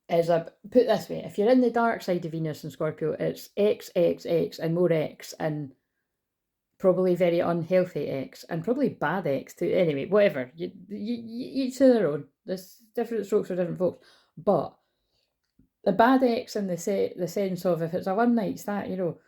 is a, put this way, if you're in the dark side of Venus and Scorpio, it's X, X, X, and more X, and probably very unhealthy X, and probably bad X too. Anyway, whatever. You each to their own. There's different strokes for different folks. But the bad X in the sense of if it's a one night stand, you know,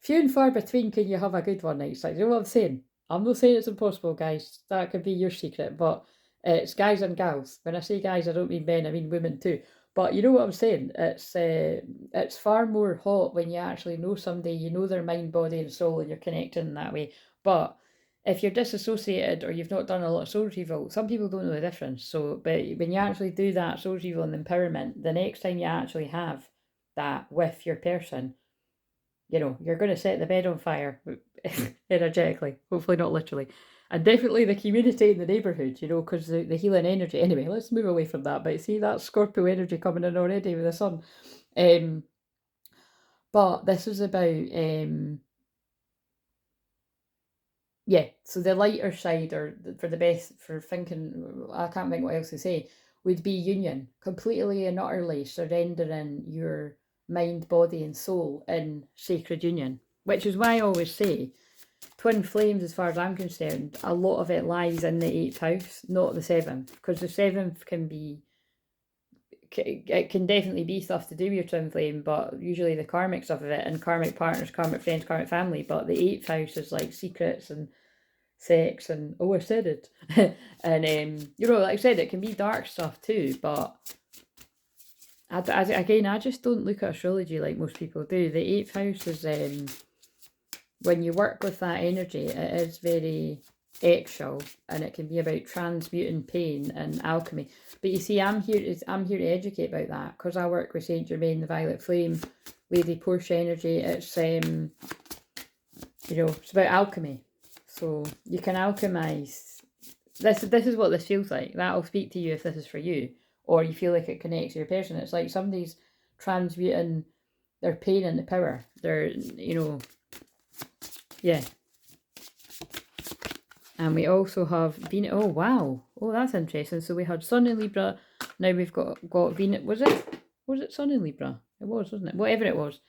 few and far between can you have a good one night stand. You know what I'm saying? I'm not saying it's impossible, guys. That could be your secret, but it's guys and gals. When I say guys, I don't mean men, I mean women too. But you know what I'm saying? It's far more hot when you actually know somebody, you know their mind, body, and soul, and you're connecting in that way. But if you're disassociated or you've not done a lot of soul retrieval, some people don't know the difference. So, but when you actually do that soul retrieval and empowerment, the next time you actually have that with your person, you know, you're going to set the bed on fire energetically, hopefully not literally. And definitely the community in the neighbourhood, you know, because the healing energy. Anyway, let's move away from that. But see, that Scorpio energy coming in already with the sun. But this is about, yeah, so the lighter side, or for the best, for thinking, I can't think what else to say, would be union. Completely and utterly surrendering your mind, body, and soul in sacred union. Which is why I always say, twin flames, as far as I'm concerned, a lot of it lies in the 8th house, not the 7th. Because the 7th can be, it can definitely be stuff to do with your twin flame, but usually the karmic stuff of it, and karmic partners, karmic friends, karmic family. But the 8th house is like secrets and sex and, oh, I said it. And you know, like I said, it can be dark stuff too, but I just don't look at astrology like most people do. The 8th house is, when you work with that energy, it is very eggshell, and it can be about transmuting pain and alchemy. But you see, I'm here to educate about that, because I work with Saint Germain, the Violet Flame, Lady Portia energy. It's you know, it's about alchemy. So you can alchemize. This is what this feels like. That'll speak to you if this is for you, or you feel like it connects to your person. It's like somebody's transmuting their pain into power. They're, you know, yeah. And we also have Venus. Oh wow! Oh, that's interesting. So we had Sun in Libra. Now we've got Venus. Was it Sun in Libra? It was, wasn't it? Whatever it was.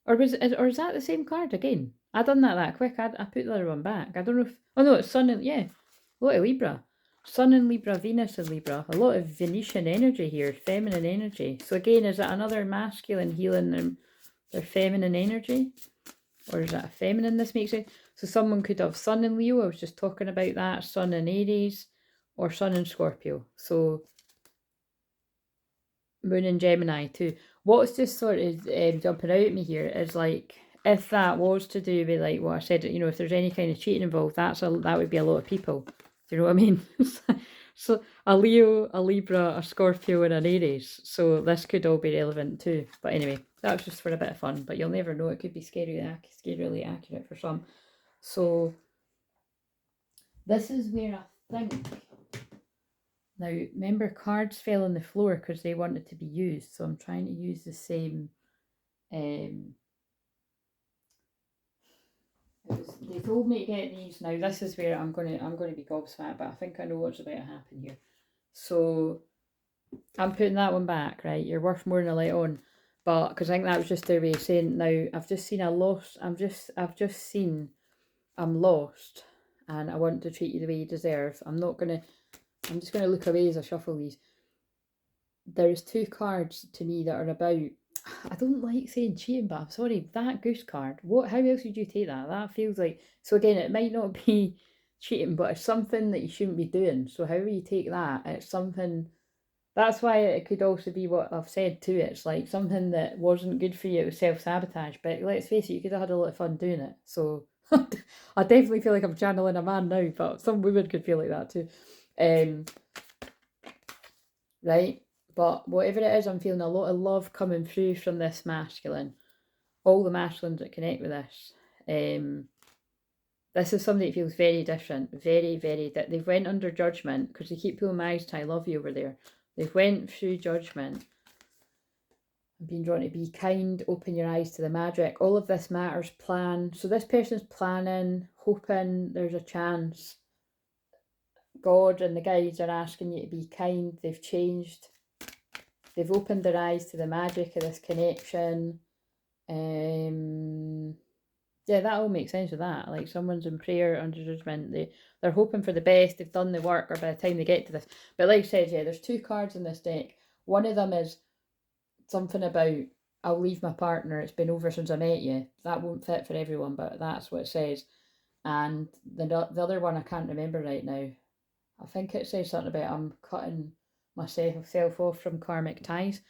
Or is that the same card again? I done that quick. I put the other one back. I don't know if, oh no, it's Sun in, yeah, a lot of Libra. Sun in Libra, Venus in Libra. A lot of Venetian energy here, feminine energy. So again, is it another masculine healing their feminine energy. Or is that a feminine? This makes sense. So someone could have Sun in Leo. I was just talking about that. Sun in Aries. Or Sun in Scorpio. So Moon in Gemini too. What's just sort of jumping out at me here is like, if that was to do with like what I said, you know, if there's any kind of cheating involved, that would be a lot of people. Do you know what I mean? So a Leo, a Libra, a Scorpio, and an Aries. So this could all be relevant too. But anyway, that was just for a bit of fun. But you'll never know. It could be scarily accurate for some. So this is where I think. Now, remember, cards fell on the floor because they wanted to be used. So I'm trying to use the same. They told me to get these. Now, this is where I'm going to be gobsmacked, but I think I know what's about to happen here. So I'm putting that one back, right? You're worth more than a light on, but because I think that was just their way of saying. Now, I've just seen a loss. I've just seen I'm lost, and I want to treat you the way you deserve. I'm just going to look away as I shuffle these. There's 2 cards to me that are about, I don't like saying cheating, but I'm sorry, that goose card, how else would you take that? That feels like, so again, it might not be cheating, but it's something that you shouldn't be doing. So however you take that, it's something, that's why it could also be what I've said too. It's like something that wasn't good for you, it was self-sabotage, but let's face it, you could have had a lot of fun doing it. So I definitely feel like I'm channeling a man now, but some women could feel like that too. Right? But whatever it is, I'm feeling a lot of love coming through from this masculine. All the masculines that connect with this. This is somebody that feels very different. Very, very they've went under judgment because they keep pulling my eyes to I love you over there. They've went through judgment. I'm being drawn to be kind, open your eyes to the magic. All of this matters, plan. So this person's planning, hoping there's a chance. God and the guides are asking you to be kind. They've changed. They've opened their eyes to the magic of this connection. Yeah, that all makes sense with that. Like someone's in prayer under judgment. They're hoping for the best. They've done the work, or by the time they get to this. But like I said, yeah, there's 2 cards in this deck. One of them is something about, I'll leave my partner. It's been over since I met you. That won't fit for everyone, but that's what it says. And the other one I can't remember right now. I think it says something about I'm cutting myself off from karmic ties.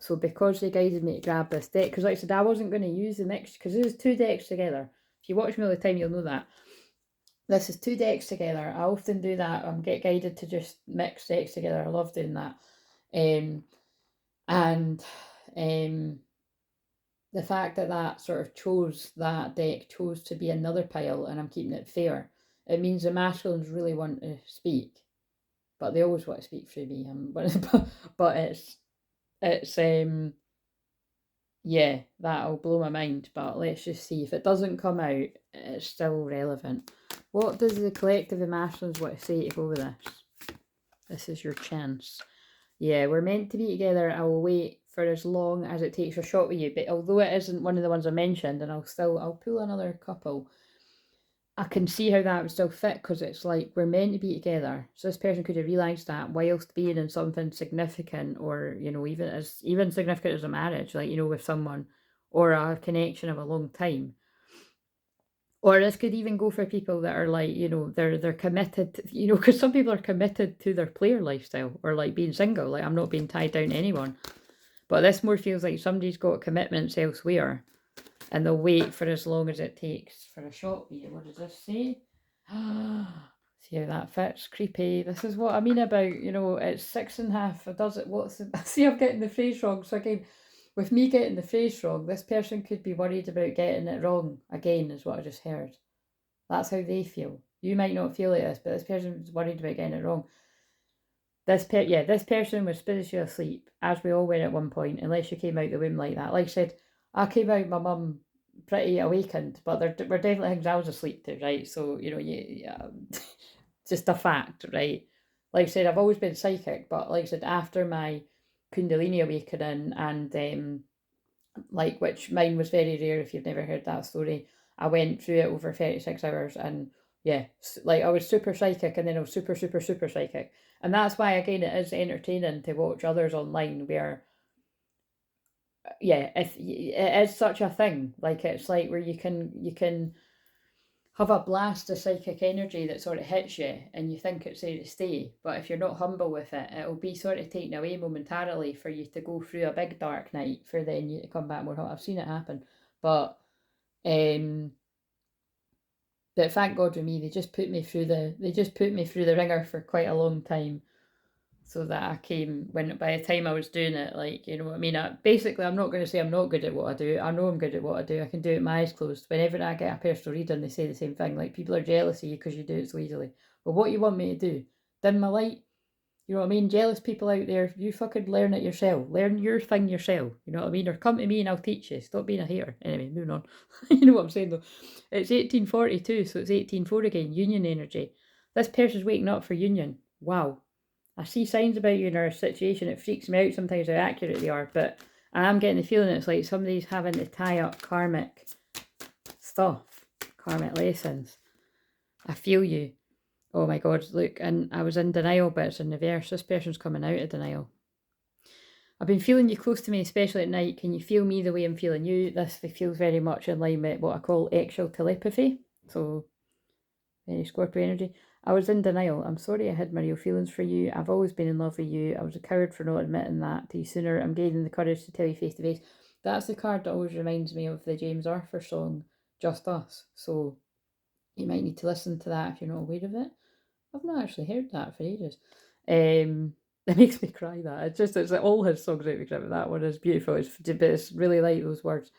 So because they guided me to grab this deck, because like I said, I wasn't going to use the next, because there's 2 decks together. If you watch me all the time, you'll know that. This is 2 decks together. I often do that. I get guided to just mix decks together. I love doing that. The fact that sort of that deck chose to be another pile, and I'm keeping it fair, it means the masculines really want to speak, but they always want to speak through me. But it's yeah, that'll blow my mind. But let's just see if it doesn't come out. It's still relevant. What does the collective of masculines want to say to go with this? This is your chance. Yeah, we're meant to be together. I will wait for as long as it takes a shot with you. But although it isn't one of the ones I mentioned, and I'll pull another couple, I can see how that would still fit, because it's like we're meant to be together. So this person could have realised that whilst being in something significant, or, you know, even significant as a marriage, like, you know, with someone, or a connection of a long time. Or this could even go for people that are like, you know, they're committed, you know, because some people are committed to their player lifestyle, or like being single, like I'm not being tied down to anyone. But this more feels like somebody's got commitments elsewhere, and they'll wait for as long as it takes for a shot with you. What does this say? See how that fits? Creepy. This is what I mean about, you know, it's 6.5. Does it? See, I'm getting the phrase wrong. So again, with me getting the phrase wrong, this person could be worried about getting it wrong again, is what I just heard. That's how they feel. You might not feel like this, but this person is worried about getting it wrong. This person was spiritually asleep, as we all were at one point, unless you came out the womb like that. Like I said, I came out my mum pretty awakened, but there were definitely things I was asleep to, right? So, you know, just a fact, right? Like I said, I've always been psychic, but like I said, after my Kundalini awakening, and like, which mine was very rare if you've never heard that story, I went through it over 36 hours, and yeah, like I was super psychic, and then I was super, super, super psychic. And that's why, again, it is entertaining to watch others online where yeah, if it is such a thing, like it's like where you can have a blast of psychic energy that sort of hits you and you think it's there to stay, but if you're not humble with it, it'll be sort of taken away momentarily for you to go through a big dark night for then you to come back more hot. I've seen it happen, but um but thank God with me, they just put me through the ringer for quite a long time, so that I came when by the time I was doing it, like, you know what I mean. Basically, I'm not going to say I'm not good at what I do. I know I'm good at what I do. I can do it with my eyes closed. Whenever I get a personal reading, they say the same thing. Like, people are jealous of you because you do it so easily. But what you want me to do? Dim my light? You know what I mean? Jealous people out there, you fucking learn it yourself. Learn your thing yourself. You know what I mean? Or come to me and I'll teach you. Stop being a hater. Anyway, moving on. You know what I'm saying though? It's 1842, so it's 18:4 again. Union energy. This person's waking up for union. Wow. I see signs about you in our situation. It freaks me out sometimes how accurate they are, but I am getting the feeling it's like somebody's having to tie up karmic stuff, karmic lessons. I feel you. Oh my God, look, and I was in denial, but it's in reverse. This person's coming out of denial. I've been feeling you close to me, especially at night. Can you feel me the way I'm feeling you? This feels very much in line with what I call actual telepathy. So, very Scorpio energy. I was in denial. I'm sorry I hid my real feelings for you. I've always been in love with you. I was a coward for not admitting that to you sooner. I'm gaining the courage to tell you face to face. That's the card that always reminds me of the James Arthur song, Just Us. So, you might need to listen to that if you're not aware of it. I've not actually heard that for ages. It makes me cry. It's like all his songs make me cry, but that one is beautiful. It's really like those words.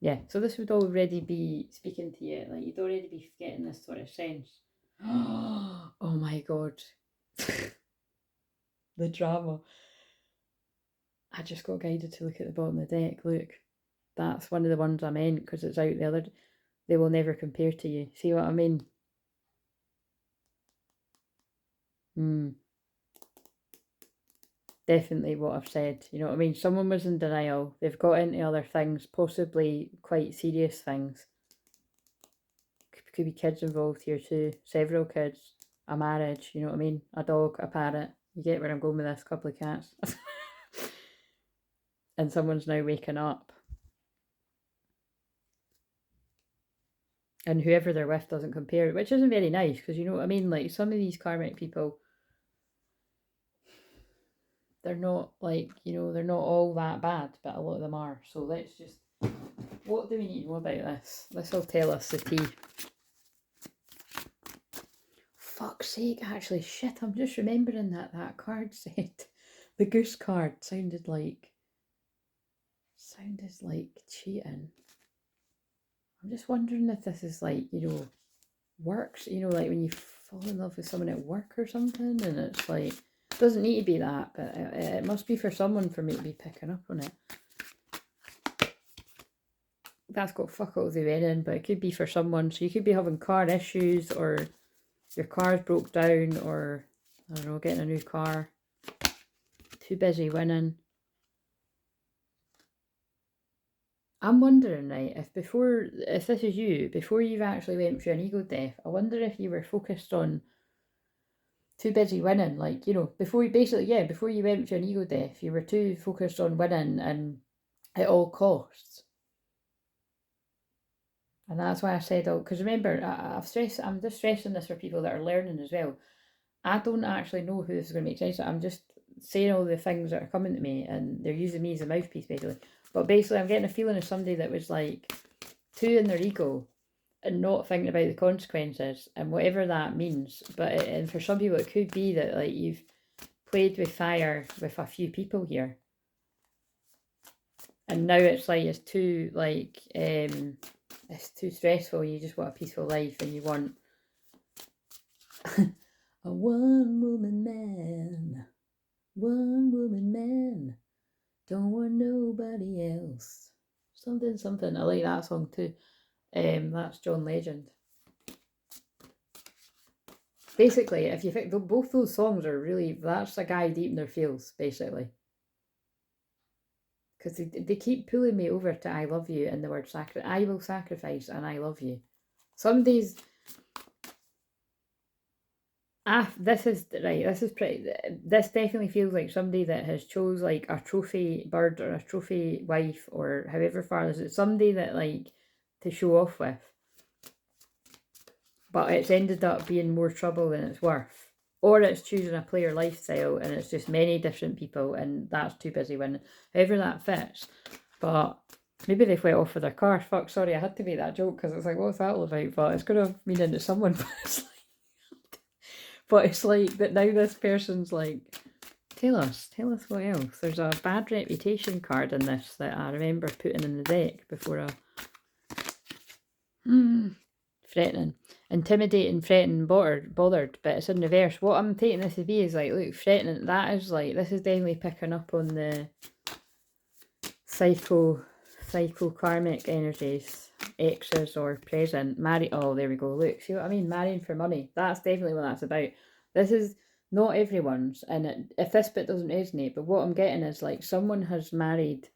Yeah. So this would already be speaking to you. Like, you'd already be getting this sort of sense. Oh my God, the drama! I just got guided to look at the bottom of the deck. Look, that's one of the ones I meant because it's out the other. They will never compare to you. See what I mean? Definitely what I've said. You know what I mean? Someone was in denial. They've got into other things, possibly quite serious things. Could be kids involved here too. Several kids. A marriage, you know what I mean? A dog, a parrot. You get where I'm going with this, a couple of cats. And someone's now waking up. And whoever they're with doesn't compare, which isn't very nice, because you know what I mean? Like, some of these karmic people, they're not like, they're not all that bad, but a lot of them are. So let's just, what do we need to know about this? This will tell us the tea. Fuck's sake, actually, shit, I'm just remembering that card said. The goose card sounded like cheating. I'm just wondering if this is like, works, like when you fall in love with someone at work or something, and it's like, it doesn't need to be that, but it must be for someone for me to be picking up on it. That's got fuck all the way in, but it could be for someone. So you could be having car issues, or your car's broke down, or I don't know, getting a new car. Too busy winning. I'm wondering, right, if this is you, before you've actually went through an ego death, I wonder if you were focused on too busy winning, like, before you went through an ego death, you were too focused on winning and at all costs. And that's why I said, because remember, I'm just stressing this for people that are learning as well. I don't actually know who this is going to make sense to. I'm just saying all the things that are coming to me, and they're using me as a mouthpiece, basically. But basically, I'm getting a feeling of somebody that was like too in their ego and not thinking about the consequences and whatever that means. But and for some people, it could be that like you've played with fire with a few people here, and now it's like it's too stressful. You just want a peaceful life, and you want a one-woman man. Don't want nobody else. Something. I like that song too. That's John Legend. Basically, if you think both those songs are really, that's a guy deep in their feels, basically. Because they keep pulling me over to I love you and the word I will sacrifice and I love you. Some days This is right. This is pretty. This definitely feels like somebody that has chose like a trophy bird or a trophy wife or however far this is. Somebody that like to show off with, but it's ended up being more trouble than it's worth. Or it's choosing a player lifestyle and it's just many different people and that's too busy when however that fits. But maybe they've went off with their car. Fuck, sorry, I had to make that joke because it's like, what's that all about? But it's going to mean into someone. But it's like that now this person's like, tell us what else. There's a bad reputation card in this that I remember putting in the deck before I... threatening. Intimidating, threatening, bothered, but it's in reverse. What I'm taking this to be is like, look, threatening, that is like, this is definitely picking up on the psycho karmic energies, exes or present, marry, oh, there we go, look, see what I mean, marrying for money, that's definitely what that's about. This is not everyone's, and if this bit doesn't resonate, but what I'm getting is like, someone has married,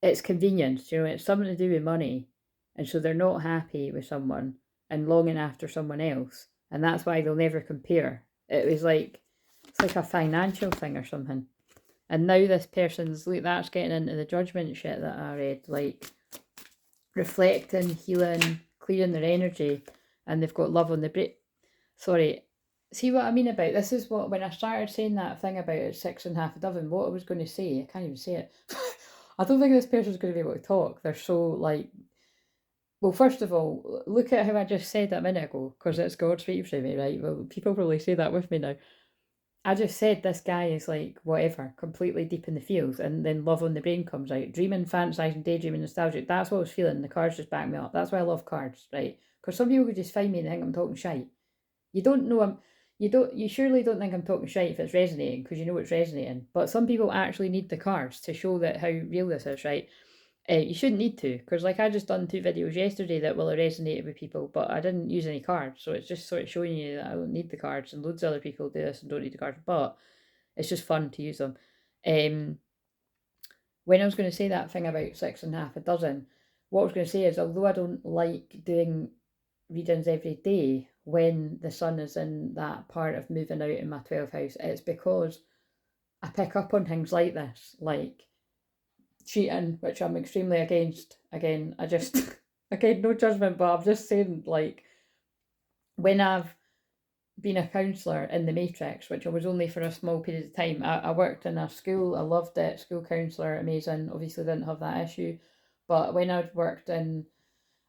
it's convenience, you know, it's something to do with money, and so they're not happy with someone, and longing after someone else, and that's why they'll never compare. It was like, it's like a financial thing or something. And now this person's, like, that's getting into the judgment shit that I read, like, reflecting, healing, clearing their energy, and they've got love on the break. Sorry, see what I mean about, this is what, when I started saying that thing about it, 6.5 dozen, what I was going to say, I can't even say it. I don't think this person's going to be able to talk. They're so, like, well, first of all, look at how I just said that a minute ago, because it's God speaking to me, right? Well, people probably say that with me now. I just said this guy is like whatever, completely deep in the fields, and then love on the brain comes out. Dreaming, fantasizing, daydreaming, nostalgic. That's what I was feeling. The cards just back me up. That's why I love cards, right? Because some people could just find me and think I'm talking shite. You don't know I'm. You surely don't think I'm talking shite if it's resonating because you know it's resonating. But some people actually need the cards to show that how real this is, right? You shouldn't need to, because like I just done 2 videos yesterday that will have resonated with people, but I didn't use any cards, so it's just sort of showing you that I don't need the cards, and loads of other people do this and don't need the cards, but it's just fun to use them. When I was going to say that thing about 6.5 dozen, what I was going to say is, although I don't like doing readings every day when the sun is in that part of moving out in my 12th house, it's because I pick up on things like this, like cheating, which I'm extremely against. Again, I just, again, no judgment, but I'm just saying, like, when I've been a counsellor in the Matrix, which I was only for a small period of time, I worked in a school, I loved it, school counsellor, amazing, obviously didn't have that issue, but when I'd worked in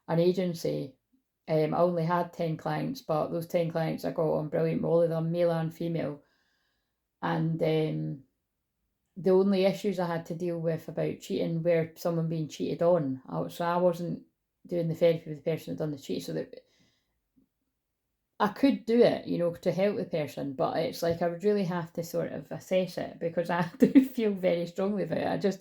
an agency, I only had 10 clients, but those 10 clients I got on brilliant, all of them, male and female, and the only issues I had to deal with about cheating were someone being cheated on. So I wasn't doing the therapy with the person that done the cheat, so that I could do it, you know, to help the person, but it's like I would really have to sort of assess it because I do feel very strongly about it.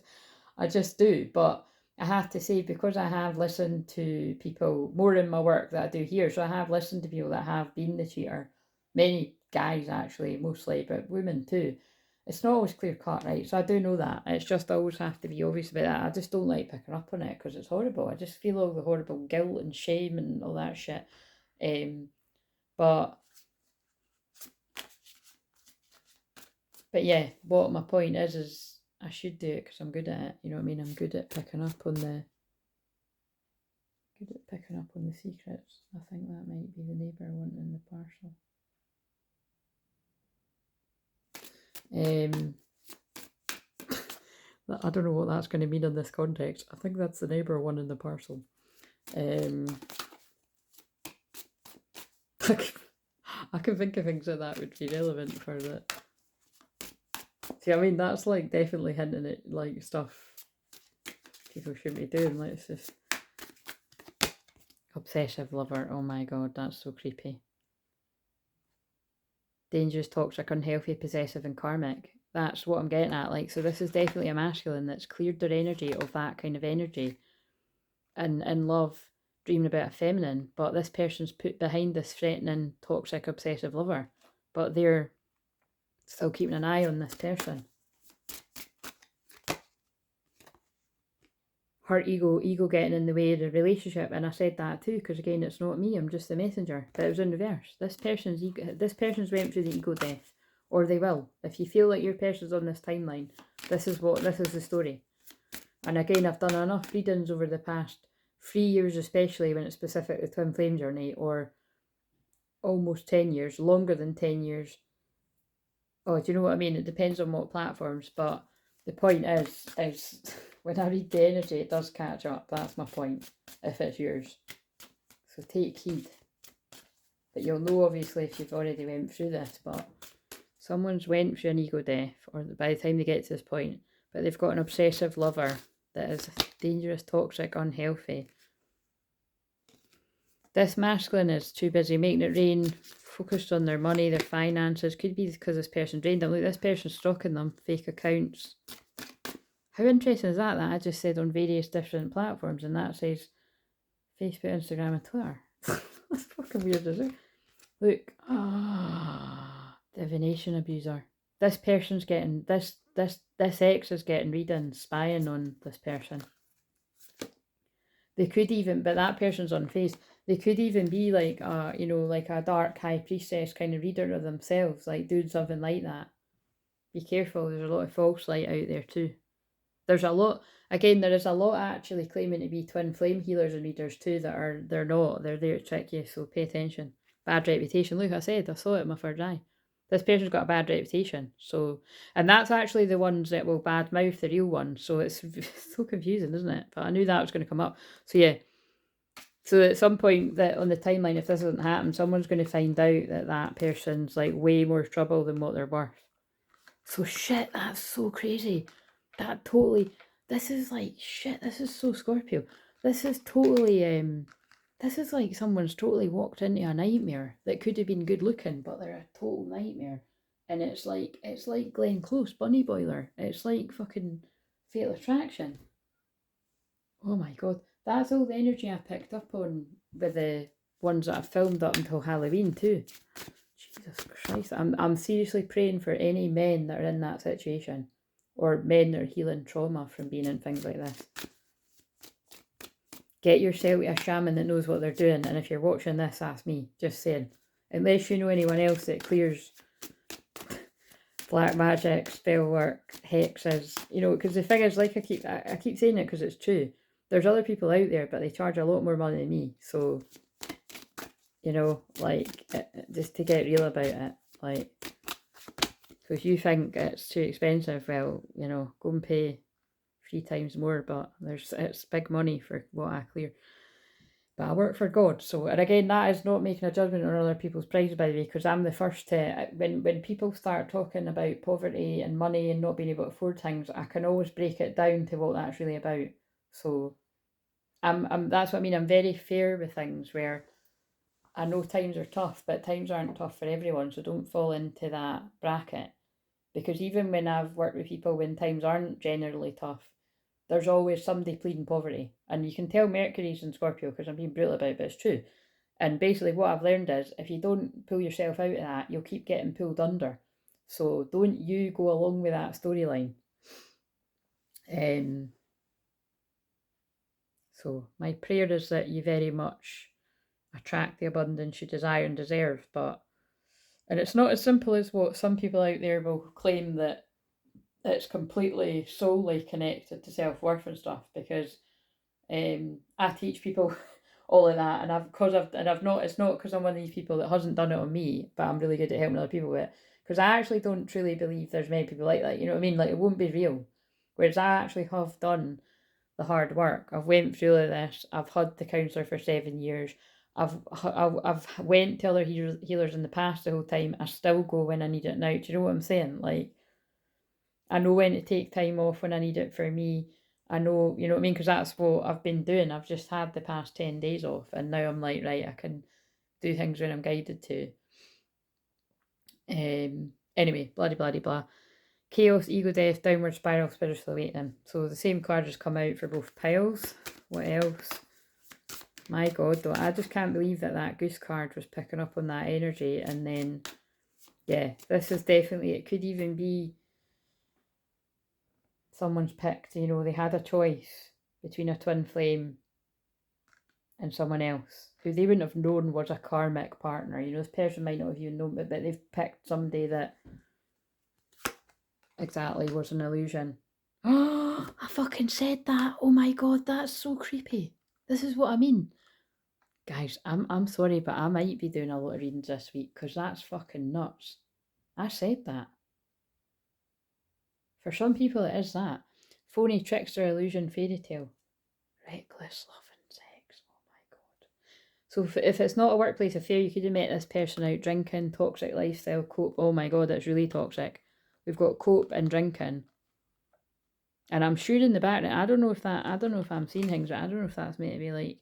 I just do. But I have to say, because I have listened to people more in my work that I do here, so I have listened to people that have been the cheater, many guys actually, mostly, but women too. It's not always clear cut, right? So I do know that. It's just I always have to be obvious about that. I just don't like picking up on it because it's horrible. I just feel all the horrible guilt and shame and all that shit. But yeah, what my point is I should do it because I'm good at it. You know what I mean? I'm good at picking up on the secrets. I think that might be the neighbour wanting the parcel. I don't know what that's going to mean in this context. I think that's the neighbour wanting the parcel. I can think of things that would be relevant for that. See, I mean, that's like definitely hinting at like stuff people shouldn't be doing. Like, it's just obsessive lover. Oh my god, that's so creepy. Dangerous, toxic, unhealthy, possessive, and karmic. That's what I'm getting at. Like, so this is definitely a masculine that's cleared their energy of that kind of energy, and in love, dreaming about a feminine. But this person's put behind this threatening, toxic, obsessive lover, but they're still keeping an eye on this person. her ego getting in the way of the relationship. And I said that too, because again, it's not me, I'm just the messenger. But it was in reverse. This person's went through the ego death, or they will. If you feel like your person's on this timeline, this is the story. And again, I've done enough readings over the past 3 years, especially when it's specific to twin flame journey, or almost 10 years, longer than 10 years. Oh, do you know what I mean? It depends on what platforms, but the point is when I read the energy, it does catch up. That's my point, if it's yours. So take heed. But you'll know, obviously, if you've already went through this, but someone's went through an ego death, or by the time they get to this point, but they've got an obsessive lover that is dangerous, toxic, unhealthy. This masculine is too busy making it rain, focused on their money, their finances. Could be because this person drained them. Look, this person's stalking them, fake accounts. How interesting is that I just said on various different platforms, and that says Facebook, Instagram and Twitter. That's fucking weird, is it? Look. Divination abuser. This person's getting, this ex is getting readings, spying on this person. They could even, but that person's on face. They could even be like like a dark high priestess kind of reader of themselves, like doing something like that. Be careful, there's a lot of false light out there too. There's a lot, again, there is a lot actually claiming to be twin flame healers and readers too they're not. They're there to trick you, so pay attention. Bad reputation. Look, I said, I saw it in my third eye. This person's got a bad reputation. So, and that's actually the ones that will badmouth the real ones. So it's so confusing, isn't it? But I knew that was going to come up. So yeah. So at some point that on the timeline, if this doesn't happen, someone's going to find out that that person's like way more trouble than what they're worth. So shit, that's so crazy. That totally, this is like, shit, this is so Scorpio. This is totally, this is like someone's totally walked into a nightmare that could have been good looking, but they're a total nightmare. And it's like Glenn Close, Bunny Boiler. It's like fucking Fatal Attraction. Oh my god. That's all the energy I picked up on with the ones that I filmed up until Halloween too. Jesus Christ. I'm seriously praying for any men that are in that situation, or men that are healing trauma from being in things like this. Get yourself a shaman that knows what they're doing, and if you're watching this, ask me. Just saying. Unless you know anyone else that clears black magic, spell work, hexes, because the thing is, like I keep saying it because it's true. There's other people out there, but they charge a lot more money than me. So, just to get real about it, so if you think it's too expensive, well, go and pay 3 times more, but it's big money for what I clear. But I work for God, so, and again, that is not making a judgment on other people's prices, by the way, because I'm the first to, when people start talking about poverty and money and not being able to afford things, I can always break it down to what that's really about. So, that's what I mean, I'm very fair with things, where I know times are tough, but times aren't tough for everyone, so don't fall into that bracket. Because even when I've worked with people when times aren't generally tough, there's always somebody pleading poverty. And you can tell Mercury's in Scorpio, because I'm being brutal about it, but it's true. And basically what I've learned is, if you don't pull yourself out of that, you'll keep getting pulled under. So don't you go along with that storyline. So my prayer is that you very much attract the abundance you desire and deserve. And it's not as simple as what some people out there will claim, that it's completely solely connected to self-worth and stuff, because I teach people all of that, it's not because I'm one of these people that hasn't done it on me, but I'm really good at helping other people with it, because I actually don't truly believe there's many people like that, you know what I mean, like it won't be real, whereas I actually have done the hard work. I've went through all of this. I've had the counsellor for 7 years. I've went to other healers in the past the whole time. I still go when I need it now. Do you know what I'm saying? Like, I know when to take time off when I need it for me. I know, you know what I mean? Because that's what I've been doing. I've just had the past 10 days off, and now I'm like, right, I can do things when I'm guided to. Anyway, blah, blah, blah, blah. Chaos, ego death, downward spiral, spiritual awakening. So the same card has come out for both piles. What else? My God, though, I just can't believe that goose card was picking up on that energy. And then, yeah, this is definitely, it could even be someone's picked, they had a choice. between a twin flame and someone else who they wouldn't have known was a karmic partner. You know, this person might not have even known it, but they've picked somebody that exactly was an illusion. Oh, I fucking said that. Oh my god, that's so creepy. This is what I mean. Guys, I'm sorry, but I might be doing a lot of readings this week because that's fucking nuts. I said that. For some people, it is that. Phony, trickster, illusion, fairy tale. Reckless love and sex. Oh my god. So if it's not a workplace affair, you could have met this person out drinking, toxic lifestyle, cope. Oh my god, it's really toxic. We've got cope and drinking. And I'm sure in the background, I don't know if I'm seeing things, but I don't know if that's meant to be like,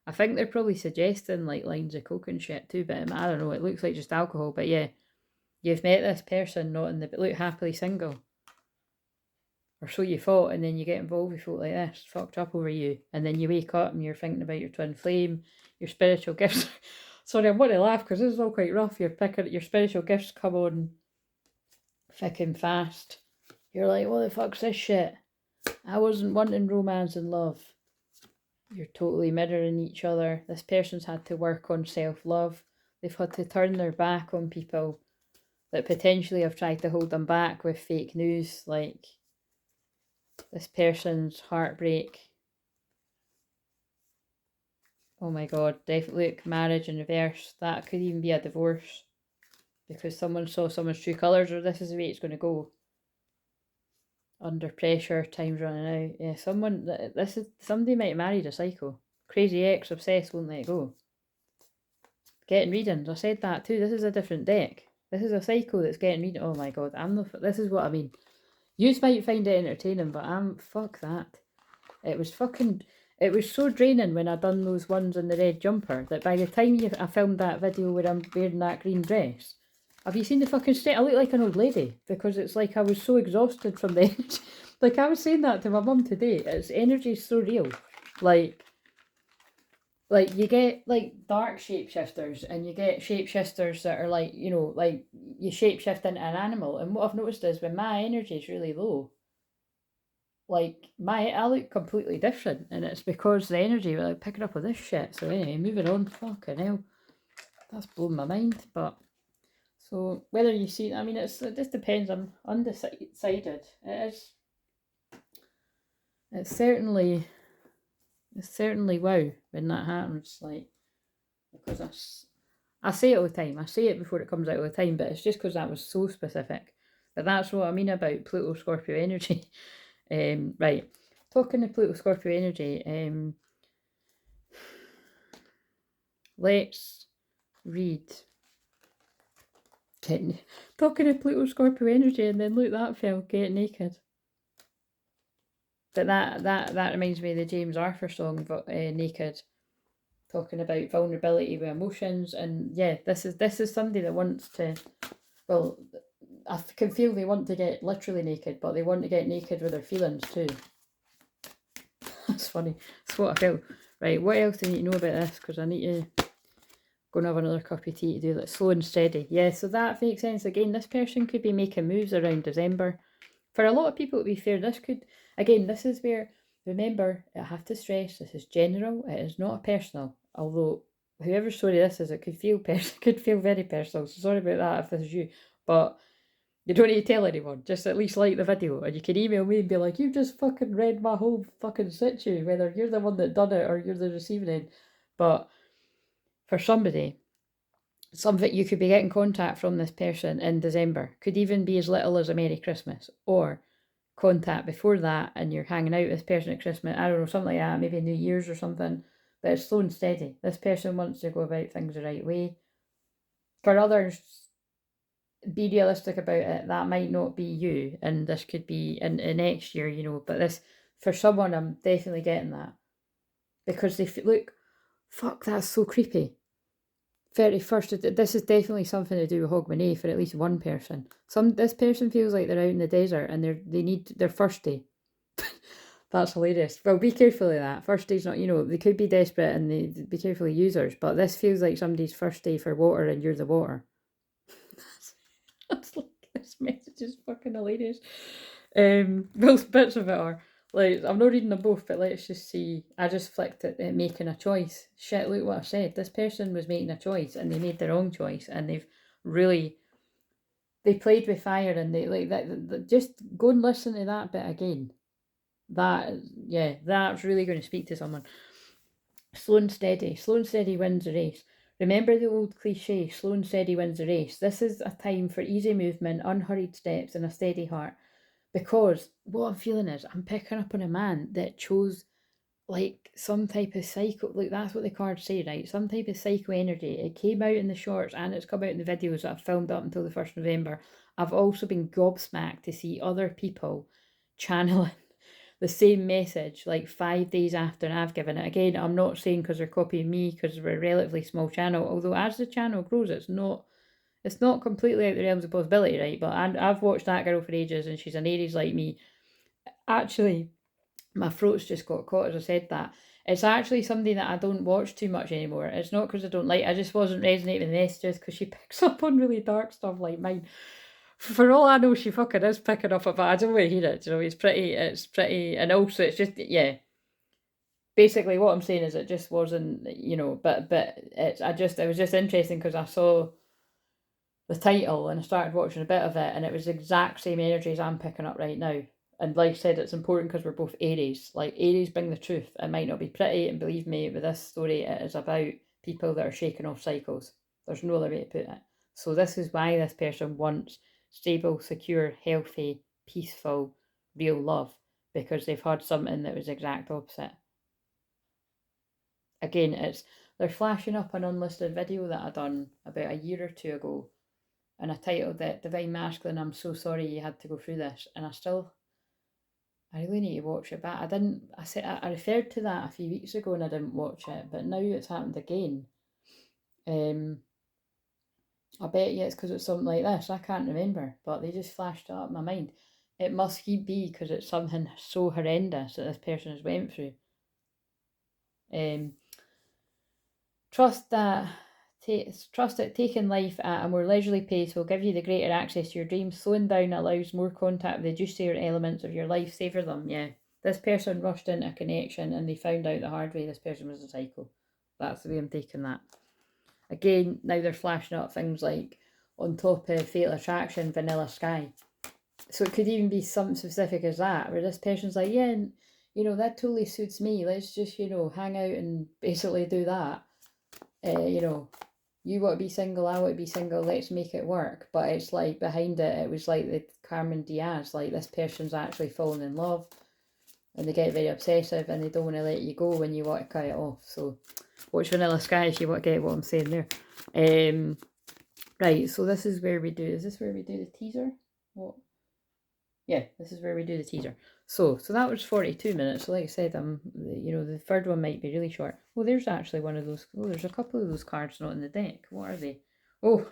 I think they're probably suggesting like lines of coke and shit too, but I don't know, it looks like just alcohol. But yeah, you've met this person not in the, but look, happily single. Or so you thought, and then you get involved with folk like this, fucked up over you, and then you wake up and you're thinking about your twin flame, your spiritual gifts. Sorry, I want to laugh because this is all quite rough. You're picking your spiritual gifts come on thick and fast. You're like, what the fuck's this shit? I wasn't wanting romance and love. You're totally mirroring each other. This person's had to work on self-love. They've had to turn their back on people that potentially have tried to hold them back with fake news, like this person's heartbreak. Oh my god, definitely look, marriage in reverse. That could even be a divorce because someone saw someone's true colours, or this is the way it's going to go. Under pressure, time's running out. Yeah, somebody might have married a psycho. Crazy ex, obsessed, won't let it go. Getting readings, I said that too. This is a different deck. This is a psycho that's getting readings. Oh my god, this is what I mean. You might find it entertaining, but fuck that. It was so draining when I done those ones in the red jumper that by the time I filmed that video where I'm wearing that green dress, have you seen the fucking state? I look like an old lady because it's like I was so exhausted from the energy. Like I was saying that to my mum today. Its energy is so real. Like you get like dark shapeshifters and you get shapeshifters that are like, you know, like you shapeshift into an animal. And what I've noticed is when my energy is really low, like I look completely different, and it's because the energy like picking up with this shit. So anyway, moving on. Fucking hell, that's blown my mind. But so whether you see, I mean, it just depends. I'm undecided. It's certainly wow when that happens. Like because I say it all the time. I say it before it comes out all the time, but it's just because that was so specific. But that's what I mean about Pluto Scorpio energy. Right, talking of Pluto Scorpio energy, let's read. Talking of Pluto Scorpio energy, and then look, that fell, get naked. But that reminds me of the James Arthur song, Naked, talking about vulnerability with emotions. And yeah, this is somebody that wants to, well, I can feel they want to get literally naked, but they want to get naked with their feelings too. That's funny. That's what I feel. Right, what else do you need to know about this? Because I need to go and have another cup of tea to do that. Slow and steady. Yeah, so that makes sense. Again, this person could be making moves around December. For a lot of people, to be fair, this is where, remember, I have to stress, this is general, it is not a personal. Although, whoever's story this is, it could feel very personal. So sorry about that if this is you. But you don't need to tell anyone. Just at least like the video. And you can email me and be like, you've just fucking read my whole fucking situ, whether you're the one that done it or you're the receiving end. But for somebody, something you could be getting contact from this person in December. Could even be as little as a Merry Christmas. Or contact before that and you're hanging out with this person at Christmas. I don't know, something like that. Maybe New Year's or something. But it's slow and steady. This person wants to go about things the right way. For others, be realistic about it. That might not be you, and this could be in next year, you know. But this, for someone, I'm definitely getting that because they look, fuck, that's so creepy. 31st, this is definitely something to do with Hogmanay for at least one person. This person feels like they're out in the desert and they're thirsty. That's hilarious. Well, be careful of that. Thirsty's not, you know, they could be desperate and they be careful of users, but this feels like somebody's thirsty for water and you're the water. That's like, this message is fucking hilarious. Well, bits of it are Like, I'm not reading them both, but let's just see. I just flicked at making a choice. Shit, look what I said. This person was making a choice and they made the wrong choice, and they played with fire, and they like that. Just go and listen to that bit again. That's really going to speak to someone. Slow and steady. Slow and steady wins the race. Remember the old cliche, slow and steady wins the race. This is a time for easy movement, unhurried steps, and a steady heart. Because what I'm feeling is I'm picking up on a man that chose like some type of psycho, like that's what the cards say, right? Some type of psycho energy. It came out in the shorts and it's come out in the videos that I've filmed up until the 1st of November. I've also been gobsmacked to see other people channeling the same message like 5 days after I've given it. Again, I'm not saying because they're copying me because we're a relatively small channel, although as the channel grows, it's not completely out the realms of possibility, right? But I've watched that girl for ages and she's an Aries like me. Actually, my throat's just got caught as I said that. It's actually somebody that I don't watch too much anymore. It's not because I don't like, I just wasn't resonating with the messages because she picks up on really dark stuff like mine. For all I know, she fucking is picking up it, but I don't want to hear it. You know, it's pretty, and also it's just, yeah. Basically, what I'm saying is it just wasn't, but it was just interesting because I saw the title and I started watching a bit of it, and it was the exact same energies I'm picking up right now. And like I said, it's important because we're both Aries. Like, Aries bring the truth. It might not be pretty, and believe me, with this story, it is about people that are shaking off cycles. There's no other way to put it. So this is why this person wants stable, secure, healthy, peaceful, real love, because they've had something that was exact opposite. Again, they're flashing up an unlisted video that I done about a year or two ago, and I titled it Divine Masculine, I'm so sorry you had to go through this. And I really need to watch it back. I referred to that a few weeks ago and I didn't watch it, but now it's happened again. I bet you it's because it's something like this. I can't remember, but they just flashed it up in my mind. It must be because it's something so horrendous that this person has went through. Trust that taking life at a more leisurely pace will give you the greater access to your dreams. Slowing down allows more contact with the juicier elements of your life. Savor them. Yeah. This person rushed into a connection and they found out the hard way this person was a psycho. That's the way I'm taking that. Again, now they're flashing up things like on top of Fatal Attraction, Vanilla Sky. So it could even be something specific as that, where this person's like, yeah, that totally suits me. Let's just, hang out and basically do that. You want to be single, I want to be single, let's make it work. But it's like behind it was like the Carmen Diaz, like this person's actually fallen in love and they get very obsessive and they don't want to let you go when you want to cut it off. So watch Vanilla Sky if you want to get what I'm saying there. Right, so this is where we do, is this where we do the teaser? What? Yeah, this is where we do the teaser. So that was 42 minutes. So like I said, the third one might be really short. Oh, there's actually one of those. Oh, there's a couple of those cards not in the deck. What are they? Oh,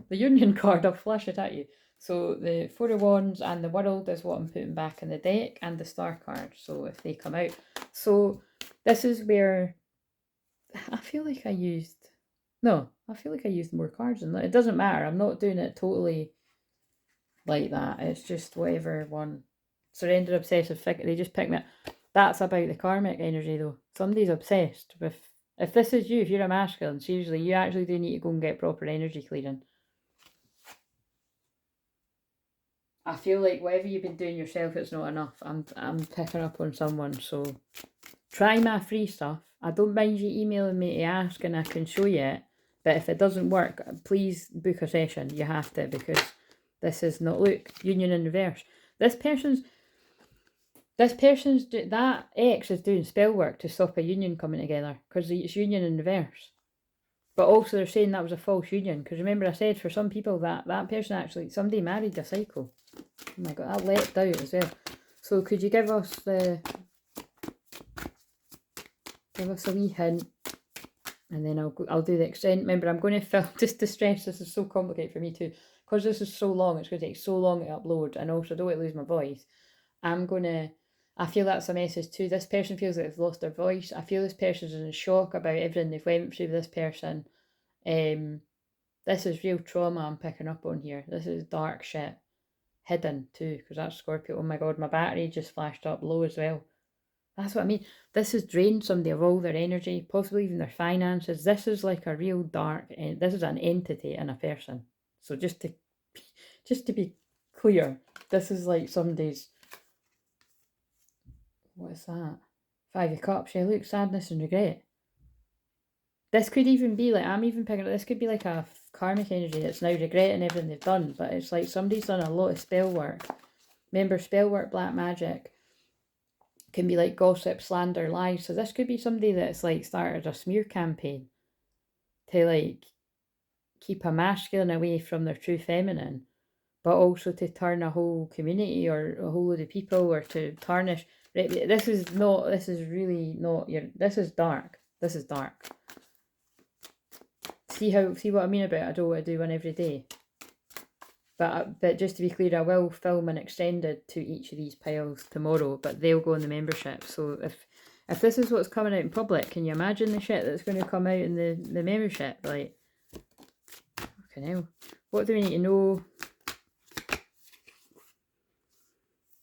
the Union card. I'll flash it at you. So the Four of Wands and the World is what I'm putting back in the deck, and the Star card. So if they come out. So this is where I feel like I used more cards than that. It doesn't matter. I'm not doing it totally like that. It's just whatever one. Surrender, obsessive figure. They just pick me up. That's about the karmic energy though. Somebody's obsessed with, if this is you, if you're a masculine, seriously, you actually do need to go and get proper energy clearing. I feel like whatever you've been doing yourself, it's not enough. I'm picking up on someone, so try my free stuff. I don't mind you emailing me to ask and I can show you it. But if it doesn't work, please book a session. You have to, because this is not, look, union in reverse. That ex is doing spell work to stop a union coming together because it's union in reverse. But also they're saying that was a false union because remember I said for some people that person actually, somebody married a psycho. Oh my god, that let out as well. So could you give us a wee hint, and then I'll do the extent. Remember, I'm going to film, just to stress, this is so complicated for me too, because this is so long, it's going to take so long to upload, and also I don't want to lose my voice. I feel that's a message too. This person feels like they've lost their voice. I feel this person's in shock about everything they've went through with this person. This is real trauma I'm picking up on here. This is dark shit. Hidden too, because that's Scorpio. Oh my god, my battery just flashed up low as well. That's what I mean. This has drained somebody of all their energy, possibly even their finances. This is like a real dark, this is an entity in a person. So just to be clear, this is like somebody's, what is that? 5 of Cups. Yeah, look, sadness and regret. This could even be like, I'm even picking up, this could be like a karmic energy that's now regretting everything they've done. But it's like somebody's done a lot of spell work. Remember, spell work, black magic can be like gossip, slander, lies. So this could be somebody that's like started a smear campaign to like keep a masculine away from their true feminine, but also to turn a whole community or a whole load of people, or to tarnish. This is really not your, this is dark. This is dark. See what I mean about I don't want to do one every day. But just to be clear, I will film an extended to each of these piles tomorrow, but they'll go in the membership. So if this is what's coming out in public, can you imagine the shit that's going to come out in the membership? Like, fucking hell. What do we need to know?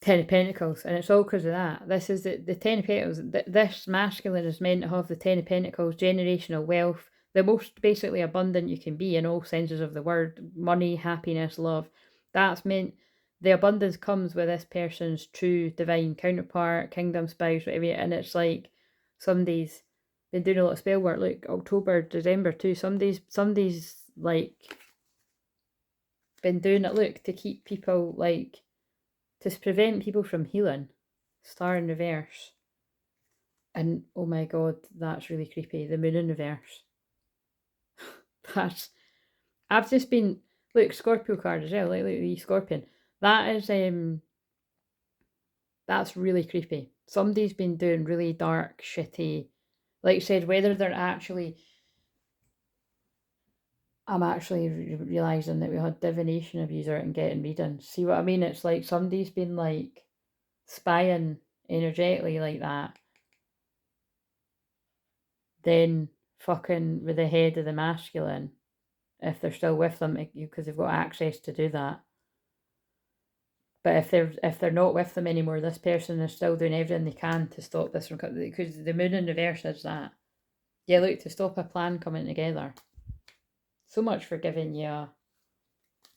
Ten of Pentacles, and it's all because of that. This is the Ten of Pentacles. This masculine is meant to have the Ten of Pentacles, generational wealth, the most basically abundant you can be in all senses of the word, money, happiness, love. That's meant, the abundance comes with this person's true divine counterpart, kingdom spouse, whatever, and it's like somebody's been doing a lot of spell work. Look, October, December too. Somebody's like been doing it, look, to keep people like, to prevent people from healing. Star in reverse. And oh my god, that's really creepy. The moon in reverse. That's, I've just been, look, Scorpio card as well, like the scorpion. That is that's really creepy. Somebody's been doing really dark, shitty, like I said, whether they're actually, I'm actually realising that we had divination abuser and getting readings. See what I mean? It's like somebody's been like spying energetically like that, then fucking with the head of the masculine, if they're still with them, because they've got access to do that. But if they're not with them anymore, this person is still doing everything they can to stop this from coming, because the moon in reverse is that. Yeah, look, to stop a plan coming together. So much for giving you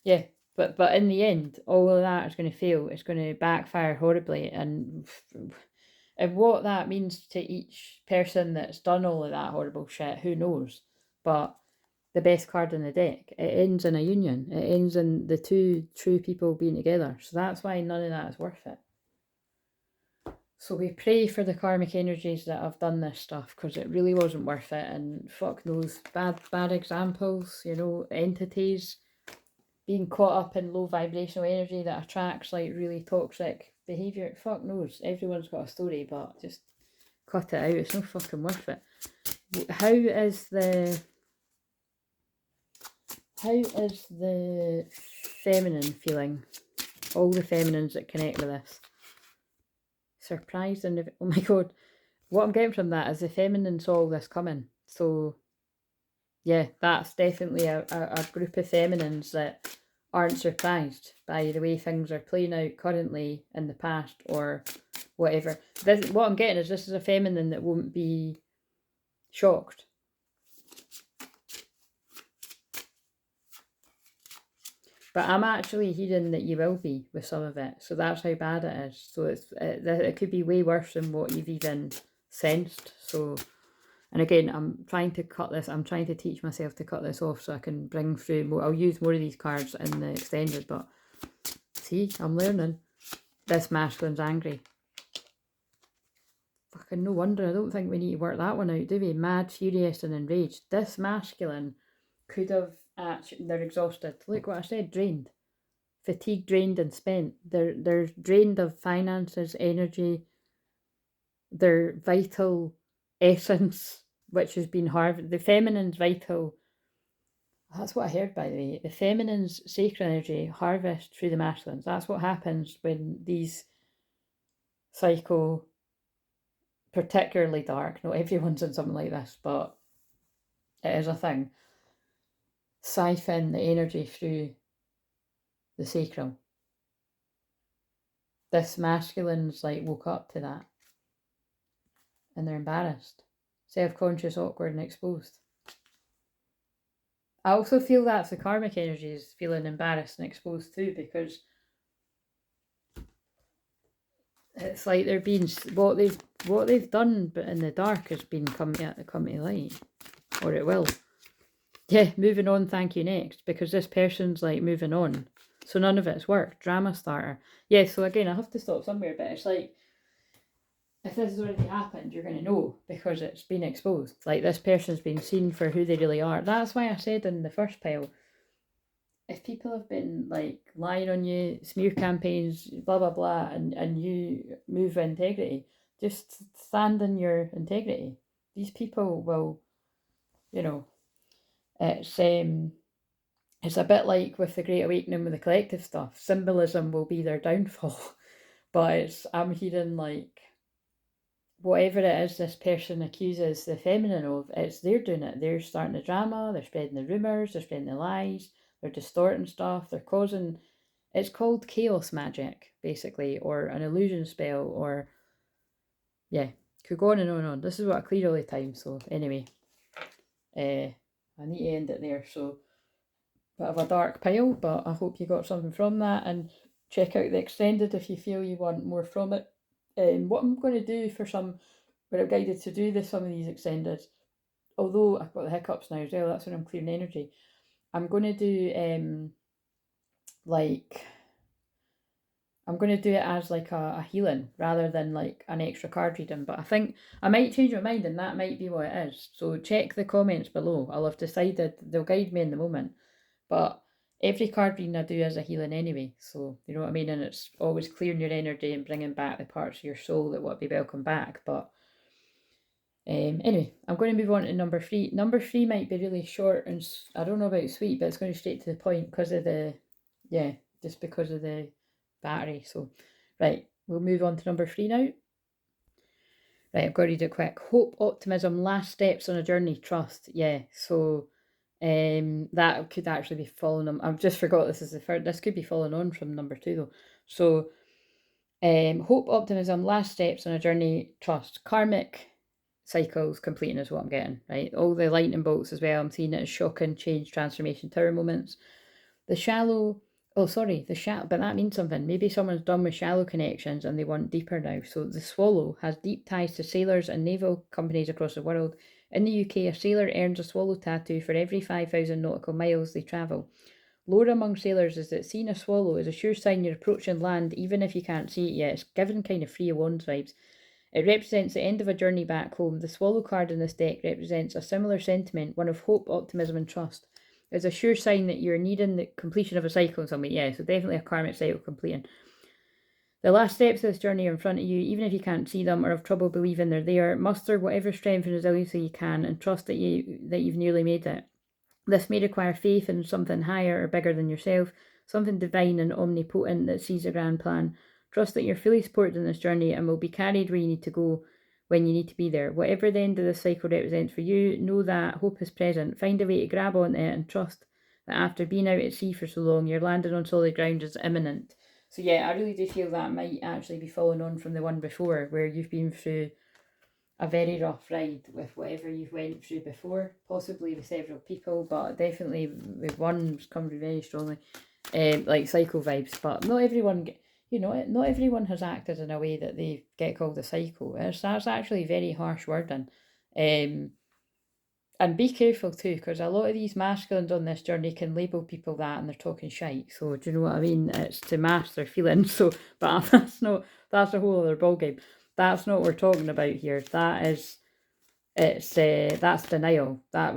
yeah, but in the end, all of that is going to fail. It's going to backfire horribly, and what that means to each person that's done all of that horrible shit, who knows? But the best card in the deck, it ends in a union. It ends in the two true people being together. So that's why none of that is worth it. So we pray for the karmic energies that have done this stuff, because it really wasn't worth it. And fuck those bad examples, entities being caught up in low vibrational energy that attracts like really toxic behaviour. Fuck knows. Everyone's got a story, but just cut it out. It's no fucking worth it. How is the feminine feeling? All the feminines that connect with this. Surprised and oh my god. What I'm getting from that is the feminine saw all this coming. So yeah, that's definitely a group of feminines that aren't surprised by the way things are playing out currently, in the past, or whatever. What I'm getting is this is a feminine that won't be shocked. But I'm actually hearing that you will be with some of it. So that's how bad it is. So it could be way worse than what you've even sensed. So, and again, I'm trying to teach myself to cut this off so I can bring through more. I'll use more of these cards in the extended, but see, I'm learning. This masculine's angry. Fucking no wonder. I don't think we need to work that one out, do we? Mad, furious and enraged. This masculine could have actually, they're exhausted. Look what I said, drained. Fatigued, drained and spent. They're drained of finances, energy, their vital essence, which has been harvested. The feminine's vital, that's what I heard, by the way. The feminine's sacred energy harvest through the masculines. That's what happens when these psycho, particularly dark, not everyone's in something like this, but it is a thing, siphon the energy through the sacral. This masculine's like woke up to that. and they're embarrassed. Self-conscious, awkward and exposed. I also feel that's the karmic energy is feeling embarrassed and exposed too, because it's like they're being what they've done, but in the dark has been come to light, or it will. Yeah, moving on. Thank you. Next, because this person's like moving on, so none of it's worked. Drama starter. Yeah. So again, I have to stop somewhere, but it's like if this has already happened, you're going to know because it's been exposed. Like this person's been seen for who they really are. That's why I said in the first pile, if people have been like lying on you, smear campaigns, blah blah blah, and you move with integrity, just stand in your integrity. These people will, you know, it's a bit like with the Great Awakening with the collective stuff. Symbolism will be their downfall, but I'm hearing like whatever it is this person accuses the feminine of, they're doing it. They're starting the drama, they're spreading the rumours, they're spreading the lies, they're distorting stuff, they're causing, it's called chaos magic, basically, or an illusion spell, or, yeah, could go on and on and on. This is what I clear all the time, so anyway, I need to end it there, so, bit of a dark pile, but I hope you got something from that, and check out the extended if you feel you want more from it. What I'm going to do for some, where I'm guided to do some of these extended, although I've got the hiccups now as well, that's when I'm clearing energy. I'm going to do like, I'm going to do it as like a healing rather than like an extra card reading, but I think I might change my mind and that might be what it is. So check the comments below. I'll have decided, they'll guide me in the moment, but every card reading I do is a healing anyway, so you know what I mean, and it's always clearing your energy and bringing back the parts of your soul that want to be welcome back. But anyway, I'm going to move on to number 3. Number 3 might be really short and I don't know about sweet, but it's going to straight to the point because of the, yeah, just because of the battery. So right, we'll move on to number 3 now. Right, I've got to read it quick. Hope, optimism, last steps on a journey, trust. Yeah, so that could actually be following them. I've just forgot this is the third. This could be following on from number 2 though. So hope, optimism, last steps on a journey, trust. Karmic cycles completing is what I'm getting, right? All the lightning bolts as well. I'm seeing it as shocking, change, transformation, tower moments. The shallow, but that means something. Maybe someone's done with shallow connections and they want deeper now. So the swallow has deep ties to sailors and naval companies across the world. In the UK, a sailor earns a swallow tattoo for every 5,000 nautical miles they travel. Lore among sailors is that seeing a swallow is a sure sign you're approaching land, even if you can't see it yet. It's given kind of free of wands vibes. It represents the end of a journey back home. The swallow card in this deck represents a similar sentiment, one of hope, optimism and trust. It's a sure sign that you're needing the completion of a cycle in some way. Yeah, so definitely a karmic cycle completing. The last steps of this journey are in front of you, even if you can't see them or have trouble believing they're there. Muster whatever strength and resilience you can and trust that you've nearly made it. This may require faith in something higher or bigger than yourself, something divine and omnipotent that sees a grand plan. Trust that you're fully supported in this journey and will be carried where you need to go when you need to be there. Whatever the end of this cycle represents for you, know that hope is present. Find a way to grab onto it and trust that after being out at sea for so long, your landing on solid ground is imminent. So yeah, I really do feel that might actually be following on from the one before, where you've been through a very rough ride with whatever you've went through before, possibly with several people, but definitely with one's come through very strongly, like cycle vibes. But not everyone, not everyone has acted in a way that they get called a cycle. That's actually very harsh wording. And be careful too, because a lot of these masculines on this journey can label people that and they're talking shite. So do you know what I mean? It's to mask their feelings. So, but that's a whole other ballgame. That's not what we're talking about here. That's denial. That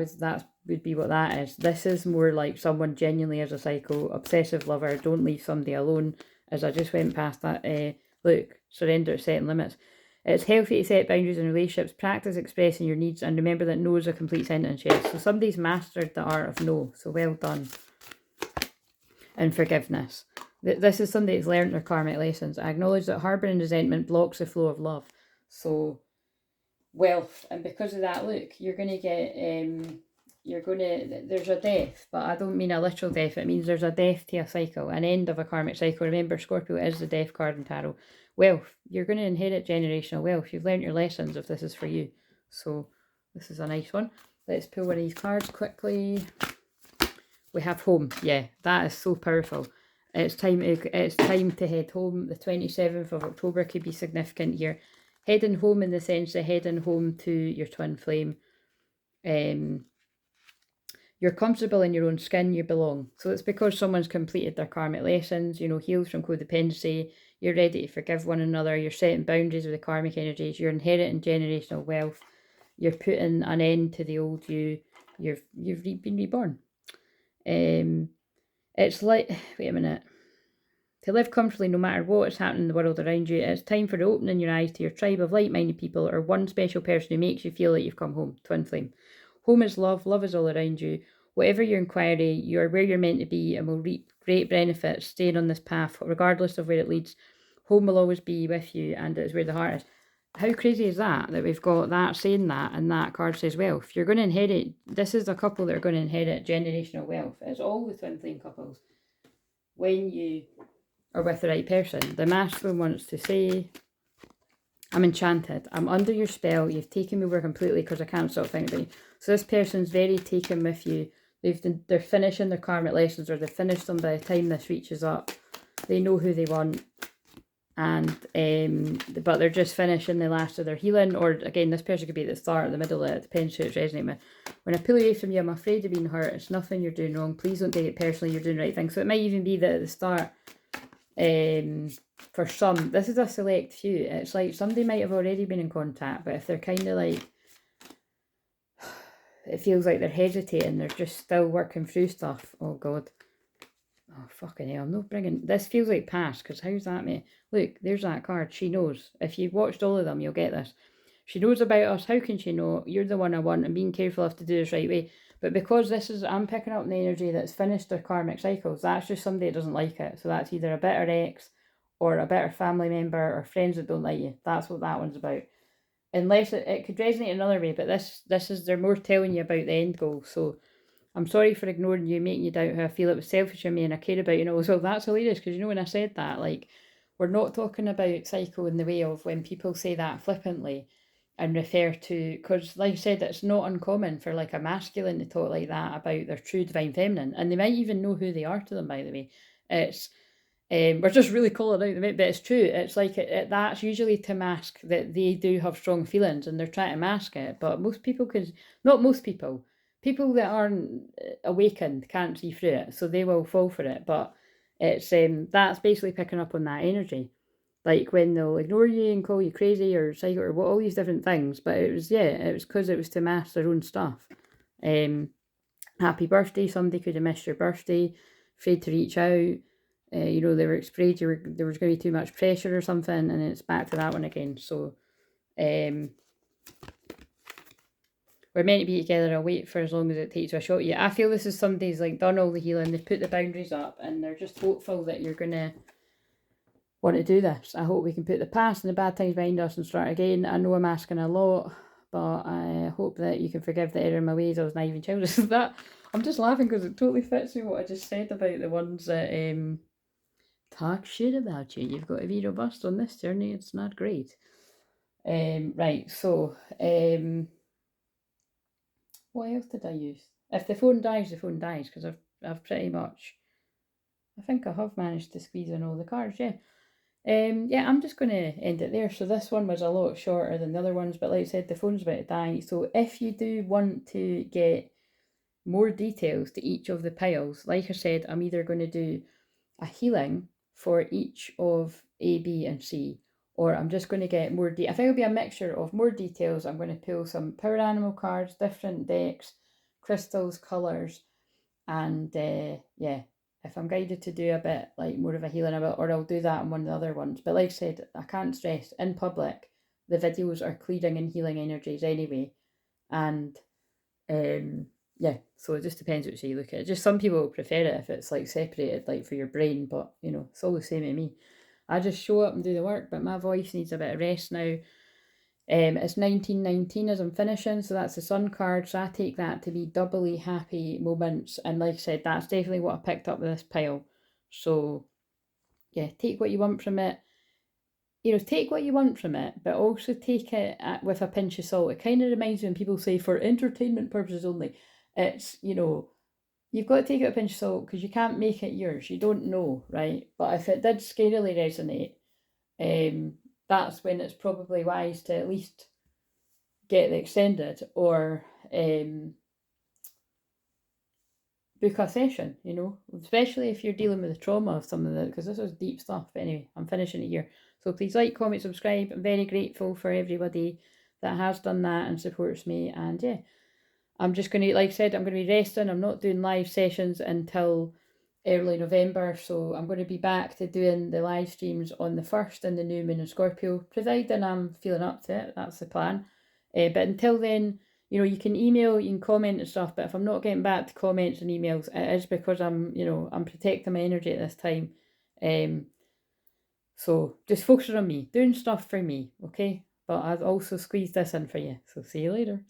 would be what that is. This is more like someone genuinely as a psycho, obsessive lover, don't leave somebody alone, as I just went past that. Look, surrender, setting limits. It's healthy to set boundaries in relationships, practice expressing your needs, and remember that no is a complete sentence, yes. So somebody's mastered the art of no, so well done. And forgiveness. This is somebody that's learned their karmic lessons. I acknowledge that harbouring resentment blocks the flow of love. So, wealth. And because of that, look, you're going to get you're going to, there's a death, but I don't mean a literal death. It means there's a death to a cycle, an end of a karmic cycle. Remember, Scorpio is the death card in tarot. Wealth. You're going to inherit generational wealth. You've learnt your lessons if this is for you. So this is a nice one. Let's pull one of these cards quickly. We have home. Yeah, that is so powerful. It's time to head home. The 27th of October could be significant here. Heading home in the sense of heading home to your twin flame. You're comfortable in your own skin, you belong. So it's because someone's completed their karmic lessons, you know, healed from codependency, you're ready to forgive one another, you're setting boundaries with the karmic energies, you're inheriting generational wealth, you're putting an end to the old you, you've been reborn. It's like, wait a minute, to live comfortably no matter what is happening in the world around you, it's time for opening your eyes to your tribe of like-minded people or one special person who makes you feel like you've come home. Twin flame. Home is love, love is all around you. Whatever your inquiry, you are where you're meant to be and will reap great benefits staying on this path, regardless of where it leads. Home will always be with you and it is where the heart is. How crazy is that we've got that saying that and that card says wealth? You're going to inherit, this is a couple that are going to inherit generational wealth. It's all the twin flame couples. When you are with the right person. The masculine wants to say, I'm enchanted. I'm under your spell. You've taken me over completely because I can't stop thinking about you. So this person's very taken with you. They're finishing their karmic lessons, or they've finished them by the time this reaches up. They know who they want. And but they're just finishing the last of their healing. Or again, this person could be at the start or the middle. It depends who it's resonating with. When I pull away from you, I'm afraid of being hurt. It's nothing you're doing wrong. Please don't take it personally. You're doing the right thing. So it might even be that at the start, for some, this is a select few. It's like somebody might have already been in contact, but if they're kind of like, it feels like they're hesitating, they're just still working through stuff. Oh God. Oh fucking hell, I'm not bringing, this feels like past, because how's that me? Look, there's that card. She knows. If you've watched all of them, you'll get this. She knows about us. How can she know? You're the one I want. I'm being careful enough to do this right way. But because this is, I'm picking up the energy that's finished their karmic cycles, that's just somebody that doesn't like it. So that's either a bitter ex or a bitter family member or friends that don't like you. That's what that one's about. Unless it could resonate another way, but this is, they're more telling you about the end goal. So I'm sorry for ignoring you, making you doubt how I feel. It was selfish of me and I care about you. And so that's hilarious because you know when I said that, like, we're not talking about cycle in the way of when people say that flippantly and refer to, because like I said, it's not uncommon for like a masculine to talk like that about their true divine feminine, and they might even know who they are to them, by the way. It's we're just really calling out the bit, but it's true. It's like that's usually to mask that they do have strong feelings and they're trying to mask it. But most people can, not most people, people that aren't awakened can't see through it, so they will fall for it. But it's that's basically picking up on that energy, like when they'll ignore you and call you crazy or psycho or what, all these different things. But it was because it was to mask their own stuff. Happy birthday. Somebody could have missed your birthday, afraid to reach out. You know, they were afraid there was going to be too much pressure or something, and it's back to that one again. So, we're meant to be together. I'll wait for as long as it takes to show you. I feel this is somebody's like done all the healing, they've put the boundaries up, and they're just hopeful that you're going to want to do this. I hope we can put the past and the bad times behind us and start again. I know I'm asking a lot, but I hope that you can forgive the error in my ways. I was naive and childish. That I'm just laughing because it totally fits me what I just said about the ones that talk shit about you. You've got to be robust on this journey. It's not great. Right, so what else did I use? If the phone dies, the phone dies, because I've pretty much, I think I have managed to squeeze in all the cards, yeah. Yeah, I'm just going to end it there. So this one was a lot shorter than the other ones, but like I said, the phone's about to die. So if you do want to get more details to each of the piles, like I said, I'm either going to do a healing for each of A, B, and C, or I'm just going to get more I think it'll be a mixture of more details. I'm going to pull some power animal cards, different decks, crystals, colours, and yeah, if I'm guided to do a bit like more of a healing about, or I'll do that on one of the other ones. But like I said, I can't stress, in public, the videos are clearing and healing energies anyway, and yeah, so it just depends which way you look at it. Just some people prefer it if it's like separated, like for your brain, but you know, it's all the same to me. I just show up and do the work, but my voice needs a bit of rest now. It's 1919 as I'm finishing, so that's the Sun card, so I take that to be doubly happy moments, and like I said, that's definitely what I picked up with this pile. So yeah, take what you want from it. Take what you want from it, but also take it with a pinch of salt. It kind of reminds me when people say for entertainment purposes only. It's, you've got to take it with a pinch of salt because you can't make it yours. You don't know, right? But if it did scarily resonate, that's when it's probably wise to at least get the extended or book a session, especially if you're dealing with the trauma of some of the, because this is deep stuff. But anyway, I'm finishing it here. So please like, comment, subscribe. I'm very grateful for everybody that has done that and supports me. And yeah, I'm just going to, like I said, I'm going to be resting. I'm not doing live sessions until early November. So I'm going to be back to doing the live streams on the 1st and the new moon in Scorpio, providing I'm feeling up to it. That's the plan. But until then, you can email, you can comment and stuff, but if I'm not getting back to comments and emails, it is because I'm protecting my energy at this time. So just focusing on me, doing stuff for me, okay? But I've also squeezed this in for you. So see you later.